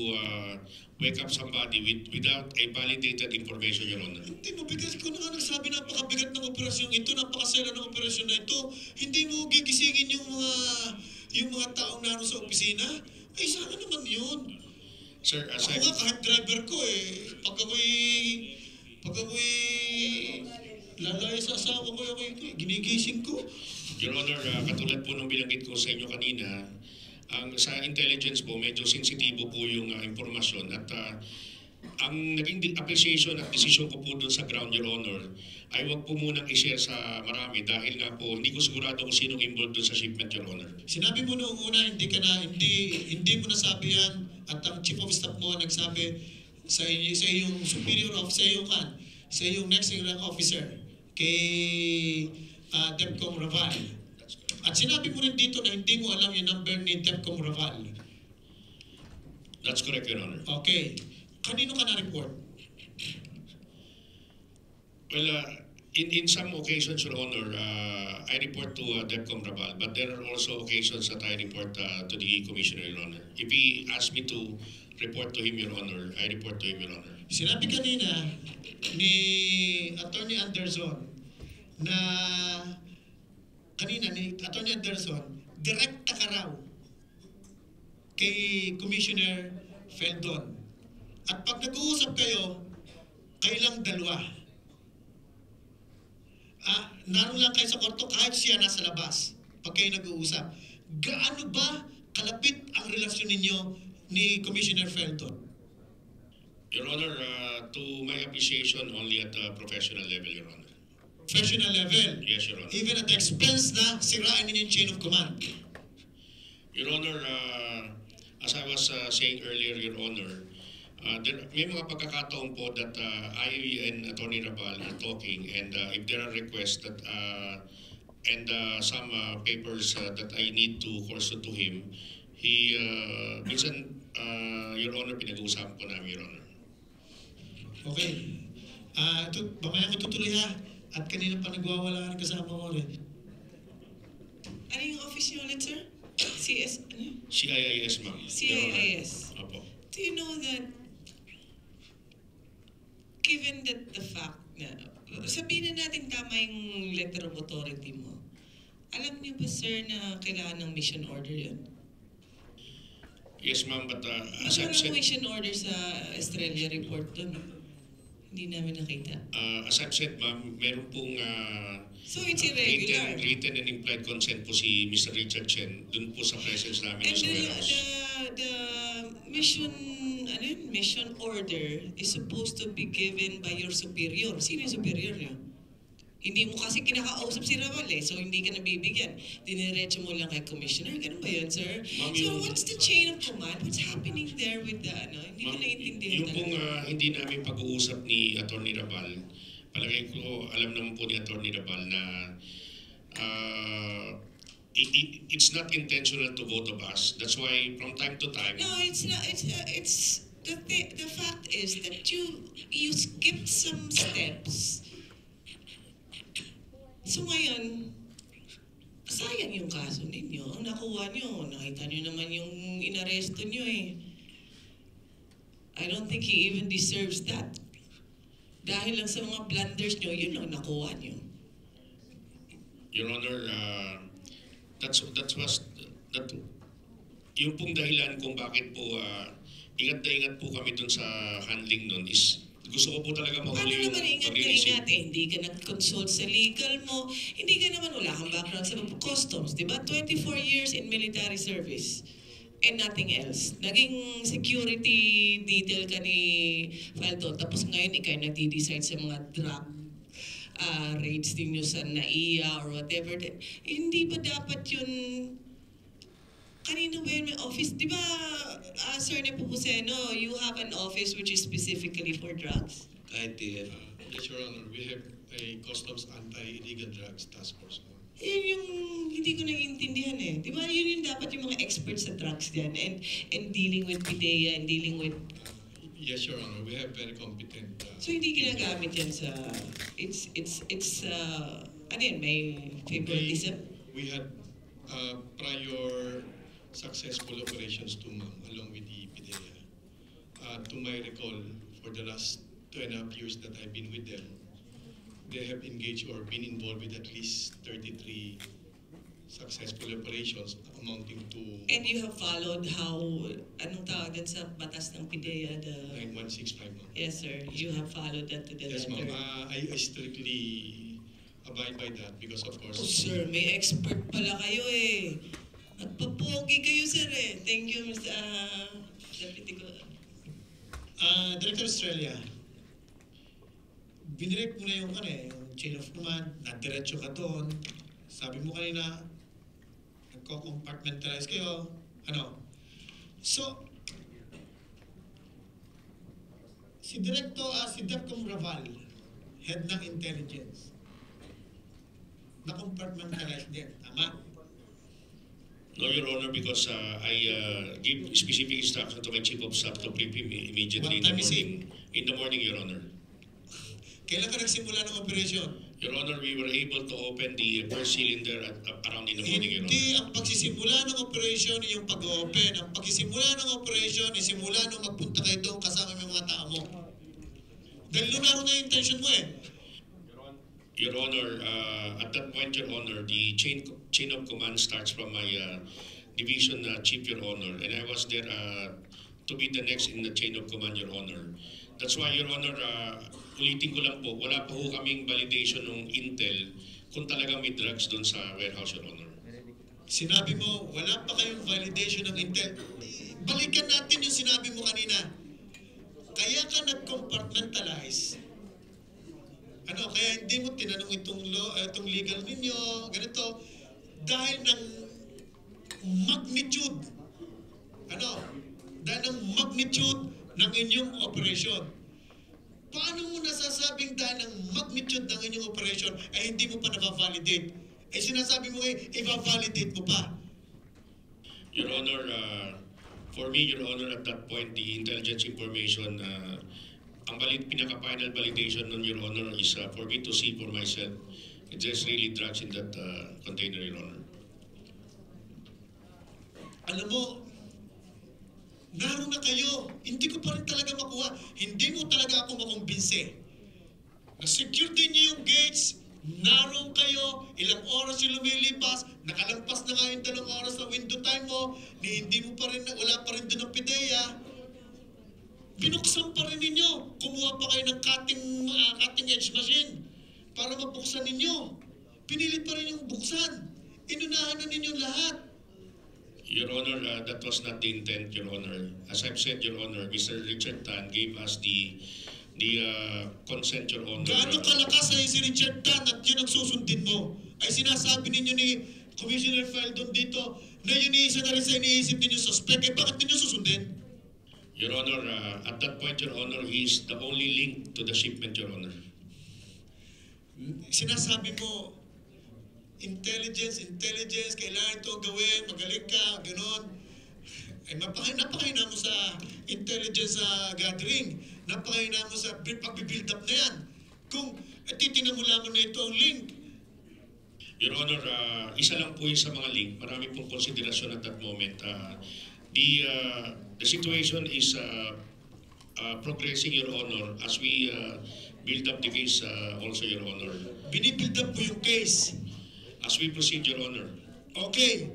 wake up somebody without a validated information, Your Honor. Hindi mo, because ko na nga nagsabi napakabigat ng operasyon ito, napakasela ng operasyon na ito, hindi mo gigisingin yung mga taong naroon sa opisina? Ay, sana naman yun. Sir, ako nga, kahit driver ko pag ako'y lalaya sa asawa ko, ginigising ko. Your Honor, katulad po nung binanggit ko sa inyo kanina, sa intelligence po, medyo sensitibo po yung impormasyon at ang naging appreciation at decision ko po doon sa ground, Your Honor, ay wag po munang i-share sa marami dahil nga po hindi ko sigurado kung sinong involved doon sa shipment, Your Honor. Sinabi mo noong una, hindi mo nasabi yan at ang chief of staff mo nagsabi sa iyong superior officer, sa iyong next in rank officer kay DEPCOM Raval. At sinabi mo rin dito na hindi mo alam yung number ni DEPCOM Raval. That's correct, Your Honor. Okay. Kanino ka na-report? Well, in some occasions, Your Honor, I report to DEPCOM Raval, but there are also occasions that I report to the Commissioner, Your Honor. If he asks me to report to him, Your Honor, I report to him, Your Honor. Sinabi kanina ni Attorney Anderson na Attorney Anderson, direkta ka raw kay Commissioner Feldon. At pag nag-uusap kayo, kailang dalawa. Naroon lang kayo sa kwarto kahit siya nasa labas pag kayo nag-uusap. Gaano ba kalapit ang relasyon ninyo ni Commissioner Feldon? Your Honor, to my appreciation only at the professional level, Your Honor. Professional level? Yes, Your Honor. Even at the expense na sirain ninyo yung chain of command? Your Honor, as I was saying earlier, Your Honor, may mga pagkakataon po that I and Attorney Raval are talking and if there are requests that and some papers that I need to forward to him. He, minsan, Your Honor, pinag-uusapan po namin, Your Honor. Okay. Ito, mamaya ko tutuloy ha. At kanina pa nagwawala ang kasama mo rin. Ano yung office niyo ulit, sir? CS, ano? CIIS, ma'am. CIIS. Opo. Do you know that, given that the fact na, sabihin na natin tama yung letter of authority mo, alam niyo ba, sir, na kailangan ng mission order yun? Yes, ma'am, but Ba't as I've walang said, mission order sa Australia report dun? Hindi namin nakita. as I've said, ma'am, meron pong So it's irregular. written and implied consent po si Mr. Richard Chen dun po sa presence namin And sa warehouse. the mission, ano yun, mission order is supposed to be given by your superior. Sino yung superior niyo? Hindi mo kasi kinakausap si Raval so hindi ka nabibigyan. Diniretso mo lang kay commissioner. Ganun ba yun, sir? Ma'am, So what's the chain of command? What's happening there with the, ano? Hindi ko Ma'am, naiintindihan yung pong talaga. hindi namin pag-uusap ni Atty. Rabal, palagay ko alam naman po ni Atty. Rabal na it's not intentional to both of us. That's why from time to time, No, it's not. It's the fact is that you skipped some steps. So ngayon, sayang yung kaso ninyo. Ang nakuha nyo, nakita nyo naman yung inaresto nyo eh. I don't think he even deserves that. Dahil lang sa mga blunders nyo, yun ang nakuha nyo. Your Honor, that yung pong dahilan kung bakit po ingat na ingat po kami dun sa handling nun is gusto ko po talaga Paano mahuli yung naman ingat na pag-iisip. ingat eh? Hindi ka nag-consult sa legal mo. Hindi ka naman, wala kang background sa customs, di ba? 24 years in military service and nothing else. Naging security detail ka ni Faldo. Tapos ngayon, ikaw nagdi-decide sa mga drug raids ninyo sa NAIA or whatever. Hindi ba dapat yun kanina ba yun may office? Di ba, Sir Nepomuceno, you have an office which is specifically for drugs? ITF. Yes, Your Honor. We have a Customs Anti-Illegal Drugs Task Force. Yun yung hindi ko naiintindihan eh. Di ba yun yung dapat yung mga experts sa drugs dyan and dealing with PIDEA and dealing with... Yes, Your Honor. We have very competent... So hindi ginagamit yan sa... It's ano yun, may favoritism? We had prior successful operations too, ma'am, along with the PIDEA. To my recall, for the last 2.5 years that I've been with them, they have engaged or been involved with at least 33 successful operations amounting to And you have followed how, anong tawag din sa batas ng PIDEA? 9165, ma'am. Yes, sir. You have followed that to the Yes, letter. ma'am. I strictly abide by that because, of course... Oh, sir, may expert pala kayo eh. Nagpapogi kayo, sir eh. Thank you, Mr. Deputy ko. Director Australia, binirect mo na yung, yung chain of command, nadiretso ka doon. Sabi mo kanina, nagko-compartmentalize kayo. So, si DEFCON Raval, head ng intelligence, na-compartmentalize din, tama? No, Your Honor, because I give specific instruction to my Chief of Staff to brief him immediately What time in the is morning. In the morning, Your Honor. Kailan ka nagsimula ng operation? Your Honor, we were able to open the first cylinder at around in the morning, Your Honor. Hindi, ang pagsisimula ng operation yung pag-open. Ang pagsisimula ng operation ay simula nung magpunta kayo doon kasama yung mga tao mo. Dahil lunaro na yung intention mo eh. Your Honor, at that point, Your Honor, the chain of command starts from my division chief, Your Honor, and I was there to be the next in the chain of command, Your Honor. That's why, Your Honor, ulitin ko lang po, wala pa ho kaming validation ng intel kung talagang may drugs doon sa warehouse, Your Honor. Sinabi mo, wala pa kayong validation ng intel. Balikan natin yung sinabi mo kanina. Kaya ka nag-compartmentalize. Kaya hindi mo tinanong itong legal ninyo, ganito, dahil ng magnitude, dahil ng magnitude ng inyong operation. Paano mo nasasabing dahil ng magnitude ng inyong operation ay hindi mo pa na-validate Eh sinasabi mo ngayon, i-validate mo pa. Your Honor, for me, Your Honor, at that point, the intelligence information, ang pinaka-final validation nun, Your Honor, is for me to see for myself if there's really drugs in that container, Your Honor. Alam mo, naroon na kayo. Hindi ko pa rin talaga makuha. Hindi mo talaga ako makumbinse. Na-secure din niyo yung gates, naroon kayo, ilang oras yung lumilipas, nakalampas na nga yung 2 oras na window time mo, hindi mo pa rin, wala pa rin doon ang PIDEA. Binuksan pa rin ninyo. Kumuha pa kayo ng cutting edge machine para mabuksan ninyo. Pinilit pa rin yung buksan. Inunahan na ninyo lahat. Your Honor, that was not the intent, Your Honor. As I've said, Your Honor, Mr. Richard Tan gave us the consent, Your Honor. Gaano kalakas ay si Richard Tan at yun ang susundin mo? Ay sinasabi ninyo ni Commissioner Feldon dito na yun isa na rin sa iniisip ninyo suspect. Eh bakit ninyo susundin? Your Honor, at that point, Your Honor, he is the only link to the shipment, Your Honor. Sinasabi mo, intelligence, kailangan ito gawin, magaling ka, gano'n. Ay napakahina mo sa intelligence gathering, napakahina mo sa pag-build up na yan. Kung titingnan mo lamang na ito ang link. Your Honor, isa lang po yun sa mga link. Marami pong konsiderasyon at that moment. The situation is progressing, Your Honor, as we build up the case also, Your Honor. Binibuild up mo yung case. As we proceed, Your Honor. Okay.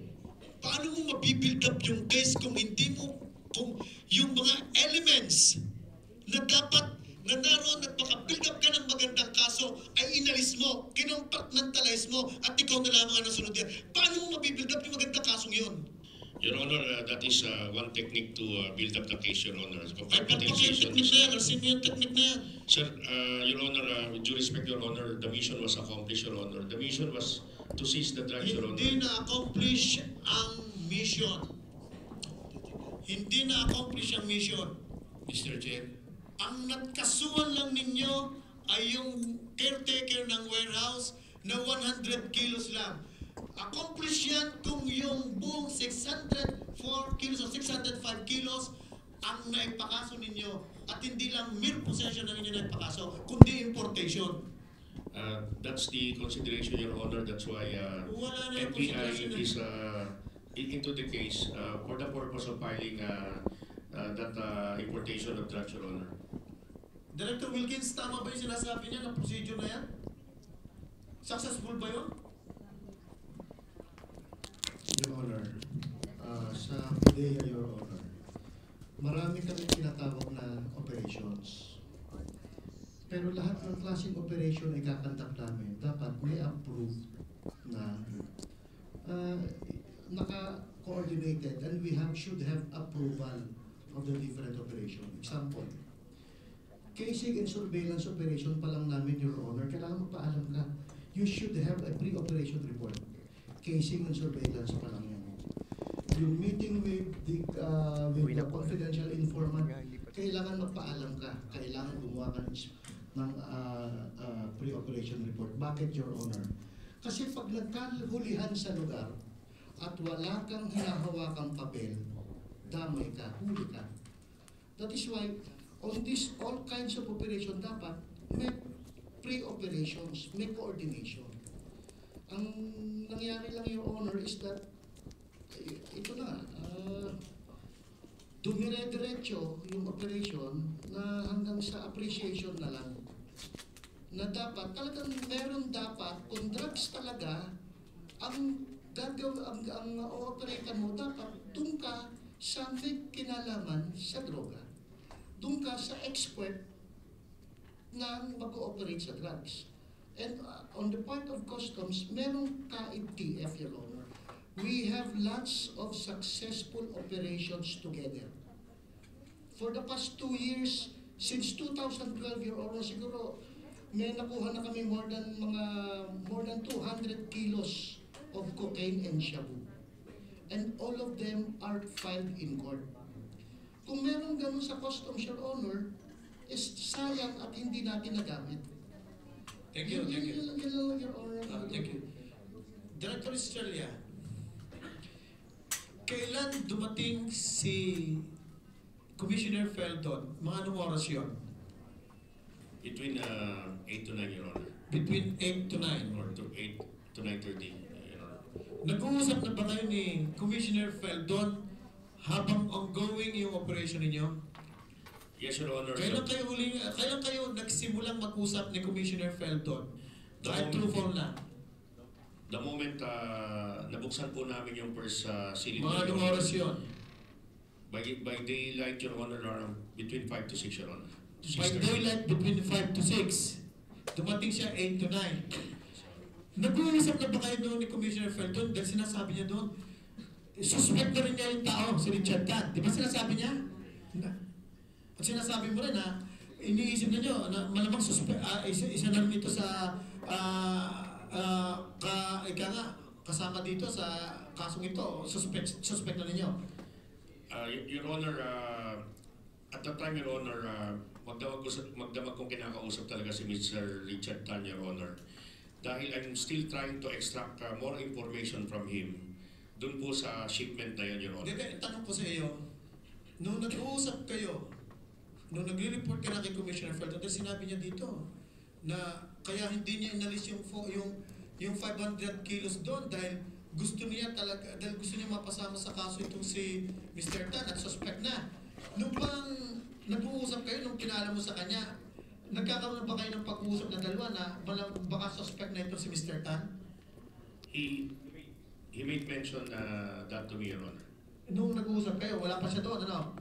Paano mo mabibuild up yung case kung hindi mo, kung yung mga elements na dapat na naroon at makabuild up ka ng magandang kaso ay inalis mo, kinompartmentalize mo, at ikaw na lamang ang nasunod yan. Paano mo mabibuild up yung magandang kasong yun? Your Honor, that is one technique to build up the case, Your Honor. Ay, pagpakyung technique na yan, or sino yung technique na yan? Sir, Your Honor, with due respect, Your Honor, the mission was accomplished, Your Honor. The mission was to seize the drugs, Your Honor. Hindi na-accomplish ang mission. Hindi na-accomplish ang mission. Mr. Chair. Ang nagkasuhan lang ninyo ay yung caretaker ng warehouse na 100 kilos lang. Accomplish yan kung yung buong 604 kilos o 605 kilos ang naipakaso ninyo at hindi lang mere possession na ninyo naipakaso, kundi importation. That's the consideration, Your Honor. That's why FBI is into the case for the purpose of filing that importation of drugs, Your Honor. Director Wilkins, tama ba yung sinasabi niya na procedure na yan? Successful ba yun? Your Honor, sa PIDEA, Your Honor, marami kami tinatawag na operations. Pero lahat ng klaseng operation ay kakandak namin, dapat may approved na naka-coordinated, and should have approval of the different operation. Example, casing and surveillance operation pa lang namin, Your Honor, kailangan magpaalam ka. You should have a pre-operation report. Casing and surveillance pa lang yan. Yung meeting with the confidential informant, kailangan magpaalam ka. Kailangan gumawa ka ng pre-operation report. Bakit, Your Honor? Kasi pag nagkahulihan sa lugar at wala kang hinahawakang papel, damay ka, huli ka. That is why, on this all kinds of operation, dapat may pre-operations, may coordination. Ang nangyari lang, Your Honor, is that ito na, dumire-diretso yung operation na hanggang sa appreciation na lang. Na dapat, talagang meron dapat, kung drugs talaga, ang o-operate mo, dapat doon ka sa may kinalaman sa droga. Doon ka sa expert na mag-ooperate sa drugs. And on the part of customs, merong ka-TF, Your Honor. We have lots of successful operations together. For the past 2 years, since 2012, Your Honor, siguro may nakuha na kami more than 200 kilos of cocaine and shabu. And all of them are filed in court. Kung meron ganun sa customs, Your Honor, is sayang at hindi natin nagamit. Thank you. Your Honor. Thank you. Director Australia, kailan dumating si Commissioner Feldon? Mga anong oras yun? Between 8 to 9, Your Honor. Between 8 to 9? Or to 8 to 9:30, Your Honor. Nag-uusap na ba kayo ni Commissioner Feldon habang ongoing yung operation ninyo? Yes, Your Honor. Kailan kayo nagsimulang mag-usap ni Commissioner Feldon? Kahit through phone lang? The moment nabuksan po namin yung first cylinder. Mga anong oras yun? By daylight, Your Honor, between 5 to 6, Your Honor. By daylight, between 5 to 6. Dumating siya 8 to 9. Nag-uusap na ba kayo doon ni Commissioner Feldon? Dahil sinasabi niya doon, suspect na rin niya yung tao, si Richard Tan. Di ba sinasabi niya? At sinasabi mo rin na iniisip na nyo na malamang suspect, isa na rin ito sa kasama dito sa kasong ito, suspect na ninyo. Your Honor, at that time, Your Honor, magdamag kong kinakausap talaga si Mr. Richard Tan, Your Honor. Dahil I'm still trying to extract more information from him dun po sa shipment na yun, Your Honor. Hindi, tanong ko sa iyo, nung nag-uusap kayo, nung nagre-report ka na kay Commissioner Feldon, sinabi niya dito na kaya hindi niya inalis yung 500 kilos doon dahil gusto niya mapasama sa kaso itong si Mr. Tan at suspect na. Nung bang nag-uusap kayo, nung kinala mo sa kanya, nagkakaroon ba kayo ng pag-uusap na dalawa na baka suspect na itong si Mr. Tan? He made mention that to me, Your Honor. Nung nag-uusap kayo, wala pa siya doon, ano?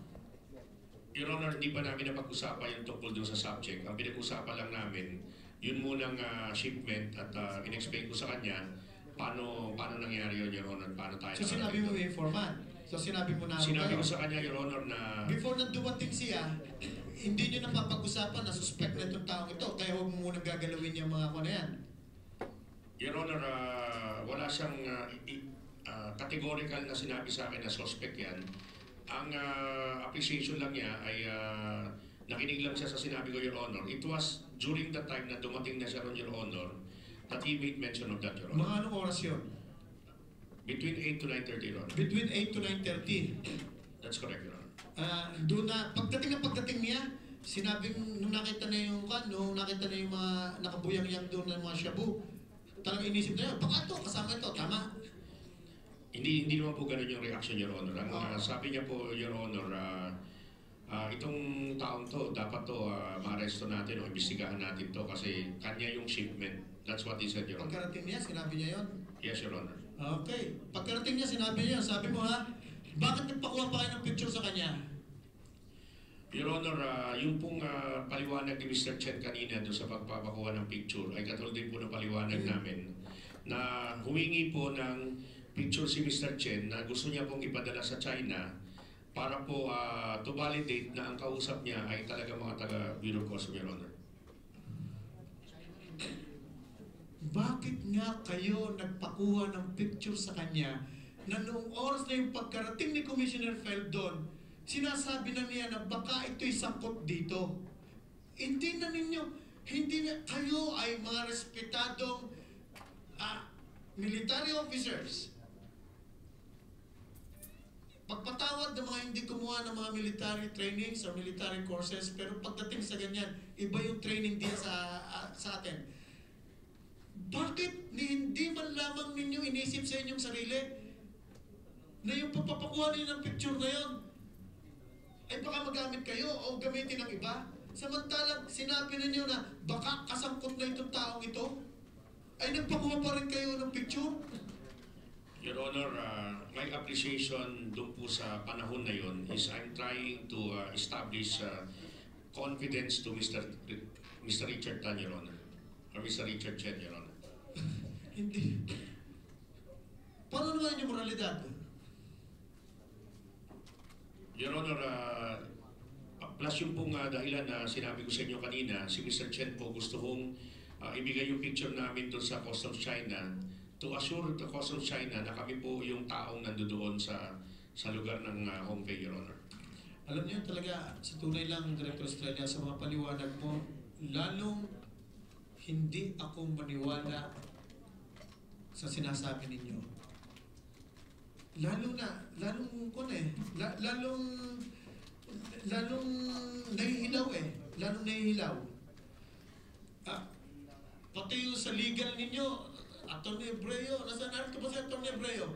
Your Honor, hindi pa namin napag-usapan yung tungkol doon sa subject. Ang pinag-usapan lang namin, yun munang shipment at in-explain ko sa kanya paano nangyari yun, Your Honor, paano tayo. So sinabi mo yung informant? So sinabi mo na sinabi ko sa kanya, Your Honor, na before na dumating siya, hindi nyo napapag-usapan na suspect na itong taong ito, kaya huwag mo munang gagalawin yung mga ko na yan. Your Honor, wala siyang categorical na sinabi sa akin na suspect yan. Ang appreciation lang niya ay nakinig lang siya sa sinabi ko, Your Honor. It was during the time na dumating na siya ron, Your Honor, that he made mention of that, Your Honor. Mga anong oras yun? Between 8 to 9:30, Your Honor. Between 8 to 9:30? That's correct, Your Honor. Doon na, pagdating niya, sinabing nung nakita na yung mga nakabuyang-yang doon ng mga shabu, talagang inisip na yun, baka ito, kasama ito, tama? Hindi naman po ganun yung reaction, Your Honor. Ang sabi niya po, Your Honor, itong taong to, dapat to ma-arresto natin o imbestigahan natin to kasi kanya yung shipment. That's what he said, Your Honor. Pagkarating niya, sinabi niya yun? Yes, Your Honor. Okay. Pagkarating niya, sinabi niya, sabi mo ha, bakit nagpakuha pa kayo ng picture sa kanya? Your Honor, yung pong paliwanag ni Mr. Chen kanina doon sa pagpapakuha ng picture ay katulad din po ng paliwanag namin na humingi po ng picture si Mr. Chen na gusto niya pong ipadala sa China para po to validate na ang kausap niya ay talaga mga taga-Bureau of Customs, Your Honor. Bakit nga kayo nagpakuha ng picture sa kanya na noong oras na yung pagkarating ni Commissioner Feldon, sinasabi na niya na baka ito'y sangkot dito? Hindi na kayo ay mga respetadong military officers. Pagpatawad ng mga hindi kumuha ng mga military trainings or military courses, pero pagdating sa ganyan, iba yung training din sa atin. Bakit hindi man lamang ninyo inisip sa inyong sarili na yung pagpapakuha ninyo ng picture na yun ay baka magamit kayo o gamitin ng iba? Samantalang sinabi ninyo na baka kasangkot na itong taong ito, ay nagpakuha pa rin kayo ng picture? Your Honor, my appreciation doon po sa panahon na yun is I'm trying to establish confidence to Mr. Richard Tan, Your Honor. Or Mr. Richard Chen, Your Honor. Hindi. Paano naman yung moralidad? Your Honor, plus yung pong dahilan na sinabi ko sa inyo kanina, si Mr. Chen po gusto kong ibigay yung picture namin doon sa Customs China to assure the Customs China na kami po yung taong nandoon sa lugar ng home pay, Your Honor. Alam niyo talaga, sa tunay lang, Director Estrella, sa mga paliwanag mo, lalong hindi ako maniwala sa sinasabi ninyo. Lalong nahihilaw eh. Lalong nahihilaw. Pati yung sa legal ninyo, Atty. Ebreo, narito ba si Atty. Ebreo?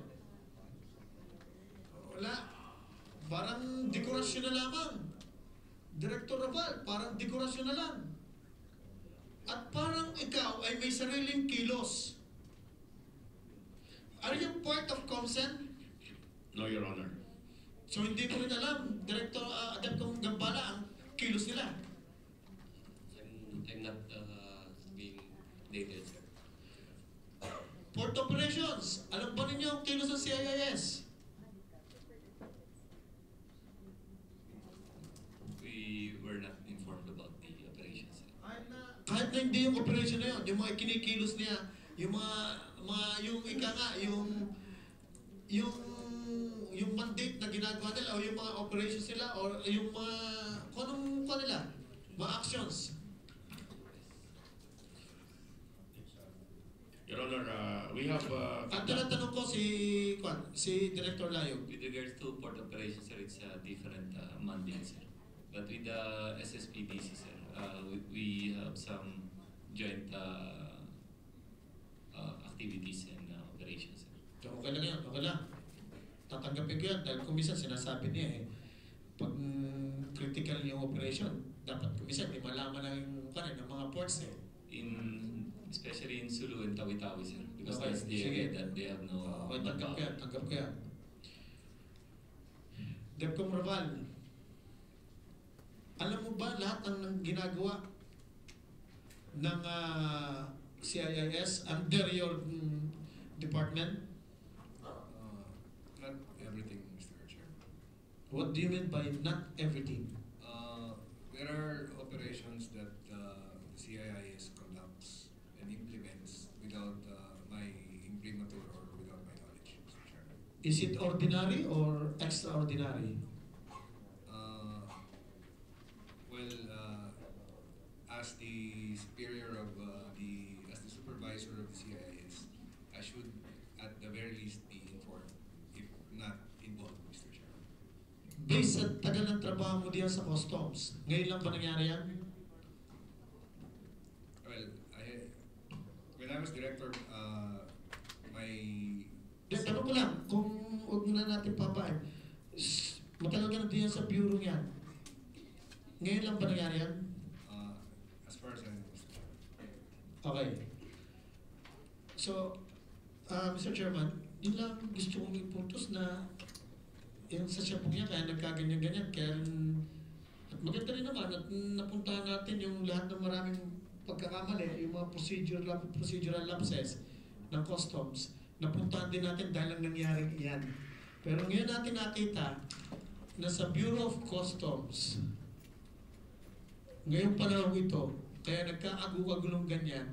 Wala. Parang dekorasyon na lamang. Director Raval, parang dekorasyon na lang. At parang ikaw ay may sariling kilos. Are you part of consent? No, Your Honor. So hindi mo rin alam, Director Adeptong Gambala, ang kilos nila. I'm not being dated, sir. Port operations, alam ba ninyo ang kilos ng CIS? We were not informed about the operations, sir. Kahit na hindi yung operation na yun, yung mga kinikilos niya, yung yung ika nga, yung mandate na ginagawa nila, o yung mga operations nila, o yung mga, kung nila, mga actions. Your Honor, we have... At tinatanong ko si Director Layog. With regards to port operations, sir, it's a different mandate, sir. But with the SSPDC, sir, we have some joint activities and operations, sir. Okay lang yan, okay lang. Tatanggapin ko yan dahil kumisan sinasabi niya eh, pag critical yung operation, dapat kumisan, di malaman lang yung ng mga ports eh. Especially in Sulu and Tawi-Tawi, sir. Because Okay, that's the area that they have no... Okay, tanggap ko yan. Depcom Raval, alam mo ba lahat ng ginagawa ng CIS under your department? Not everything, Mr. Chair. What do you mean by not everything? There are operations that CIS conducts and implements without my imprimatur or without my knowledge, Mr. Chair. Is it ordinary or extraordinary? As the superior of as the supervisor of the CIS, I should at the very least be informed, if not involved, Mr. Chair. Based sa tagal ng trabaho mo diyan sa customs, ngayon lang ba nangyari yan? Well, when I was director, Tanong ko lang, kung huwag mo na natin papain, matagal ka na diyan sa bureau niyan. Ngayon lang ba nangyari yan? As far as I know, Mr. Chair. Okay. So, Mr. Chairman, yun lang gusto kong iputos na yung sa siyapong niya, kaya nagkaganyan-ganyan. Kaya at maganda rin naman at napuntahan natin yung lahat ng maraming pagkakamali, yung mga procedural lapses ng customs. Napuntahan din natin dahil ang nangyaring iyan. Pero ngayon natin nakita na sa Bureau of Customs, ngayong panahon ito, kaya nagkaagu-agulong ganyan,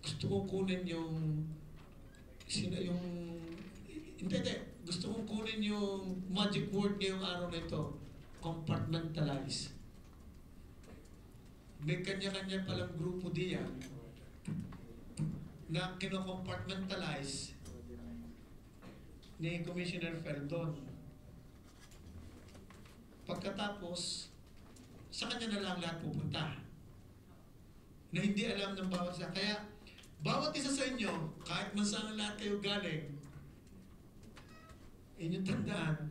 gusto kong kunin gusto kong kunin yung magic word ngayong araw na ito, compartmentalize. May kanya-kanya palang grupo diyan na kino-compartmentalize ni Commissioner Ferdon. Pagkatapos, sa kanya na lang lahat pupunta. Na hindi alam ng bawat isa. Kaya, bawat isa sa inyo, kahit man saan lahat kayo galing, inyong tandaan,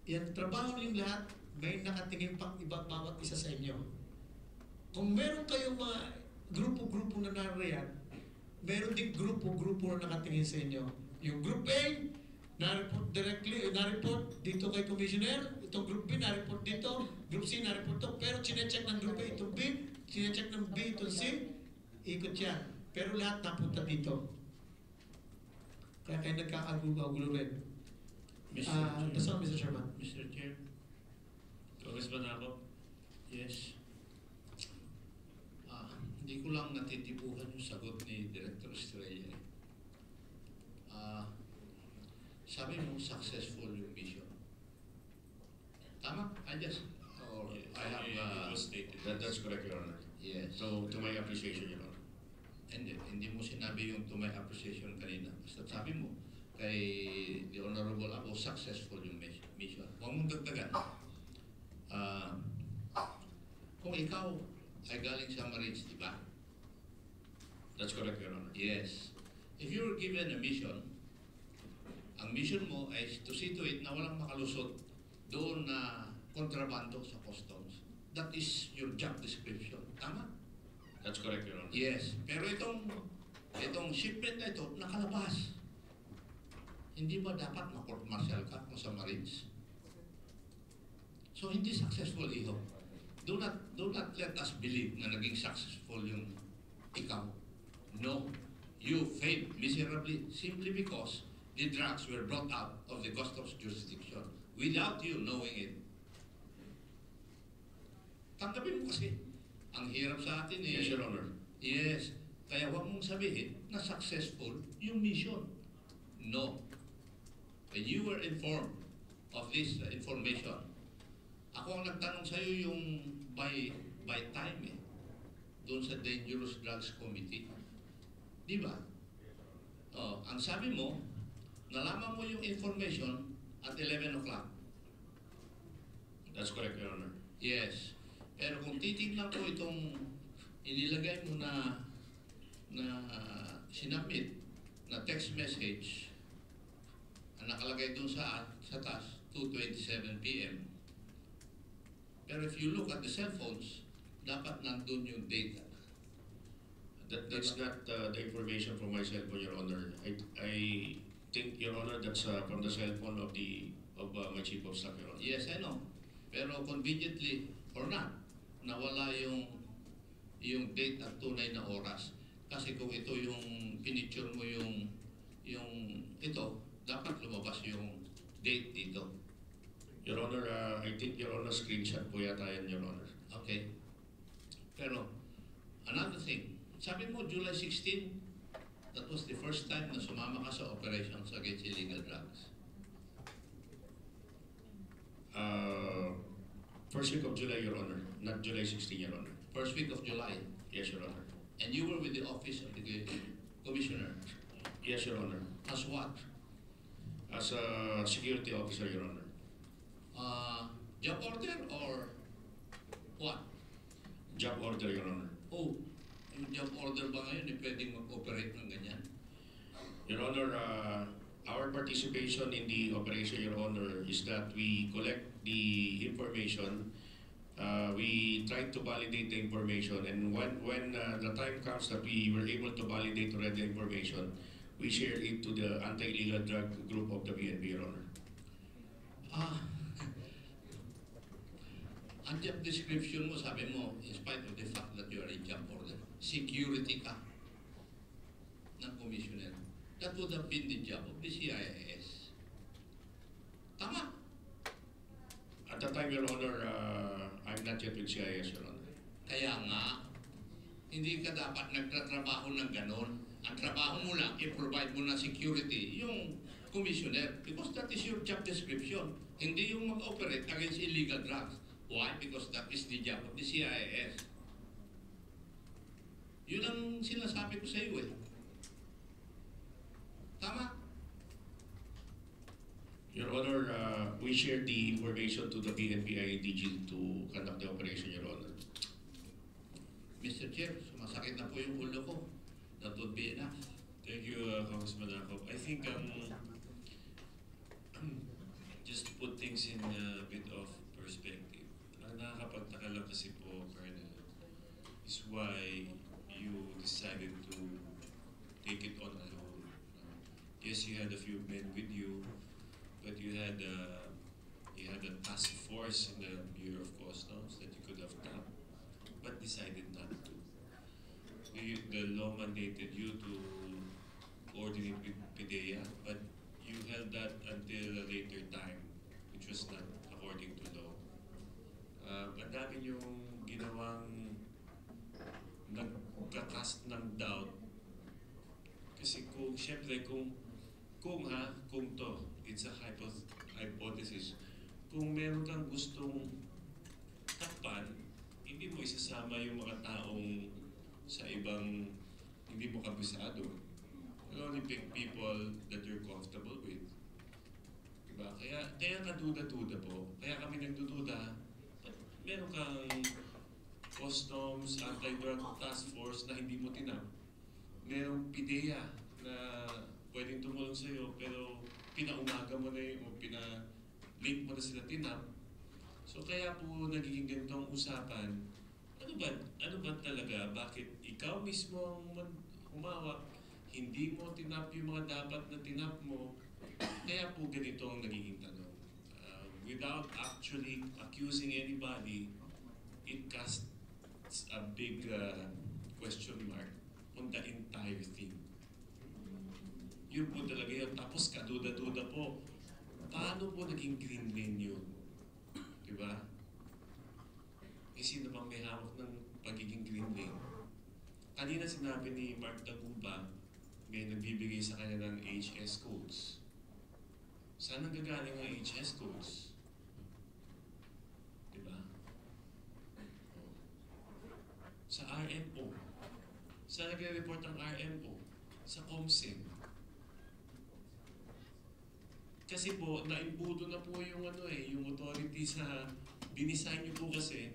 yan, trabaho niyong lahat, may nakatingin pang iba bawat isa sa inyo. Kung meron kayong mga grupo-grupo na nariyan, meron din grupo-grupo na nakatingin sa inyo. Yung Group A, na-report directly, na-report dito kay Commissioner, itong Group B, na-report dito, Group C, na-report to, pero chinecheck ng Group A, itong B, chinecheck ng B, itong C, ikot yan. Pero lahat napunta dito. Kaya kayo nagkakagulo-gulo rin. That's all, Mr. Chairman. Mr. Chair. Congressman ako. Yes. Hindi ko lang natitipuhan yung sagot ni Director Estrella. Sabi mo, successful yung mission. Tama? I have... It was stated. That's correct, Your Honor. Yes. So, to my appreciation, Your Honor. Hindi mo sinabi yung to my appreciation kanina. Basta sabi mo, kay the Honorable Abo, successful yung mission. Huwag mong dagdagan. Kung ikaw ay galing sa Marines, di ba? That's correct, Your Honor. Yes. If you were given a mission, ang mission mo ay to see to it na walang makalusot doon na kontrabando sa customs. That is your job description. Tama? That's correct, Your Honor. Yes. Pero itong shipment na ito, nakalabas. Hindi ba dapat ma-court-martial ka kung sa Marines? So, hindi successful iho. Do not let us believe na naging successful yung ikaw. No. You failed miserably simply because the drugs were brought out of the customs jurisdiction without you knowing it. Tanggapin mo kasi, ang hirap sa atin eh. Yes, Your Honor. Yes. Kaya huwag mong sabihin na successful yung mission. No. When you were informed of this information, ako ang nagtanong sa iyo yung by time eh, doon sa Dangerous Drugs Committee. Di ba? Oh, ang sabi mo, nalaman mo yung information at 11 o'clock. That's correct, Your Honor. Yes. Pero kung titignan ko itong inilagay mo na sinabit na text message ang nakalagay doon sa taas, 2:27 p.m. Pero if you look at the cell phones, dapat nandun yung data. That's not the information from my cell phone, Your Honor. I think, Your Honor, that's from the cell phone of my Chief of Staff, Your Honor. Yes, I know. Pero conveniently or not, nawala yung date at tunay na oras. Kasi kung ito yung pinicture mo yung ito, dapat lumabas yung date dito. Your Honor, I think Your Honor screenshot po yata yan, Your Honor. Okay. Pero, another thing, sabi mo July 16, that was the first time na sumama ka sa operations against illegal drugs. First week of July, Your Honor, not July 16, Your Honor. First week of July. Yes, Your Honor. And you were with the office of the commissioner. Yes, Your Honor. As what? As a security officer, Your Honor. Job order or what? Job order, Your Honor. Oh, yung job order ba ngayon pwedeng mag-operate ng ganyan? Your Honor, our participation in the operation, Your Honor, is that we collect the information, we try to validate the information, and when the time comes that we were able to validate already the information, we share it to the anti-illegal drug group of the PNP, Your Honor. Ang job description mo, sabi mo, in spite of the fact that you are in job order, security ka ng commissioner. That would have been the job of the CIS. Tama. At that time, Your Honor, I'm not yet with CIS, Your Honor. Kaya nga, hindi ka dapat nagtatrabaho ng ganon. Ang trabaho mo lang, i-provide mo na security yung commissioner because that is your job description. Hindi yung mag-operate against illegal drugs. Why? Because that is the job of the CIS. Yun ang sinasabi ko sa iyo eh. Tama? Your Honor, we shared the information to the PNP IDG to conduct the operation, Your Honor. Mr. Chair, sumasakit na po yung ulo ko. That would be enough. Thank you, Congressman Ako. I think just to put things in a bit of perspective. Ang nakakapagtaka lang kasi po, Colonel, is why you decided to take it on alone. Yes, you had a few men with you, but you had a task force in the Bureau of Customs that you could have done, but decided not to. The law mandated you to coordinate with PIDEA, but you held that until a later time, which was not according to law. Ang dami yung ginawang nagkakast ng doubt. Kasi kung, syempre, kung to, it's a hypothesis. Kung meron kang gustong takpan, hindi mo isasama yung mga taong sa ibang hindi mo kabisado. You only pick people that you're comfortable with. Diba? Kaya kaduda-duda po. Kaya kami nagdududa. Meron kang customs, anti-drug task force na hindi mo tinap. Merong PIDEA na pwedeng tumulong sa'yo pero pinaumaga mo na o pina-link mo na sila tinap. So kaya po nagiging ganito ang usapan. Ano ba talaga? Bakit ikaw mismo ang humawak, hindi mo tinap yung mga dapat na tinap mo? Kaya po ganito ang nagiging tanong. Without actually accusing anybody, it casts a big question mark on the entire thing. Yun po talaga yun. Tapos kaduda-duda po, paano po naging green lane yun? Diba? Eh sino bang may hawak ng pagiging green lane? Kanina sinabi ni Mark Taguba, may nagbibigay sa kanya ng HS codes. Saan ang gagaling ang HS codes? Diba? Sa RMO. Saan nagre-report ang RMO? Sa COMSIM. Kasi po, naimbuto na po yung yung authority sa dinisign niyo po kasi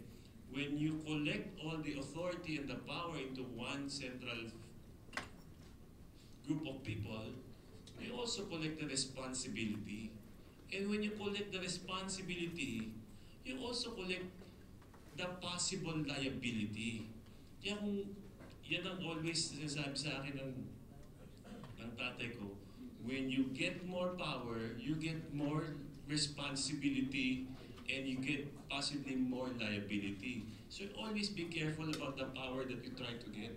when you collect all the authority and the power into one central group of people, you also collect the responsibility. And when you collect the responsibility, you also collect the possible liability. Kaya kung yan ang always sinasabi sa akin ng tatay ko, when you get more power, you get more responsibility and you get possibly more liability. So always be careful about the power that you try to get.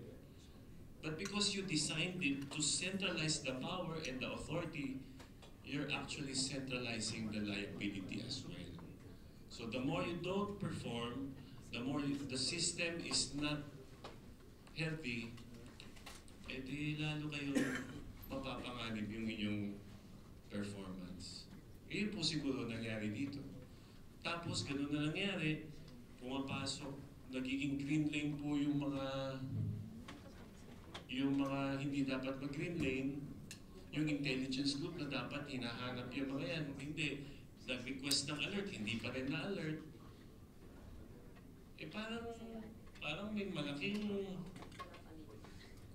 But because you designed it to centralize the power and the authority, you're actually centralizing the liability as well. So the more you don't perform, the more the system is not healthy, edi lalo kayong mapapanganib yung inyong performance. Iyon po siguro nangyari dito. Tapos ganun na nangyari, pumapasok, nagiging green lane po yung mga hindi dapat mag-green lane, yung intelligence group na dapat hinahanap yung mga yan. Hindi, nag-request ng alert, hindi pa rin na-alert. Eh parang may malaking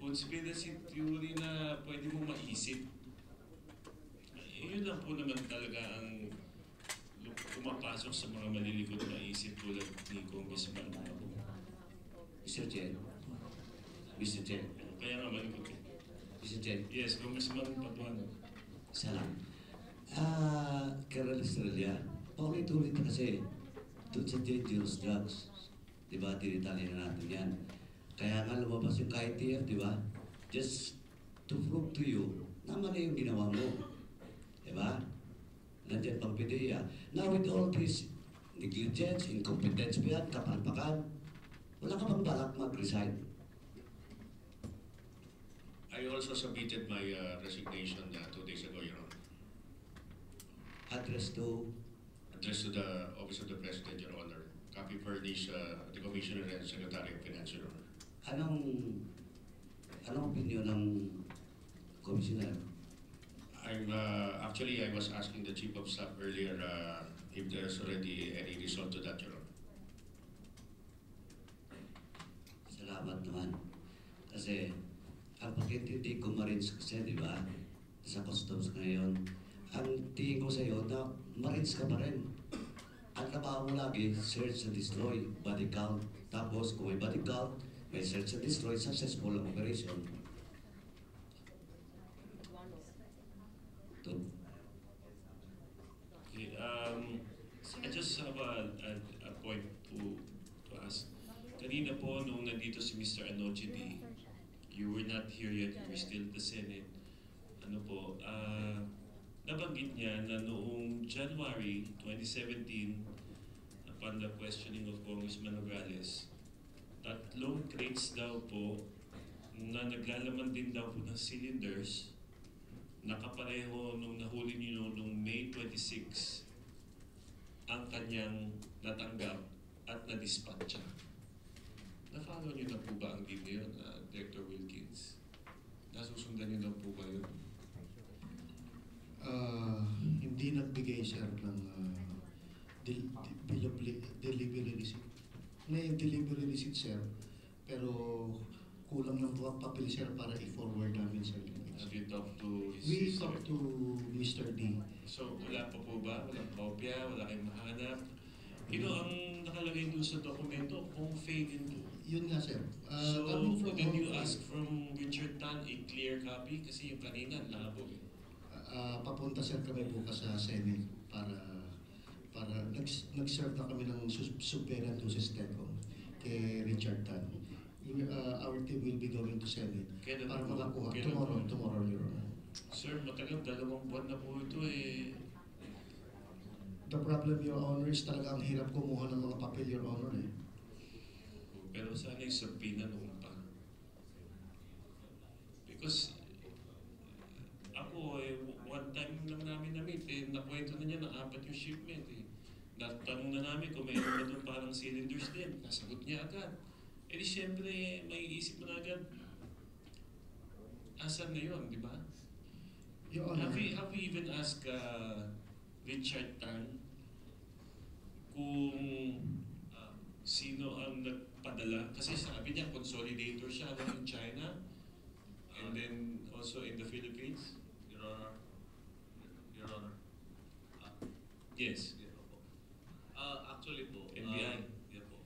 conspiracy theory na pwede mo maisip. Yun lang po naman talaga ang pumapasok sa mga malilikot na isip tulad ni Congressman. Mr. Chen. Mr. Chen. Kaya nga malikot eh. Mr. Chen. Yes, Congressman Paduano. Salam. Colonel Estrella, paulit-ulit kasi doon sa dangerous drugs. Diba, tinitali na natin yan. Kaya nga lumabas yung KITF, di ba? Just to prove to you na mali yung ginawa mo. Di ba? Nandiyan pang PIDEA. Now with all this negligence, incompetence pa yan, kapalpakan, wala ka bang balak mag-resign? I also submitted my resignation 2 days ago, Your Honor. Address to the Office of the President, Your Honor. Copy furnished the Commissioner and Secretary of Finance, Your Honor. Anong opinion ng Commissioner? Actually, I was asking the Chief of Staff earlier if there's already any result to that, Your Honor. Salamat naman. Kasi ang pagkintindi ko Marines kasi, di ba? Sa customs ngayon, ang tingin ko sa iyo na Marines ka pa rin. Ang trabaho mo lagi, search and destroy, body count. Tapos kung may body count, may search and destroy, successful ang operation. Okay, I just have a point to ask. Kanina po, nung nandito si Mr. Anochidi, you were not here yet, you were still at the Senate. Nabanggit niya na noong January 2017, upon the questioning of Congressman Nograles, 3 crates daw po na naglalaman din daw po ng cylinders, nakapareho nung nahuli niyo noong May 26 ang kanyang natanggap at na-dispatcha. Na-follow niyo na po ba ang deal yun, Director Wilkins? nasusundan niyo daw po ba yun? Hindi nagbigay sir ng delivery receipt. May delivery receipt sir, pero kulang lang po ang papel sir para i-forward namin sir. Have you talked to his We sister? talked to Mr. D. So, wala pa po ba? Walang kopya? Wala kayong mahanap? Ang nakalagay dun sa dokumento kung fake din po. Yun nga sir. So, Coming from did you Hong Kong, ask from Richard Tan a clear copy? Kasi yung kanina, labo eh. papunta sir kami bukas sa Senate para nag-serve na kami ng subpoena to STECOM kay Richard Tan. Our team will be going to Senate Kailan para po? makakuha. Kailan Tomorrow, Your Honor. Sir, matagal, 2 buwan na po ito eh. The problem, Your Honor, is talaga ang hirap kumuha ng mga papel, Your Honor eh. Pero sana yung subpoena noon pa. Because ako one time lang namin na-meet nakwento na niya na 4 yung shipment eh. Natanong na namin kung mayroon na doon parang cylinders din. Nasagot niya agad. Eh di syempre, may isip mo na agad, asan na yun, di ba? Your Honor. Have we even asked Richard Tan kung sino ang nagpadala? Kasi sabi niya, consolidator siya in China and then also in the Philippines. Your Honor. Yes. Actually po, NBI. yeah po.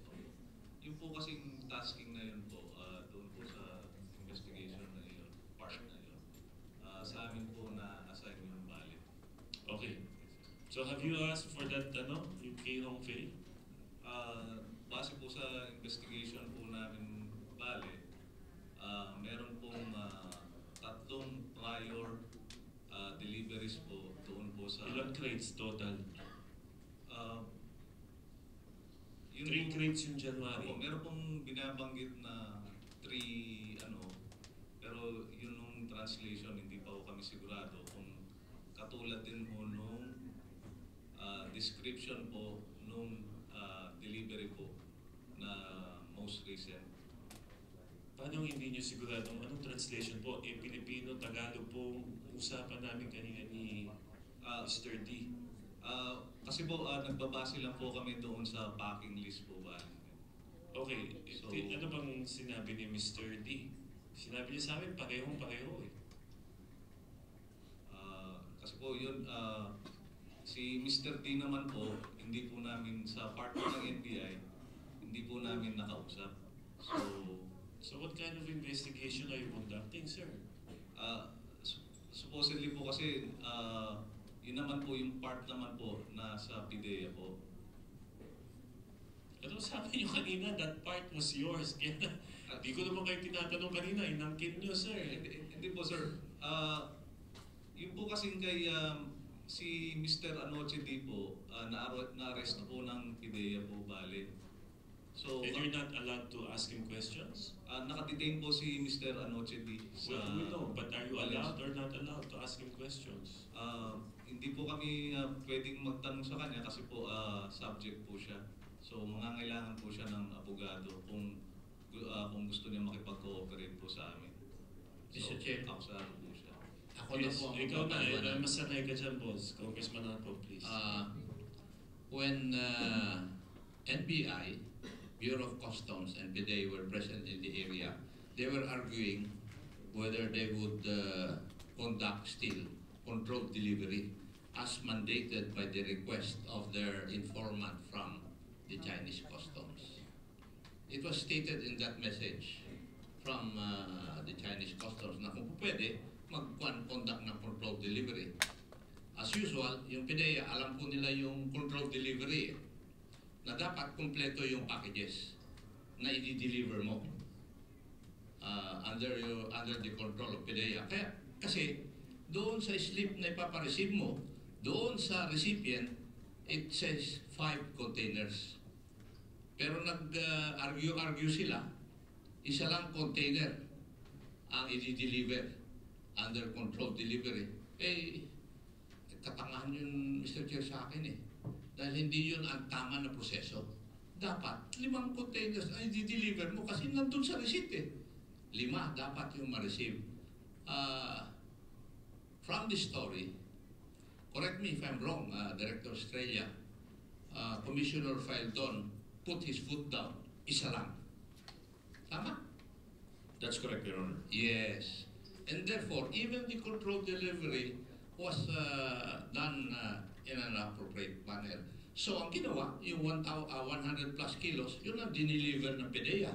Yung po kasing tasking na yun po, doon po sa investigation na yun, part na yun, sa amin po na-assign yung bali. Okay. So have you asked for that, yung K. Hong Fei? Base po sa investigation po namin bali, meron pong 3 prior deliveries po doon po sa... Ilang crates total? 3 Yun crates yung January. Opo, meron pong binabanggit na 3 pero yun nung translation hindi pa po kami sigurado kung katulad din po nung description po nung delivery po na most recent. Paano hindi nyo sigurado? Anong translation po? Pilipino, Tagalog po usapan namin kanina ni Mr. D. Kasi po, nagbabase lang po kami doon sa packing list po ba. Okay, So, ano bang sinabi ni Mr. D? Sinabi niya sa amin, parehong-pareho eh. Kasi po yun, si Mr. D naman po, hindi po namin sa part ng NBI, hindi po namin nakausap. So what kind of investigation are you conducting, sir? Supposedly po kasi, yun naman po yung part naman po na sa PIDEA po. Ano sabi niyo kanina, that part was yours. Kaya di ko naman kayo tinatanong kanina, inangkin niyo, sir. Hindi po, sir. Yun po kasing kay si Mr. Anoche D po, na-arrest po ng PIDEA po, bali. So, and you're not allowed to ask him questions? Nakadetain po si Mr. Anoche D. Well, we know, but are you allowed or not allowed to ask him questions? Hindi po kami pwedeng magtanong sa kanya kasi po subject po siya. So mangangailangan po siya ng abogado kung gusto niya makipag-cooperate po sa amin. So, Mr. Chair. Akusado po siya. Ako na po ang Ikaw na, papaliwanag. masanay ka dyan, boss. Congressman ako, please. When NBI, Bureau of Customs, and PIDEA were present in the area, they were arguing whether they would conduct still controlled delivery as mandated by the request of their informant from the Chinese customs. It was stated in that message from the Chinese customs na kung pwede, mag-conduct ng controlled delivery. As usual, yung PIDEA, alam po nila yung controlled delivery na dapat kumpleto yung packages na i-deliver mo under the control of PIDEA. Kaya, kasi doon sa slip na ipapareceive mo, doon sa recipient, it says 5 containers. Pero nag-argue sila, isa lang container ang i-deliver under controlled delivery. Katangahan yun, Mr. Chair, sa akin eh. Dahil hindi yun ang tama na proseso. Dapat 5 containers ang i-deliver mo kasi nandun sa receipt eh. 5 dapat yung ma-receive. Uh, from the story, correct me if I'm wrong, Director Estrella, Commissioner Faldon put his foot down. Isa lang. Tama? That's correct, Your Honor. Yes. And therefore, even the controlled delivery was done in an appropriate manner. So ang ginawa, yung 100 plus kilos, yun ang dineliver ng PDEA.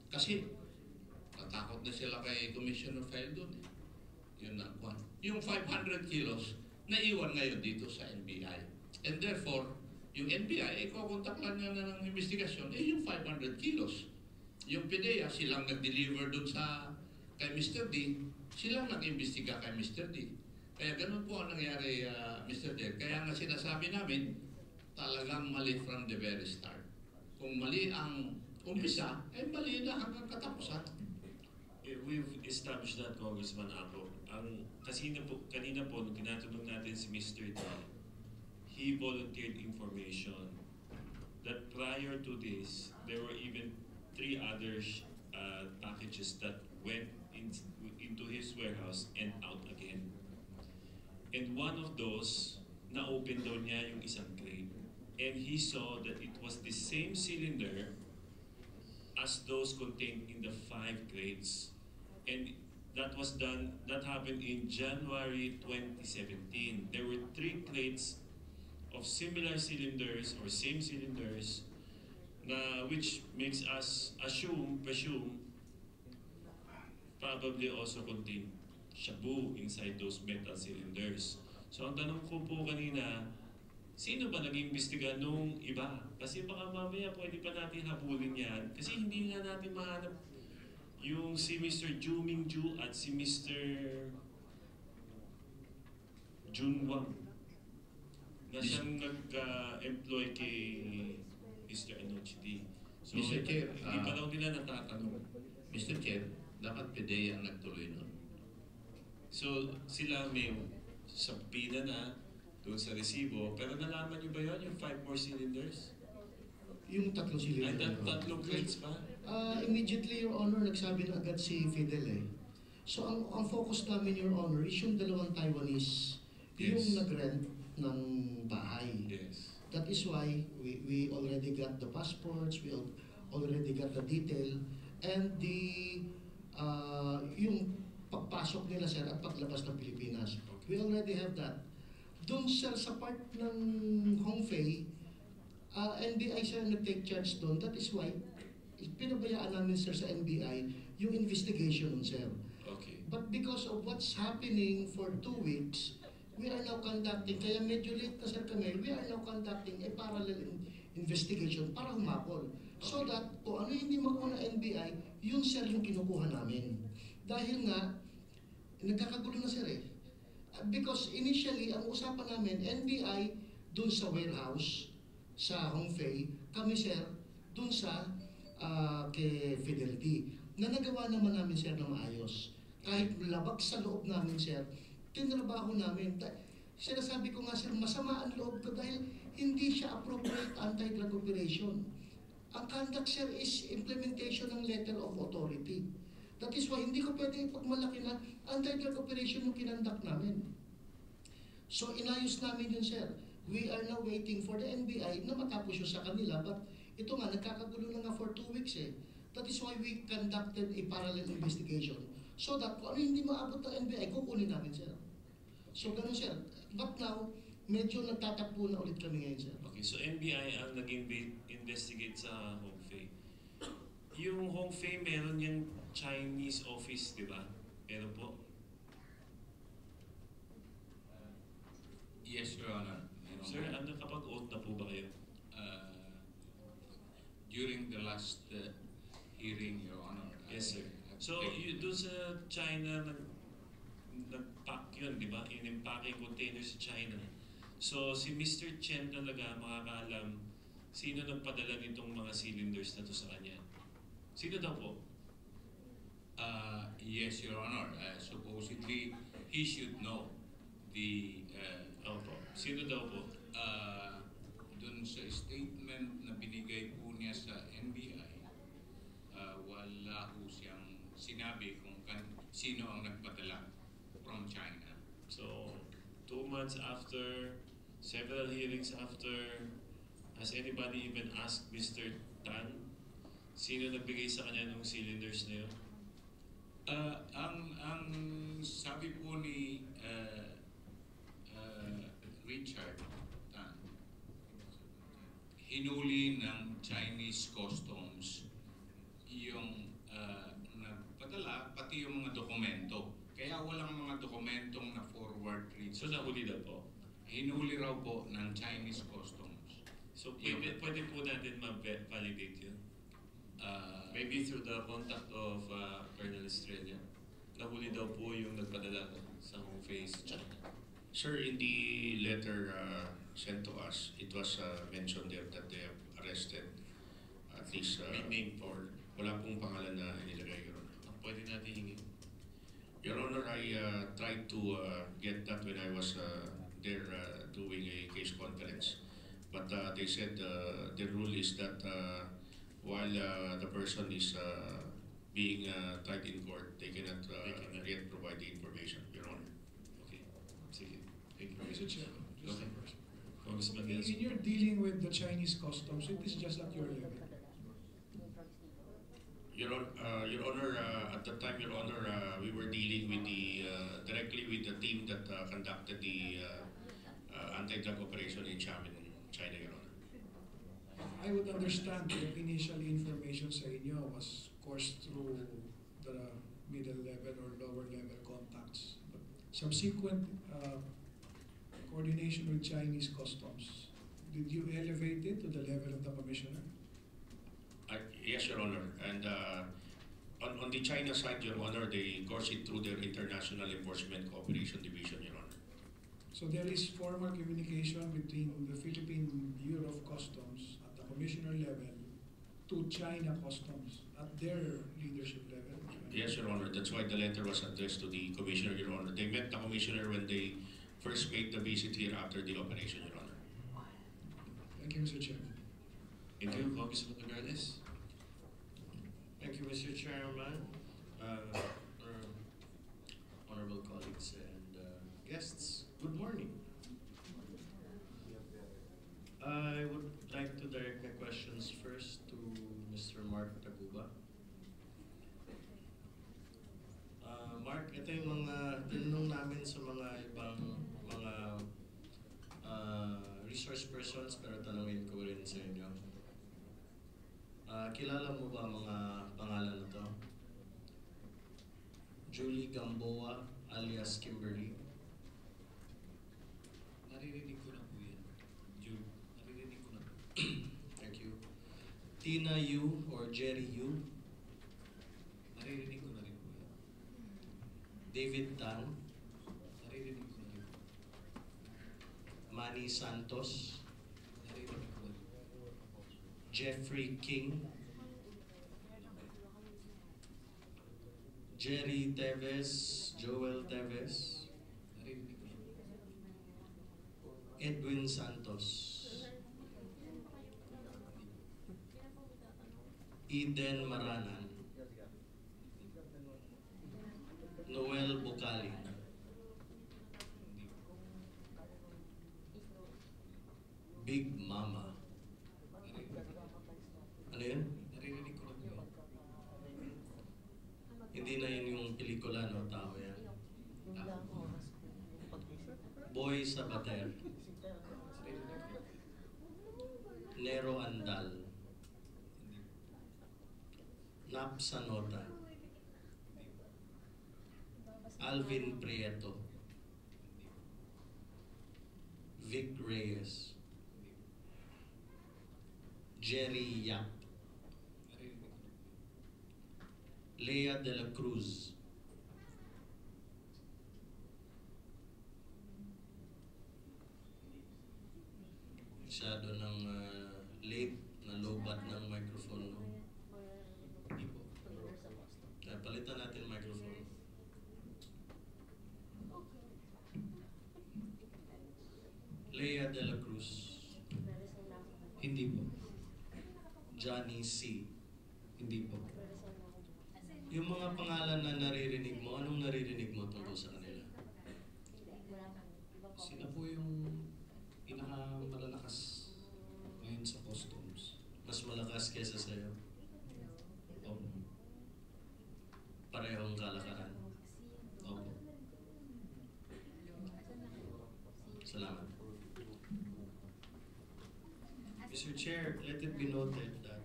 Kasi natakot na sila kay Commissioner Faldon. Yun ang kwan. Yung 500 kilos, naiwan ngayon dito sa NBI. And therefore, yung NBI, kukontak lang niya na ng investigasyon, yung 500 kilos. Yung PDEA, silang nag-deliver dun sa kay Mr. D, silang nag-imbestiga kay Mr. D. Kaya ganun po ang nangyari, Mr. D. Kaya nga sinasabi namin, talagang mali from the very start. Kung mali ang umpisa, mali na hanggang katapusan. We've established that, Congressman Apo. Kanina po, nung tinatanong natin si Mr. D, he volunteered information that prior to this, there were even 3 other packages that went into his warehouse and out again. And one of those, na-open daw niya yung isang crate. And he saw that it was the same cylinder as those contained in the 5 crates. And that happened in January 2017. There were 3 crates of similar cylinders or same cylinders, which makes us presume, probably also contain shabu inside those metal cylinders. So ang tanong ko po kanina, sino ba nag-iimbestiga nung iba? Kasi baka mamaya pwede pa natin habulin yan. Kasi hindi nga natin mahanap yung si Mr. Ju Mingju at si Mr. Jun Wang na siyang nag-employ kay Mr. Enoch D. So, Mr. Chair, hindi pa daw nila natatanong. Mr. Chair, dapat PDEA ang nagtuloy nun. So, sila may sabida na doon sa resibo, pero nalaman niyo ba yun, yung 5 more cylinders? Yung 3 cylinder. Ay, tatlong crates pa? Immediately, Your Honor, nagsabi na agad si Fidel eh. So, ang focus namin, Your Honor, is yung 2 Taiwanese, yung nag-rent ng bahay. Yes. That is why we already got the passports, we already got the detail, and yung pagpasok nila, sir, at paglabas ng Pilipinas. We already have that. Doon, sir, sa part ng Hongfei, NBI, sir, nag-take charge doon. That is why, pinabayaan namin, sir, sa NBI, yung investigation nun, sir. Okay. But because of what's happening for 2 weeks, we are now conducting, kaya medyo late na, sir, kami, we are now conducting a parallel investigation para humapol. So that, kung ano hindi makuha ng NBI, yun, sir, yung kinukuha namin. Dahil nga, nagkakagulo na, sir, eh. Because initially, ang usapan namin, NBI, dun sa warehouse, sa Hongfei, kami, sir, dun sa kay Fidelity, na nagawa naman namin, sir, na maayos. Kahit labag sa loob namin, sir, tinrabaho namin. Sinasabi ko nga, sir, masama ang loob ko dahil hindi siya appropriate anti-drug operation. Ang conduct, sir, is implementation ng letter of authority. That is why hindi ko pwede ipagmalaki na anti-drug operation yung kinandak namin. So inayos namin yun, sir. We are now waiting for the NBI na matapos yun sa kanila. But ito nga, nagkakagulo na nga for 2 weeks eh. That is why we conducted a parallel investigation. So that kung ano hindi maabot ng NBI, kukunin namin, sir. So ganun, sir. But now, medyo nagtatakbo na ulit kami ngayon, sir. Okay, so NBI ang nag-investigate sa Hongfei. Yung Hongfei, meron yung Chinese office, di ba? Meron po? Yes, Your Honor. Sir, nakapag-oath na po ba kayo? During the last hearing, Your Honor. Yes, sir. So, doon sa China, nag-pack yun, di ba? In-impacking container sa China. So, si Mr. Chen talaga makakaalam sino nagpadala nitong mga cylinders na to sa kanya. Sino daw po? Yes, Your Honor. Supposedly, he should know the... Opo. Sino daw po? Dun sa statement na binigay po niya sa NBI, wala po siyang sinabi kung sino ang nagpadala from China. So, 2 months after, several hearings after, has anybody even asked Mr. Tan sino nagbigay sa kanya ng cylinders na yun? Ang sabi po ni Richard Tan, hinuli ng Chinese Customs yung nagpadala, pati yung mga dokumento. Kaya walang mga dokumentong na forward read. So nahuli na po? Hinuli raw po ng Chinese Customs. So pwede po natin ma-validate yun? Maybe through the contact of Colonel Estrella. Nahuli daw po yung nagpadala sa home face China. Sir, in the letter sent to us, it was mentioned there that they have arrested at least May name for? wala pong pangalan na inilagay, Your Honor. Pwede natin hingin. Your Honor, I tried to get that when I was there doing a case conference. But they said the rule is that while the person is being tried in court, they cannot yet provide the information, Your Honor. Okay. Sige. Thank you. Mr. Chair, just Okay. a question. Congressman In Gelson. your dealing with the Chinese customs, it is just at your level. Your Honor, at the time, Your Honor, we were dealing with directly with the team that conducted the anti-drug operation in Xiamen, China, Your Honor. I would understand that initial information sa inyo was coursed through the middle level or lower level contacts. But subsequent coordination with Chinese customs, did you elevate it to the level of the commissioner? Yes, Your Honor. And on the China side, Your Honor, they course it through their International Enforcement Cooperation Division, Your Honor. So there is formal communication between the Philippine Bureau of Customs at the commissioner level to China Customs at their leadership level? Yes, Your Honor. That's why the letter was addressed to the Commissioner, Your Honor. They met the Commissioner when they first made the visit here after the operation, Your Honor. Thank you, Mr. Chairman. Thank you, Congressman Nogales. Thank you, Mr. Chairman, honorable colleagues and guests. Good morning. I would like to direct my questions first to Mr. Mark Taguba. Mark, ito yung mga tinanong namin sa mga ibang mga resource persons, pero tanongin ko rin sa inyo. Kilala mo ba mga pangalan na to? Julie Gamboa alias Kimberly. Naririnig ko na po yan. Julie. Naririnig ko na po. Thank you. Tina Yu or Jerry Yu. Naririnig ko na rin po yan. David Tan. Naririnig ko na rin po. Manny Santos. Naririnig ko na rin po. Jeffrey King. Jerry Teves, Joel Teves. Naririnig ko na po. Edwin Santos. Eden Maranan. Noel Bucali. Big Mama. Ano yun? Naririnig ko na po yan. Hindi na yun yung pelikula, no? Tao yan. Boy Sabater. Nero Andal. Nap Sanota. Alvin Prieto. Vic Reyes. Jerry Yap. Lea de la Cruz. Masyado ng late na lobat ng microphone, no? Hindi po. Palitan natin yung microphone. Lea de la Cruz. Hindi po. Johnny C. Hindi po. Yung mga pangalan na naririnig mo, anong naririnig mo tungkol sa kanila? Sila po yung pinakamalalakas ngayon sa customs. Mas malakas kesa sa'yo? Opo. Parehong kalakaran? Opo. Salamat. Mr. Chair, let it be noted that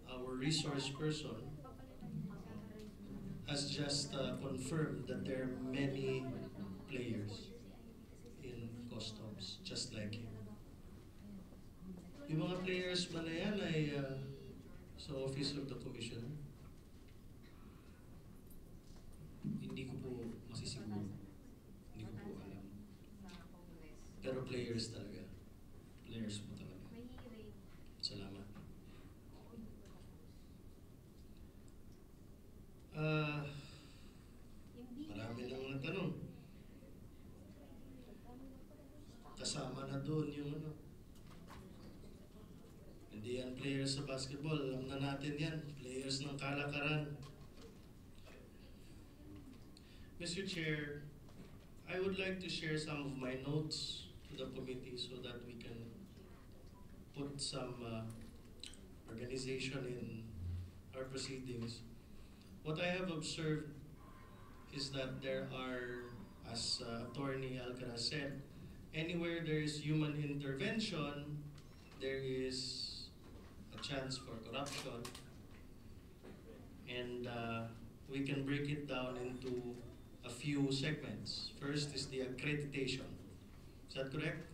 our resource person has just confirmed that there are many players in customs, just like him. Yung mga players ba na yan ay sa Office of the Commissioner? Hindi ko po masisiguro. Hindi ko po alam. Pero players talaga. Players po talaga. Salamat. Marami nang natanong. Kasama na doon yung ano. Hindi yan players sa basketball. Alam na natin yan. Players ng kalakaran. Mr. Chair, I would like to share some of my notes to the committee so that we can put some organization in our proceedings. What I have observed is that there are, as Attorney Alcaraz said, anywhere there is human intervention, there is a chance for corruption. And we can break it down into a few segments. First is the accreditation. Is that correct?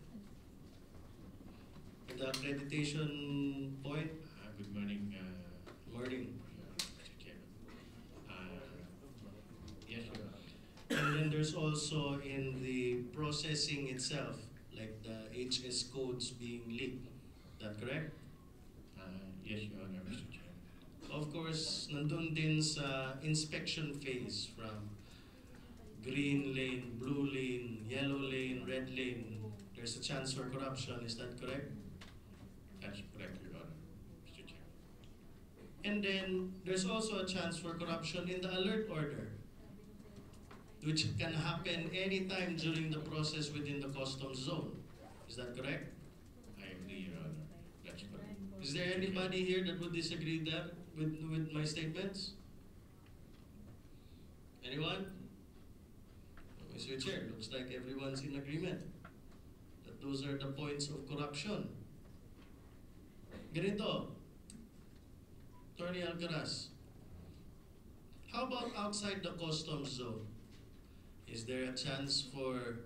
And the accreditation point? Good morning. Morning. Mr. Chairman. Yes, Your Honor. And then there's also in the processing itself, like the HS codes being leaked. Is that correct? Yes, Your Honor, Mr. Chairman. Of course, nandun din sa inspection phase from green lane, blue lane, yellow lane, red lane. There's a chance for corruption. Is that correct? That's correct, Your Honor, Mr. Chairman. And then there's also a chance for corruption in the alert order, which can happen anytime during the process within the customs zone. Is that correct? I agree, Your Honor. That's correct. Is there anybody here that would disagree that with my statements? Anyone? Mr. Chair, looks like everyone's in agreement that those are the points of corruption. Ganito, Attorney Alcaraz, how about outside the customs zone? Is there a chance for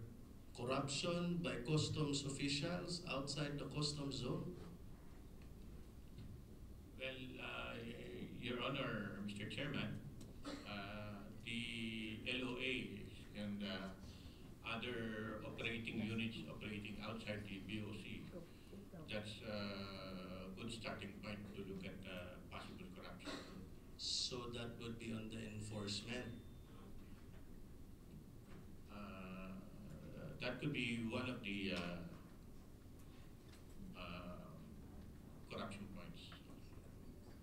corruption by customs officials outside the customs zone? Well, Your Honor, Mr. Chairman, the LOA and other operating units operating outside the BOC, that's a good starting point to look at possible corruption. So that would be on the enforcement. That could be one of the corruption points,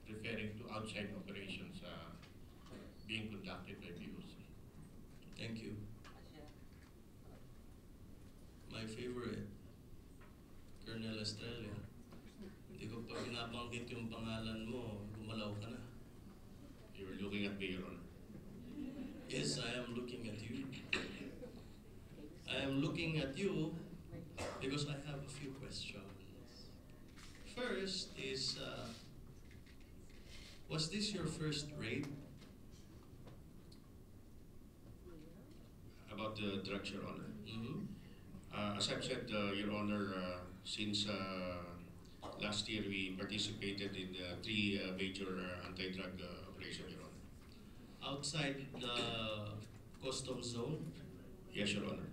referring to outside operations being conducted by BOC. Thank you. My favorite, Colonel Estrella. Hindi ko pa binabanggit yung pangalan mo, gumalaw ka na. You're looking at me, Your Honor. Yes, I am looking at you. I am looking at you because I have a few questions. First is, was this your first raid? About the drugs, Your Honor. Mm-hmm. As I've said, Your Honor, since last year we participated in three major anti-drug operations, Your Honor. Outside the customs zone? Yes, Your Honor.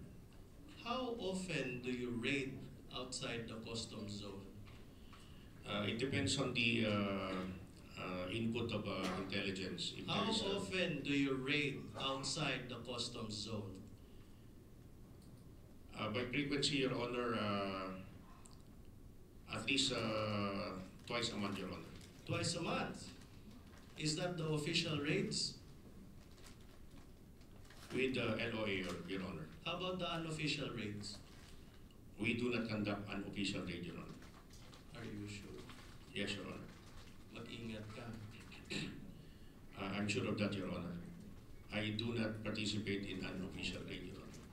How often do you raid outside the customs zone? It depends on the input of intelligence. If How there is, often do you raid outside the customs zone? by frequency, Your Honor, at least twice a month, Your Honor. Twice a month? Is that the official rates? With the LOA, Your Honor. How about the unofficial rates? We do not conduct unofficial raid, Your Honor. Are you sure? Yes, Your Honor. Mag-ingat ka. I'm sure of that, Your Honor. I do not participate in unofficial raid, Your Honor.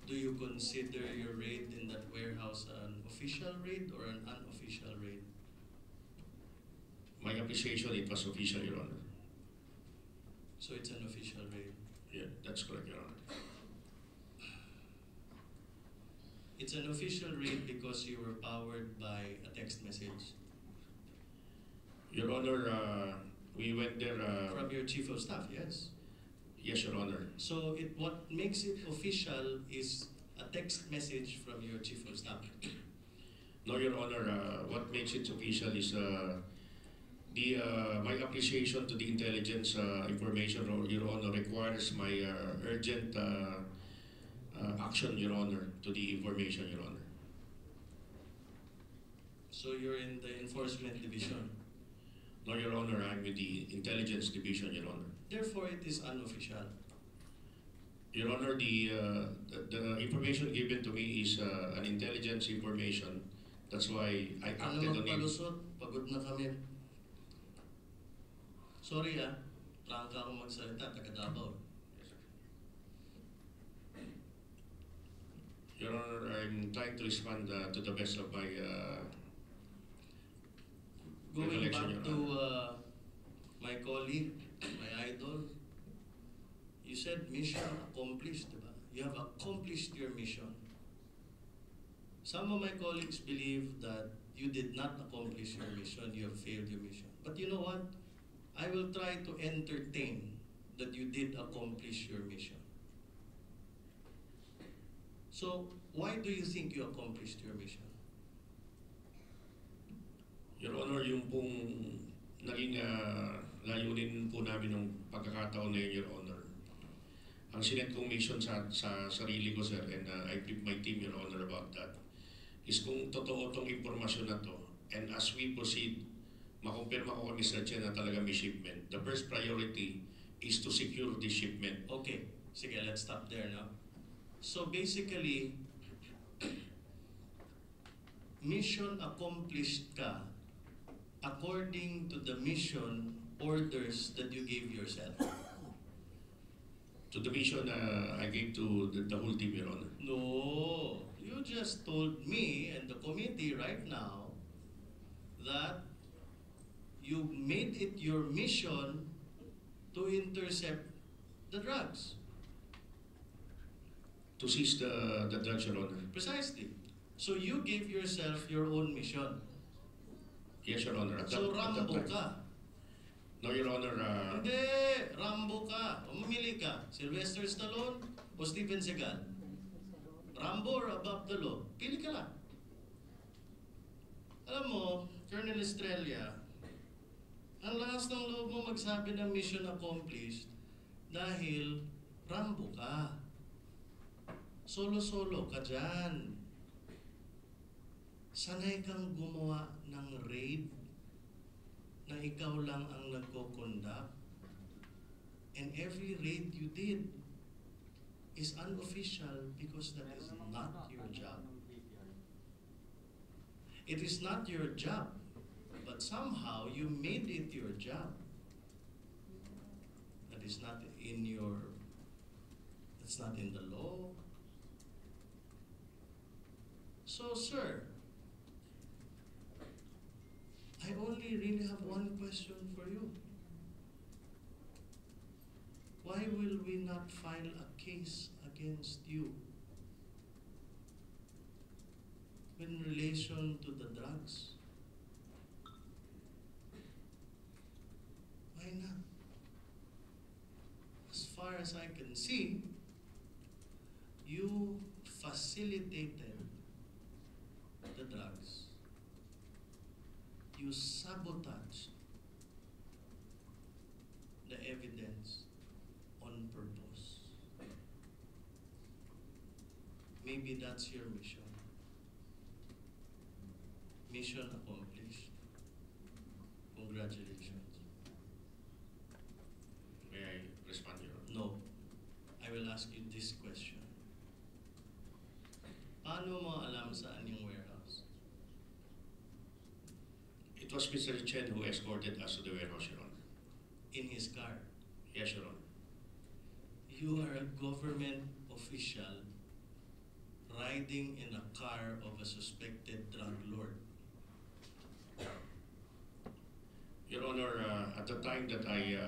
Do you consider your raid in that warehouse an official raid or an unofficial raid? My appreciation, it was official, Your Honor. So it's an official raid. Yeah, that's correct, Your Honor. It's an official raid because you were powered by a text message. Your Honor, we went there. From your chief of staff, yes? Yes, Your Honor. So what makes it official is a text message from your chief of staff. No, Your Honor, what makes it official is my appreciation to the intelligence information, Your Honor, requires my urgent action, Your Honor, to the information, Your Honor. So you're in the enforcement division. No, Your Honor, I'm with the intelligence division, Your Honor. Therefore, it is unofficial. Your Honor, the information given to me is an intelligence information. That's why I acted on it. Magpalusot, pagod na kami. Sorry prangka akong magsalita, taga Davao. Your Honor, I'm trying to respond to the best of my Going back Your to Honor. my colleague, my idol, you said mission accomplished, diba? You have accomplished your mission. Some of my colleagues believe that you did not accomplish your mission, you have failed your mission. But you know what? I will try to entertain that you did accomplish your mission. So, why do you think you accomplished your mission? Your Honor, yung pong naging layunin po namin ng pagkakataon na yun, Your Honor. Ang sinet kong mission sa sarili ko, sir, and I brief my team, Your Honor, about that, is kung totoo tong impormasyon na to, and as we proceed, makumpirma ko kami, Sir Chen, na talaga may shipment. The first priority is to secure the shipment. Okay, sige, let's stop there now. So basically, mission accomplished ka according to the mission orders that you gave yourself. To the mission I gave to the whole team, Your Honor. No, you just told me and the committee right now that you made it your mission to intercept the drugs. To seize the drugs, Your Honor. Precisely. So you gave yourself your own mission. Yes, Your Honor. So Rambo ka. No, Your Honor. Hindi, Rambo ka. Mamili ka. Sylvester Stallone o Steven Seagal? Rambo or above the law? Pili ka lang. Alam mo, Colonel Estrella, ang lakas ng loob mo magsabi ng mission accomplished dahil Rambo ka. Solo-solo ka dyan. Sanay kang gumawa ng raid na ikaw lang ang nagko-conduct. And every raid you did is unofficial because that is not your job. It is not your job, but somehow you made it your job. That is not in your, that's not in the law. So, sir, I only really have one question for you. Why will we not file a case against you in relation to the drugs? Why not? As far as I can see, you facilitated the drugs. You sabotaged the evidence on purpose. Maybe that's your mission. Mission accomplished. Congratulations. will ask you this question. Paano mo alam saan yung warehouse? It was Mr. Chen who escorted us to the warehouse, Your Honor. In his car. Yes, Your Honor. You are a government official riding in a car of a suspected drug lord. Your Honor, at the time that I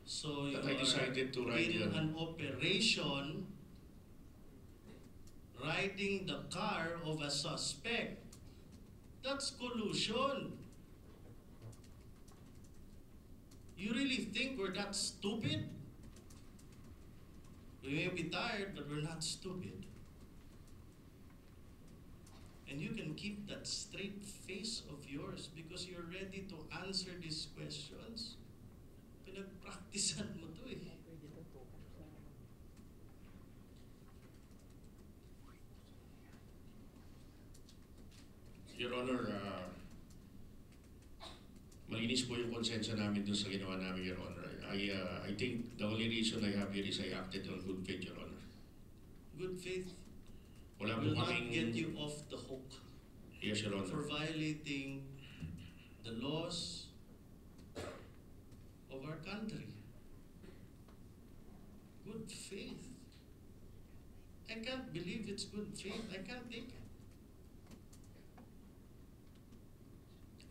So you that I decided to ride in an operation riding the car of a suspect. That's collusion. You really think we're that stupid? We may be tired, but we're not stupid. And you can keep that straight face of yours because you're ready to answer these questions. Pinagpraktisan mo to eh. Your Honor, malinis po yung konsensya namin dun sa ginawa namin, Your Honor. I think the only reason I have here is I acted on good faith, Your Honor. Good faith Wala po will not kaming... get you off the hook Yes, Your Honor. for violating the laws of our country. Good faith. I can't believe it's good faith. I can't take it.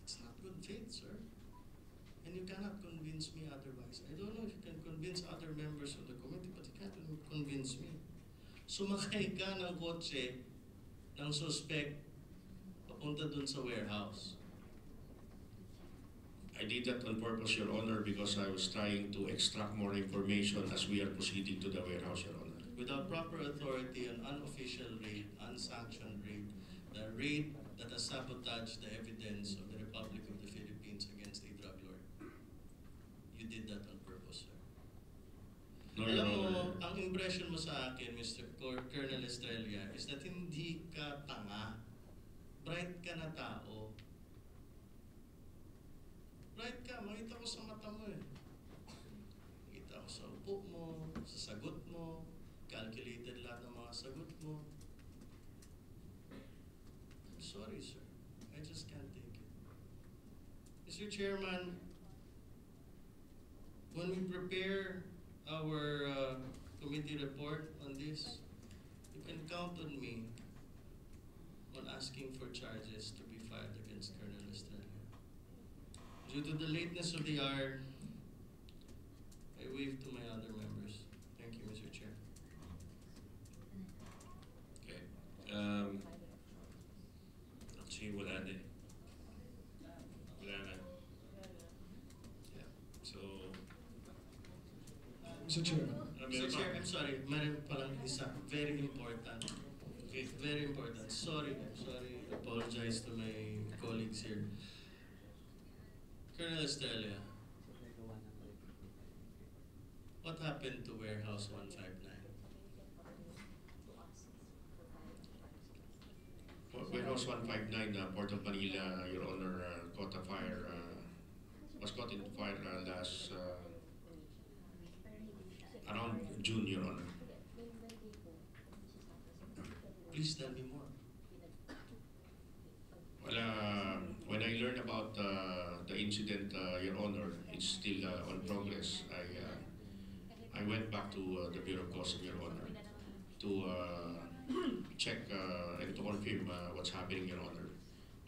It's not good faith, sir. And you cannot convince me otherwise. I don't know if you can convince other members of the committee, but you can't convince me. Sumakay ka ng kotse ng suspect papunta dun sa warehouse. I did that on purpose, Your Honor, because I was trying to extract more information as we are proceeding to the warehouse, Your Honor. Without proper authority, an unofficial raid, unsanctioned raid, the raid that has sabotaged the evidence of the Republic of the Philippines against a drug lord. You did that on purpose, sir. No, Your Alam mo, Honor. ang impression mo sa akin, Mr. Colonel Estrella, is that hindi ka tanga. Bright ka na tao. Bright ka, makita ko sa mata mo eh. Makita ko sa upo mo, sa sagot mo, calculated lahat ng mga sagot mo. I'm sorry, sir. I just can't take it. Mr. Chairman, when we prepare our committee report on this, you can count on me on asking for charges to be filed against Colonel Estrella. Due to the lateness of the hour, I wave to my other members. Thank you, Mr. Chair. Okay. Actually, wala na eh. Wala na. Yeah. So, Mr. Chair. Mr. Chair, I'm sorry. Meron palang isa. Very important. Okay, very important. Sorry. Apologize to my colleagues here. Colonel Estrella, what happened to Warehouse 159? Warehouse 159, Port of Manila, Your Honor, caught a fire, was caught in fire last, around June, Your Honor. Please tell me more. Well, when I learned about the incident, Your Honor, it's still on progress. I went back to the Bureau of Customs, Your Honor, to check and to confirm what's happening, Your Honor.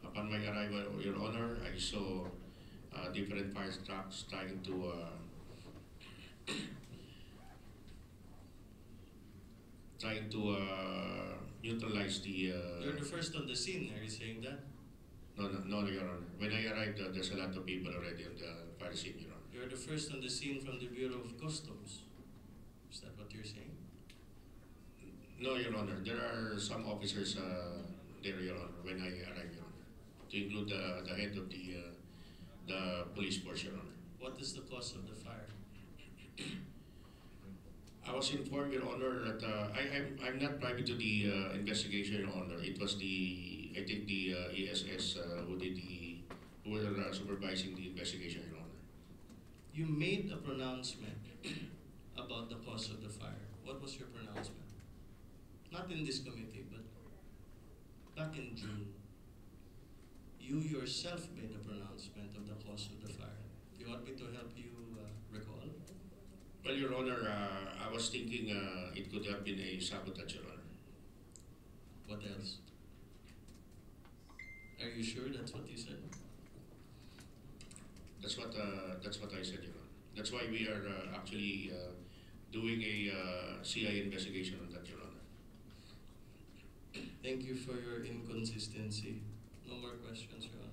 Upon my arrival, Your Honor, I saw different fire trucks trying to neutralize the. You're the first on the scene. Are you saying that? No, Your Honor. When I arrived, there's a lot of people already on the fire scene, Your Honor. You're the first on the scene from the Bureau of Customs. Is that what you're saying? No, Your Honor. There are some officers there, Your Honor, when I arrived, Your Honor, to include the head of the police force, Your Honor. What is the cause of the fire? I was informed, Your Honor, that I'm not privy to the investigation, Your Honor. It was I think the ESS who were supervising the investigation, Your Honor. You made a pronouncement about the cause of the fire? What was your pronouncement? Not in this committee, but back in June, you yourself made a pronouncement of the cause of the fire. Do you want me to help you recall? Well, Your Honor, I was thinking it could have been a sabotage, Your Honor. What else? Are you sure that's what you said? That's what I said, Your Honor. That's why we are actually doing a CI investigation on that, Your Honor. Thank you for your inconsistency. No more questions, Your Honor.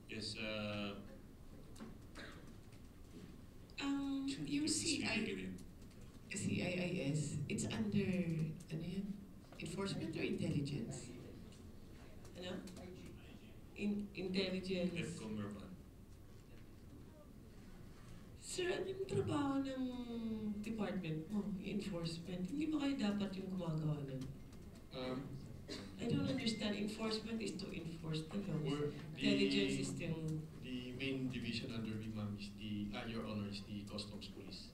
Yes, Yung CIIS, it's under, ano yan? Enforcement or intelligence? Ano? Intelligence. Sir, ano yung trabaho ng department mo? Enforcement. Hindi ba kayo dapat yung gumagawa nun? I don't understand. Enforcement is to enforce the laws. Intelligence is to... The main division under me, ma'am, is Your Honor, is the Customs Police.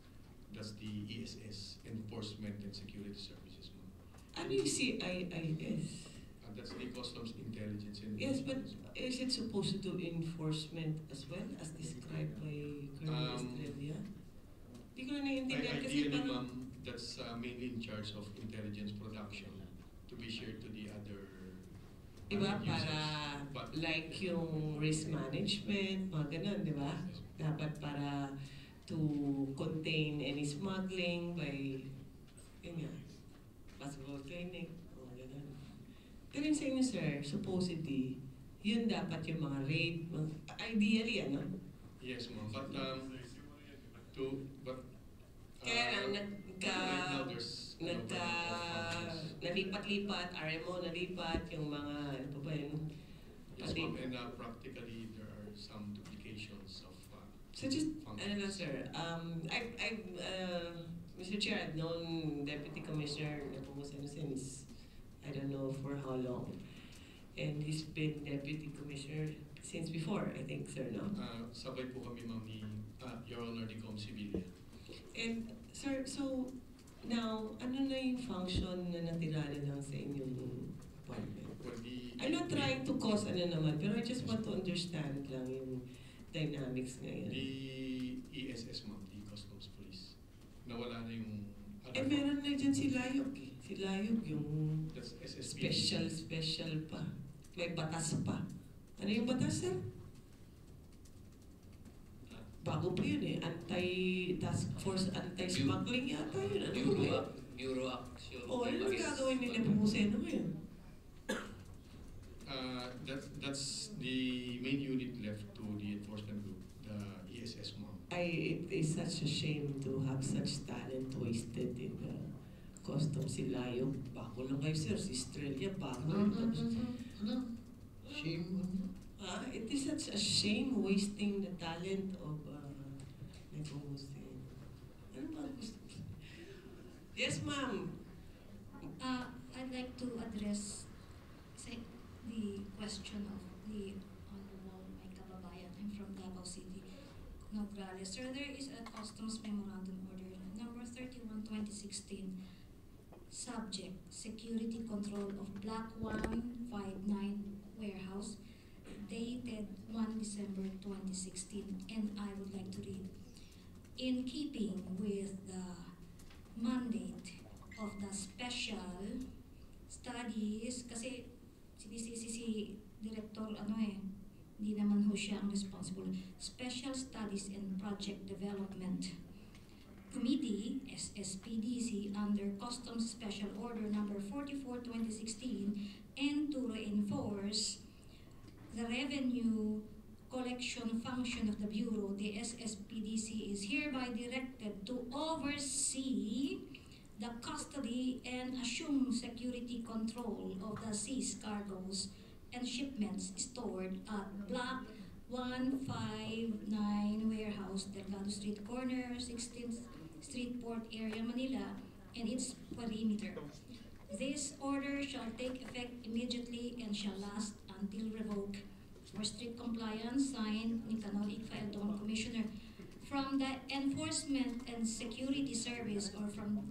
That's the ESS, Enforcement and Security Services, ma'am. Ano yung CIIS? That's the Customs Intelligence and... Yes, but is it supposed to do enforcement as well as described by Colonel Estrella? Hindi ko na naiintindihan kasi Ideally, parang... ma'am, that's mainly in charge of intelligence production to be shared to the other Diba? users. Para like yung risk management, mga ganun, di ba? Dapat para to contain any smuggling by, yun nga, possible cleaning, mga ganun. Pero yun sa inyo, sir, supposedly, yun dapat yung mga raid, ideally, ano? Yes, ma'am. But, Kaya lang, right now there's nalipat-lipat, RMO nalipat, yung mga, ano pa ba yun? Yes, ma'am, and practically there are some duplications of So just, functions. ano lang, sir, Mr. Chair, I've known Deputy Commissioner Nepomuceno since, I don't know for how long. And he's been Deputy Commissioner since before, I think, sir, no? Sabay po kami, ma'am, ni Your Honor, ni Com Sibilia. And, sir, so, now, ano na yung function na natira na lang sa inyong department? Well, I'm not trying to cause ano naman, pero I just want to understand lang yung dynamics ngayon. The ESS, ma'am, the Customs Police. Nawala na yung... Eh, meron na dyan si Layog eh. Si Layog yung That's SSP. special pa. May batas pa. Ano yung batas, sir? Bago pa yun eh. Task Force Anti-Smuggling yata yun. Ano ba yun? Bureau Action. Oh, ano ang gagawin ni Nepomuceno ngayon? That's the main unit left to the enforcement group, the ESS, ma'am. It is such a shame to have such talent wasted in the customs. Si Layog, bago lang kayo, sir. Si Estrella, bago. Shame. It is such a shame wasting the talent of Nepomuceno. Ano ba gusto? Yes, ma'am. I'd like to address the question of the Honorable my kababayan. I'm from Davao City, Nograles. Sir, there is a Customs Memorandum Order number 31/2016, subject security control of Block 159 warehouse, dated 1 December 2016, and I would like to read. In keeping with the mandate of the special studies, kasi sinisisi si Director hindi naman ho siya ang responsible. Special Studies and Project Development Committee, SSPDC, under Customs Special Order number 44/2016, and to reinforce the revenue collection function of the Bureau, the SSPDC is hereby directed to oversee the custody and assume security control of the seized cargoes and shipments stored at Block 159 Warehouse, Delgado Street Corner, 16th Street Port Area, Manila, and its perimeter. This order shall take effect immediately and shall last until revoked. For strict compliance, signed Nicanor Icfa, Commissioner from the Enforcement and Security Service or from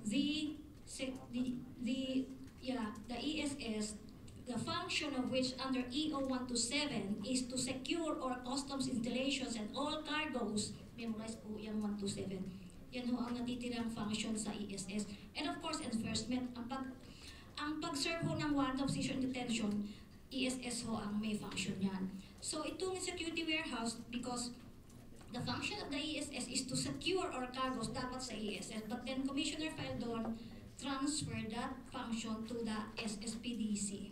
the ESS, the function of which under EO 127 is to secure all customs installations and all cargoes. Memorize po yung 127. Yan ho ang natitirang function sa ESS. And of course, enforcement. Ang pag-serve ho ng warrant of seizure and detention, ESS ho ang may function yan. So itong security warehouse, because the function of the ESS is to secure our cargoes, dapat sa ESS. But then Commissioner Faldon transferred that function to the SSPDC.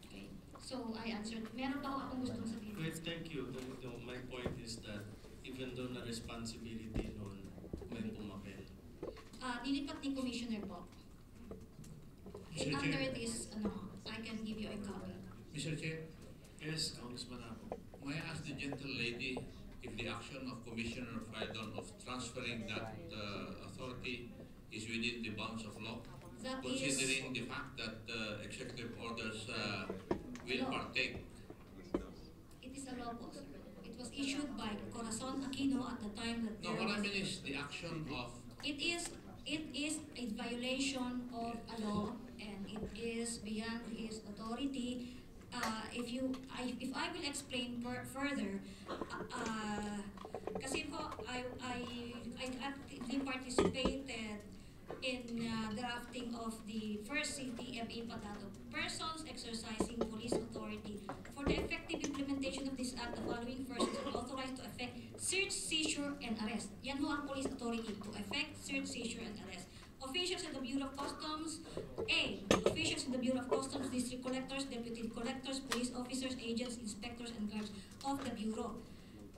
Okay. So I answered. Meron pa akong gustong sabihin. Wait, thank you. My point is that even though na responsibility nun, may pumapel. Nilipat ni Commissioner po. Mr. Under Chair. this, I can give you a copy. Mr. Chair, Yes, Congressman Apo. May I ask the gentle lady if the action of Commissioner Faldon of transferring that authority is within the bounds of law, That considering the fact that executive orders will partake? It is a law po, sir. It was issued by Corazon Aquino at the time that No, what I mean is the action of... It is a violation of a law and it is beyond his authority. If I will explain further, kasi po I actively participated in drafting of the first CTMA patato, persons exercising police authority. For the effective implementation of this act, the following persons are authorized to effect search, seizure, and arrest. Yan ho ang police authority, to effect search, seizure, and arrest. Officials of the Bureau of Customs, A. Officials of the Bureau of Customs, district collectors, deputy collectors, police officers, agents, inspectors, and guards of the Bureau.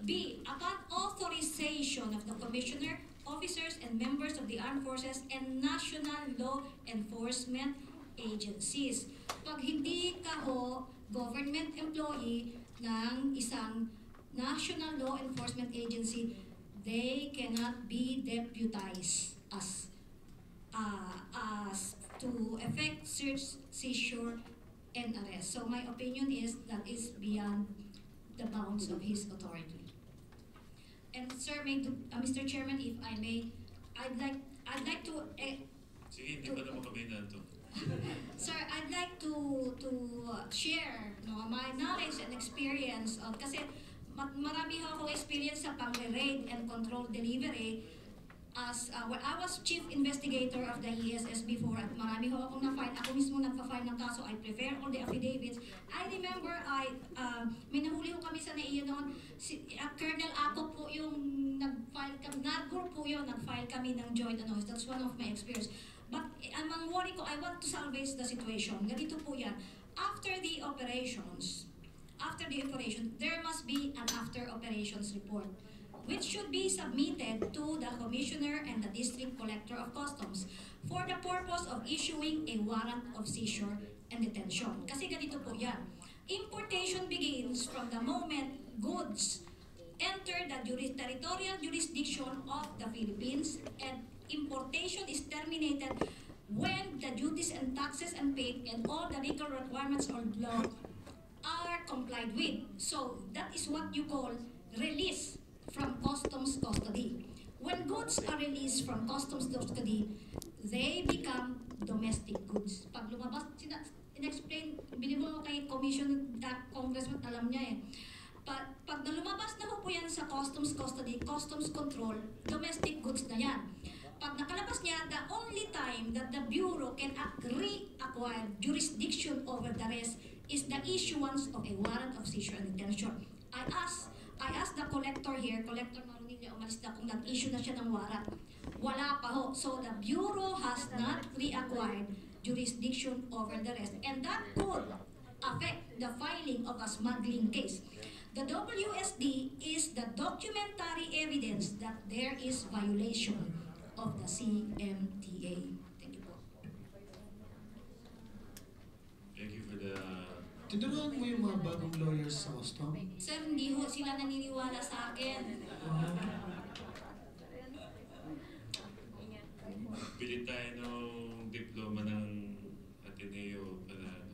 B. Upon authorization of the Commissioner, officers and members of the Armed Forces and National Law Enforcement Agencies. Pag hindi ka ho government employee ng isang National Law Enforcement Agency, they cannot be deputized as to effect search, seizure, and arrest. So my opinion is that is beyond the bounds of his authority. And sir, Mr. Chairman, if I may, I'd like to. sige, hindi pa naman kami na ito. Sir, I'd like to share my knowledge and experience of, kasi marami ako experience sa pang-raid and control delivery. As when I was chief investigator of the ESS before, at marami ho akong na-file, ako mismo nagpa-file ng kaso, I prepare all the affidavits. I remember, may nahuli ho kami sa NAIA noon, Colonel Ako po yung nag-file kami, nag-group po yun, nag-file kami ng joint, that's one of my experience. But ang worry ko, I want to salvage the situation. Ganito po yan, after the operation, there must be an after operations report, which should be submitted to the Commissioner and the District Collector of Customs for the purpose of issuing a warrant of seizure and detention. Kasi ganito po yan. Importation begins from the moment goods enter the territorial jurisdiction of the Philippines, and importation is terminated when the duties and taxes and paid and all the legal requirements of law are complied with. So that is what you call release from customs custody. When goods are released from customs custody, they become domestic goods. Pag lumabas, in-explain, binigyan mo kay Commission, Congressman, alam niya eh. Pag nalumabas na po yan sa customs custody, customs control, domestic goods na yan. Pag nakalabas niya, the only time that the Bureau can reacquire jurisdiction over the rest is the issuance of a warrant of seizure and detention. I asked the collector here, Collector Marunil niya umalis na kung nag-issue na siya ng warrant. Wala pa ho. So the Bureau has not reacquired jurisdiction over the rest. And that could affect the filing of a smuggling case. The WSD is the documentary evidence that there is violation of the CMTA. Thank you po. Thank you for the... Tinuruan mo yung mga bagong lawyers sa custom? Sir, hindi ho sila naniniwala sa akin. Bili tayo ng diploma ng Ateneo para ano.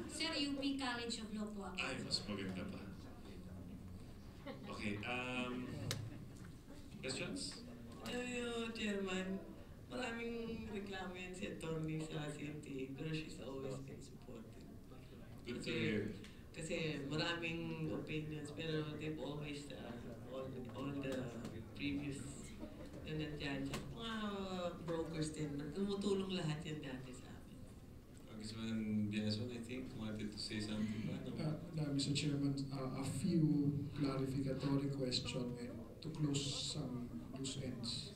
Sir, UP College of Law po ako. Ay, mas maganda pa. Okay. Okay. Questions? Chairman, maraming reklamo yan si attorney sa city, pero she's always been supportive. Good to hear. Kasi maraming opinions, pero they've always, all the previous na nandyan, tsaka mga brokers din, tumutulong lahat yan dati sa amin. Congressman Biason, I think, wanted to say something. Mr. Chairman, a few clarificatory questions and to close some loose ends.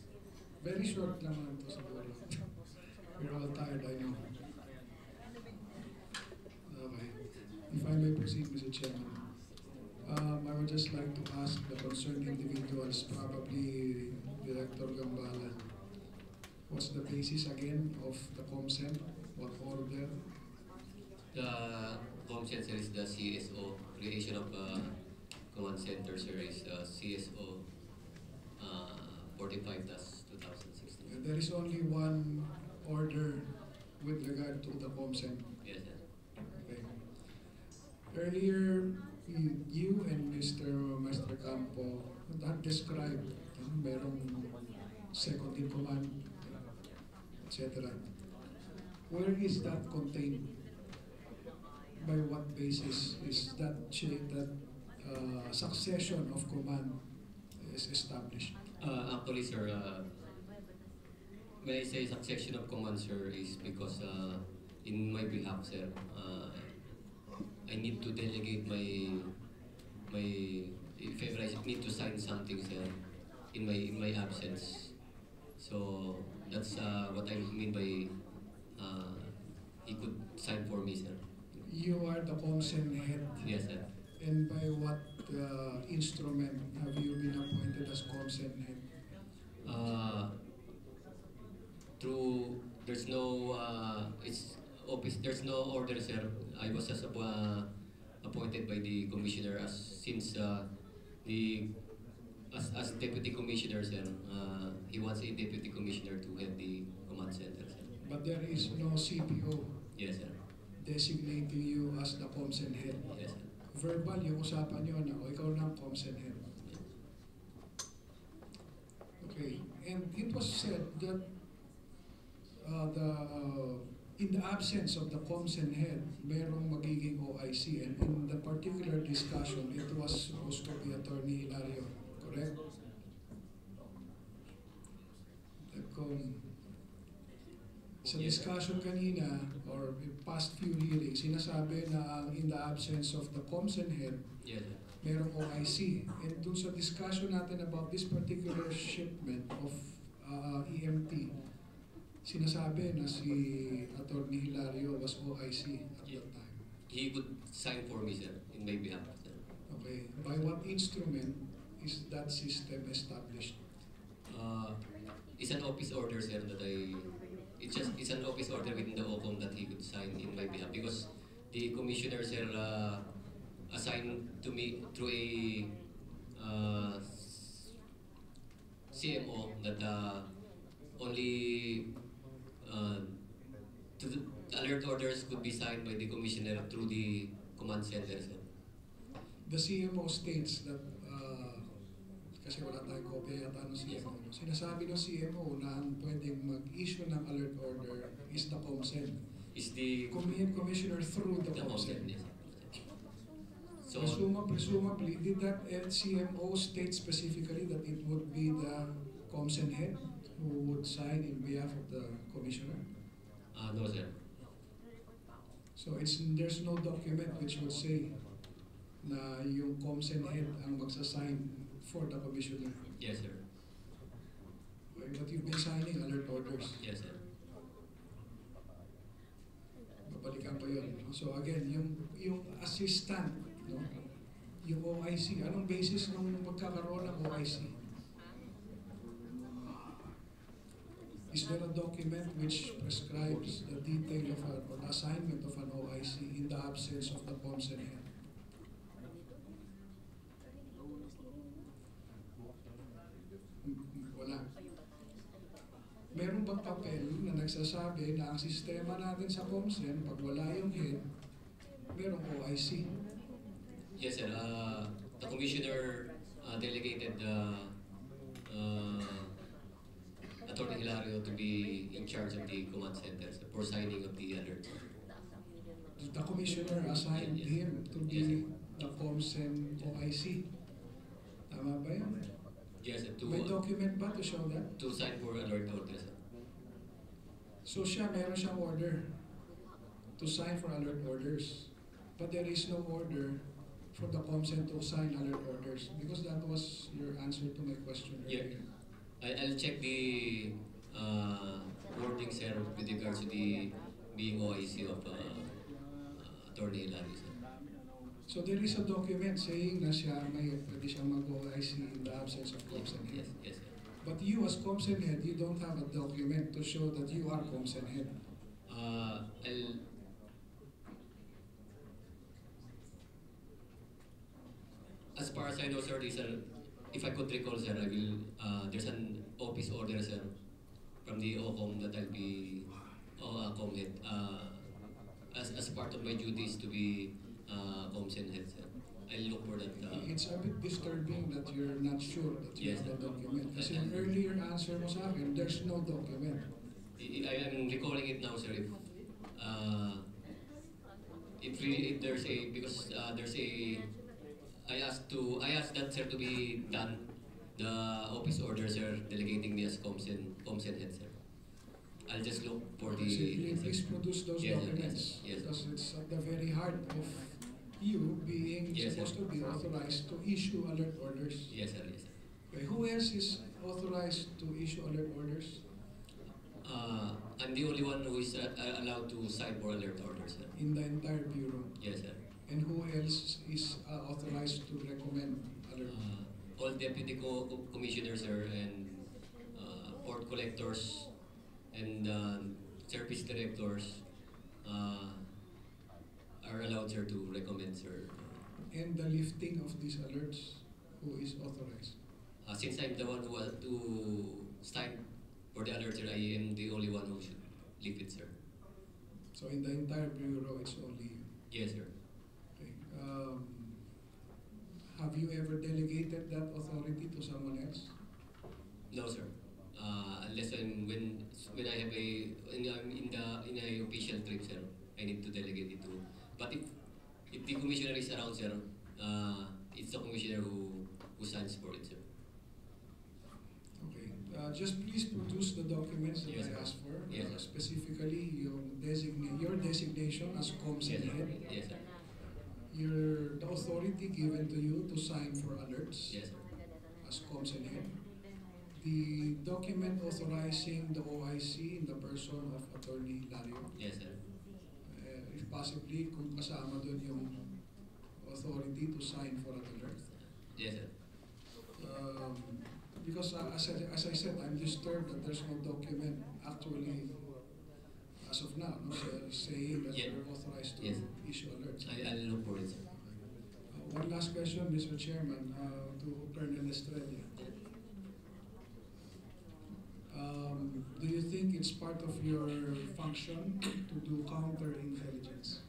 Very short naman to siguro. We're all tired, I know. Okay. If I may proceed, Mr. Chairman. I would just like to ask the concerned individuals, probably Director Gambala, what's the basis again of the COMSEN? What order? The COMSEN sir is the CSO, creation of command center sir is CSO 45-2016. There is only one order with regard to the COMSEN. Yes sir. Okay. Earlier, you and Mr. Campo had described merong second in command, etc. Where is that contained? By what basis is that succession of command is established? Actually sir, may I say succession of command sir is because in my behalf sir, I need to delegate if ever I need to sign something sir in my absence. So that's what I mean by he could sign for me sir. You are the COMSEN head. Yes sir. And by what instrument have you been appointed as COMSEN head? Through there's no there's no order sir. I was just appointed by the commissioner since as deputy commissioner sir. He wants a deputy commissioner to head the command center sir. But there is no CPO Yes sir. designating you as the COMSEN head. Yes sir. Verbal yung usapan nyo na ikaw na ang COMSEN head. Okay, and it was said that in the absence of the COMSEN head, merong magiging OIC, and in the particular discussion, it was supposed to be Attorney Hilario, correct? Sa discussion kanina, or past few hearings, sinasabi na in the absence of the COMSEN head, Yes sir. merong OIC. And dun sa discussion natin about this particular shipment of EMT, sinasabi na si Attorney Hilario was OIC at that time. He could sign for me sir in my behalf sir. Okay. By what instrument is that system established? It's an office order sir that it's an office order within the OCOM that he could sign in my behalf because the commissioner sir assigned to me through a CMO that only the alert orders could be signed by the commissioner through the command center sir. The CMO states that, kasi wala tayong kopya yata ng CMO, sinasabi ng CMO na ang pwedeng mag-issue ng alert order is the COMSEN. Is the Commissioner through the COMSEN. yes. So Presumably, did that CMO state specifically that it would be the COMSEN head who would sign in behalf of the commissioner? no sir. So there's no document which would say na yung COMSEN head ang magsasign for the commissioner. Yes sir. Okay, but you've been signing alert orders. Yes sir. Babalikan pa yun. So again, yung assistant, no? Yung OIC, anong basis ng magkakaroon ng OIC? Is there a document which prescribes the detail of or the assignment of an OIC in the absence of the COMSEN head? Wala. Meron bang papel na nagsasabi na ang sistema natin sa COMSEN, pag wala yung head, merong OIC? Yes sir. The commissioner delegated Attorney Hilario to be in charge of the command centers for signing of the alerts. The commissioner assigned him to be the COMSEN OIC. Tama ba yun? Yes, sir. May document ba to show that? To sign for alert orders, sir. So meron siyang order to sign for alert orders. But there is no order for the COMSEN to sign alert orders because that was your answer to my question earlier. I'll check the wording, sir, with regards to the being OIC of Attorney Hilario, sir. So there is a document saying na pwede siyang mag-OIC in the absence of COMSEN head. Yes, sir. But you as COMSEN head, you don't have a document to show that you are COMSEN head. As far as I know, sir, if I could recall, sir, I will. There's an office order, sir, from the OCOM that I'll be COM head. As part of my duties to be COMSEN head, sir. I'll look for that. It's a bit disturbing that you're not sure that you Yes, have a sir. document. Kasi yung earlier answer mo sa akin, there's no document. I'm recalling it now, sir. If there's a there's a I asked that, sir, to be done. The office order, sir, delegating me as COMSEN head, sir. I'll just look for the. Please produce those documents. Yes, because it's at the very heart of you being supposed to be authorized to issue alert orders. Yes, sir. Yes, sir. Okay, who else is authorized to issue alert orders? I'm the only one who is allowed to sign for alert orders, sir. In the entire bureau. Yes, sir. And who else is authorized to recommend alert? All deputy commissioners, sir, and port collectors, and service directors are allowed, sir, to recommend, sir. And the lifting of these alerts, who is authorized? Since I'm the one who has to sign for the alert, sir, I am the only one who should lift it, sir. So in the entire bureau, it's only you? Yes, sir. Okay. Have you ever delegated that authority to someone else? No, sir. Unless when I have in a official trip, sir, I need to delegate it to. But if the commissioner is around, sir, it's the commissioner who signs for it, sir. Okay. Just please produce the documents that I asked for. Yes, sir. Specifically, your designation as COMSEN head. Yes, sir. The authority given to you to sign for alerts. Yes, sir. As COMSEN head. The document authorizing the OIC in the person of Attorney Hilario. Yes, sir. If possibly, kung kasama doon yung authority to sign for an alert. Yes, sir. Because as I said, I'm disturbed that there's no document actually as of now, no, saying that you're authorized to issue alerts. I'll look for it, sir. One last question, Mr. Chairman, to Colonel Estrella. Do you think it's part of your function to do counterintelligence?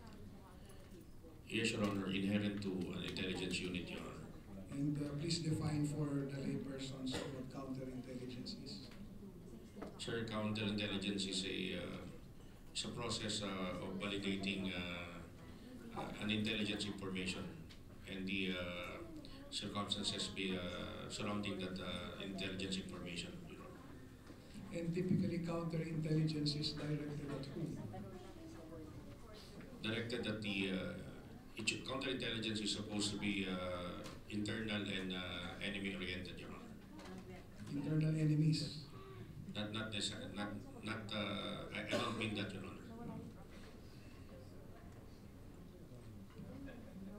Yes, Your Honor, inherent to an intelligence unit, Your Honor. And please define for the laypersons what counterintelligence is. Sir, counterintelligence is a process of validating an intelligence information and the circumstances surrounding that intelligence information. And typically counterintelligence is directed at whom? Directed at the counterintelligence is supposed to be internal and enemy-oriented, Your Honor. Internal enemies? Not necessarily. I don't mean that, Your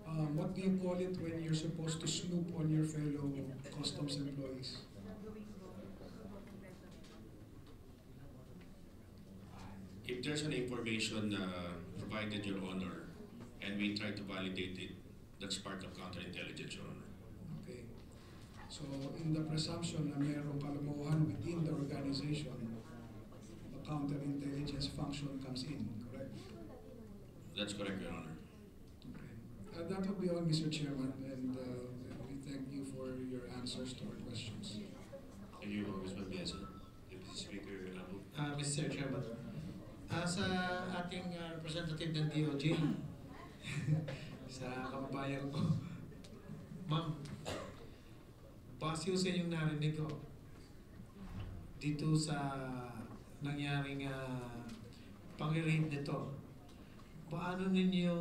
Honor. What do you call it when you're supposed to snoop on your fellow customs employees? If there's an information provided, Your Honor, and we try to validate it, that's part of counterintelligence, Your Honor. Okay. So in the presumption na mayroong kalokohan within the organization, the counterintelligence function comes in, correct? That's correct, Your Honor. Okay. That would be all, Mr. Chairman, and we thank you for for your answers to our questions. Thank you, Congressman Biasa. Deputy Speaker Abu. Mr. Chairman, sa ating representative ng DOJ, sa kababayan ko, ma'am, base sa inyong narinig ko dito sa nangyaring pang-raid nito, paano ninyo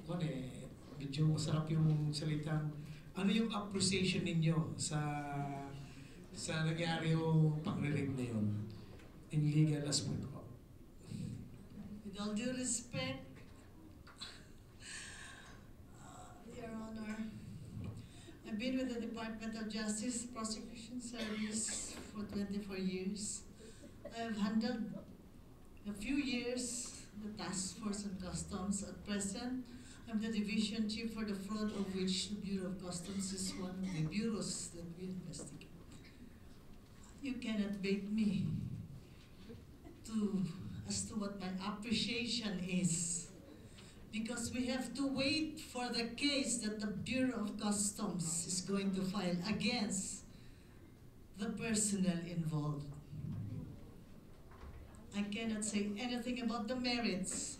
medyo masarap yung salitang, ano yung appreciation ninyo sa nangyari yung pang-raid na yun in legal aspect? With all due respect, Your Honor, I've been with the Department of Justice Prosecution Service for 24 years. I have handled a few years the Task Force on Customs. At present, I'm the Division Chief for the fraud of which the Bureau of Customs is one of the bureaus that we investigate. You cannot bait me as to what my appreciation is, because we have to wait for the case that the Bureau of Customs is going to file against the personnel involved. I cannot say anything about the merits.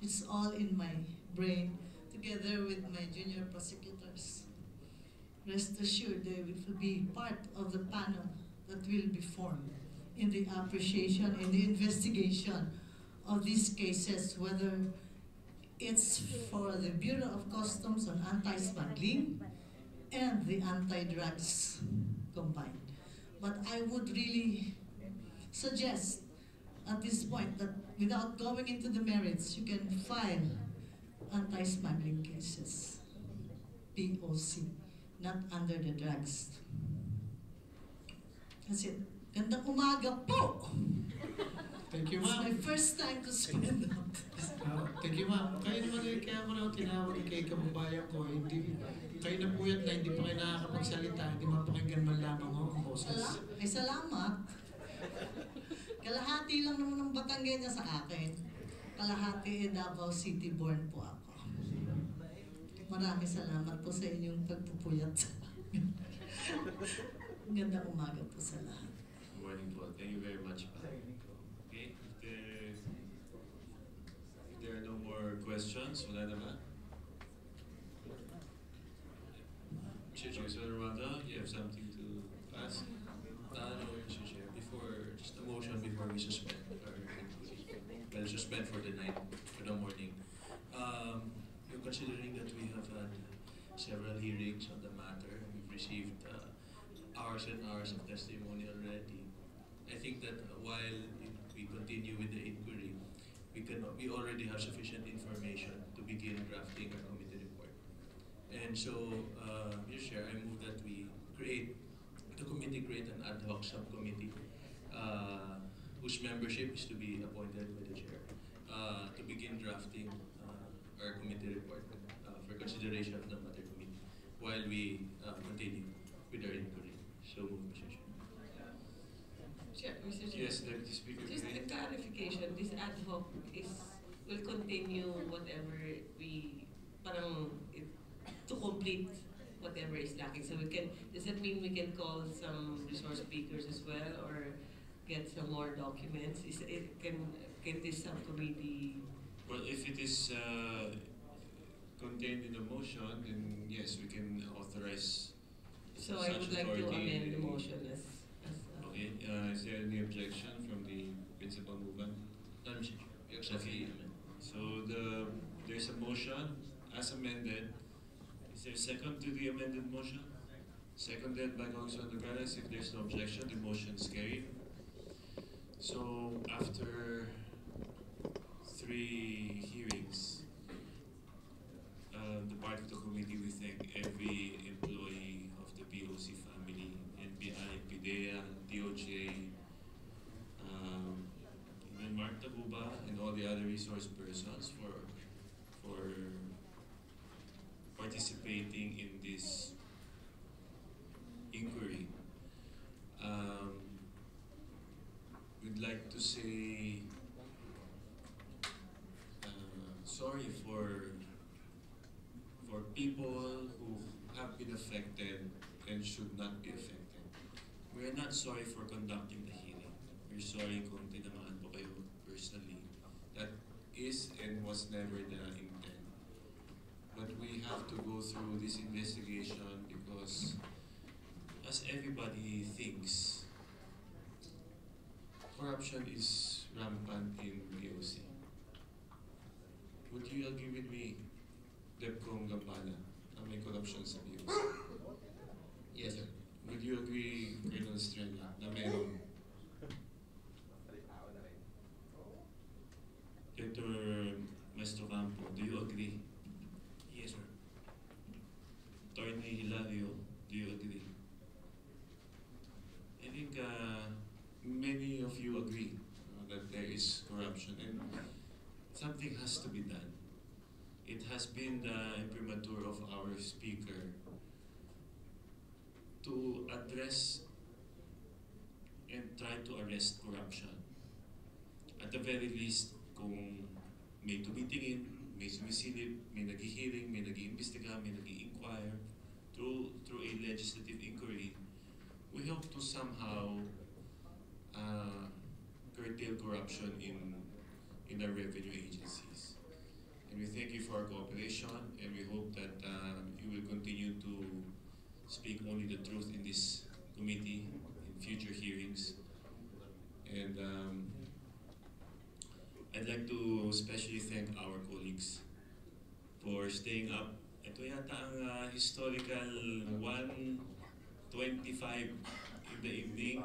It's all in my brain, together with my junior prosecutors. Rest assured they will be part of the panel that will be formed in the appreciation and the investigation of these cases, whether it's for the Bureau of Customs on anti-smuggling and the anti-drugs combined. But I would really suggest at this point that without going into the merits, you can file anti-smuggling cases, POC, not under the drugs. That's it. Gandang umaga po! Thank you, ma'am. It's my first time to spend out. Thank you, ma'am. Kayo naman kaya ko na tinawag kay kababayan ko, hindi, kayo na puyat na hindi pa kayo nakakapagsalita, hindi mapakinggan man lamang ako ang boses. Ay, salamat. Kalahati lang naman ng Batanggenya sa akin. Kalahati Davao City born po ako. Maraming salamat po sa inyong pagpupuyat sa amin. Gandang umaga po sa lahat. Good morning po. Thank you very much. Okay, if there are no more questions, wala na ba? Mr. Chair, Ramada, you have something to ask? No, Mr. Chair. Just a motion before we suspend suspend for the night, for the morning. You're considering that we have had several hearings on the matter. We've received hours and hours of testimony already. I think that while we continue with the inquiry, we already have sufficient information to begin drafting our committee report. And so, Mr. Chair, I move that the committee create an ad hoc subcommittee whose membership is to be appointed by the chair to begin drafting our committee report for consideration of the matter committee while we continue with our inquiry. So move, Mr. Chair. Mr. Chair. Yes, Deputy Speaker. Just a clarification, this ad hoc will continue whatever to complete whatever is lacking. So does that mean we can call some resource speakers as well, or get some more documents? Can this subcommittee? Well, if it is contained in the motion, then yes, we can authorize. So I would like to amend the motion as okay. Is there any objection from the principal movement? None, Mr. Chair. Okay. So there's a motion as amended. Is there a second to the amended motion? Seconded by Congressman Nogales. If there's no objection, the motion is carried. So after 3 hearings, the part of the committee, we thank every employee of the POC family, NBI, PIDEA, DOJ, even Mark Taguba, and all the other resource persons for participating in this inquiry. We'd like to say sorry for people who have been affected and should not be affected. We are not sorry for conducting the hearing. We're sorry kung tinamaan po kayo personally. That is and was never the intent. But we have to go through this investigation because, as everybody thinks, corruption is rampant in BOC. Would you agree with me, Depcom Gambala, na may corruption sa BOC? Yes, sir. Would you agree, Colonel Estrella, na meron? Dr. Maestro Campo, do you agree? Yes, sir. Attorney Hilario, do you agree? I think many of you agree that there is corruption and something has to be done. It has been the imprimatur of our speaker to address and try to arrest corruption. At the very least, kung may tumitingin, may sumisilip, may nag-hearing, may nag-iimbestiga, may nag-i-inquire through a legislative inquiry, we hope to somehow curtail corruption in our revenue agencies. And we thank you for our cooperation, and we hope that you will continue to speak only the truth in this committee, in future hearings. And I'd like to especially thank our colleagues for staying up. Ito yata ang historical 1:25 in the evening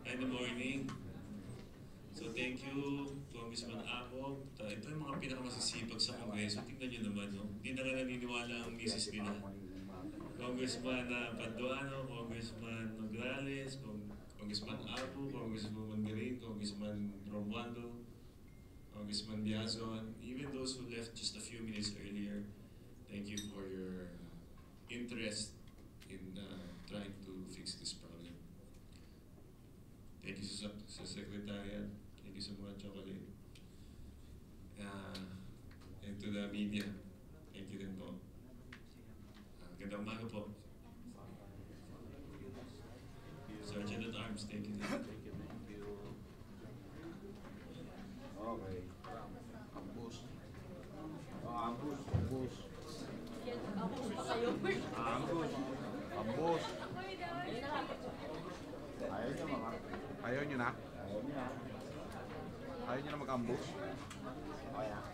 and the morning. So thank you, Congressman Abo. Ito yung mga pinakamasisipag sa Kongreso. Tingnan nyo naman, no? Hindi na nga naniniwala ang misis nila. Congressman Paduano, Congressman Nograles, Congressman Abo, Congresswoman Garin, Congressman Romualdo, Congressman Biazon, even those who left just a few minutes earlier, thank you for your interest in trying to fix this problem. Thank you sa Secretariat, thank you sa mga chocolate, and to the media, thank you din po. Gandang umaga po. Sergeant at Arms, thank you. Okay. Ambus. Ambus. Ambus. Ambus. Ambus. Ayaw nyo na? Ayaw nyo na mag-ambus? Ayaw.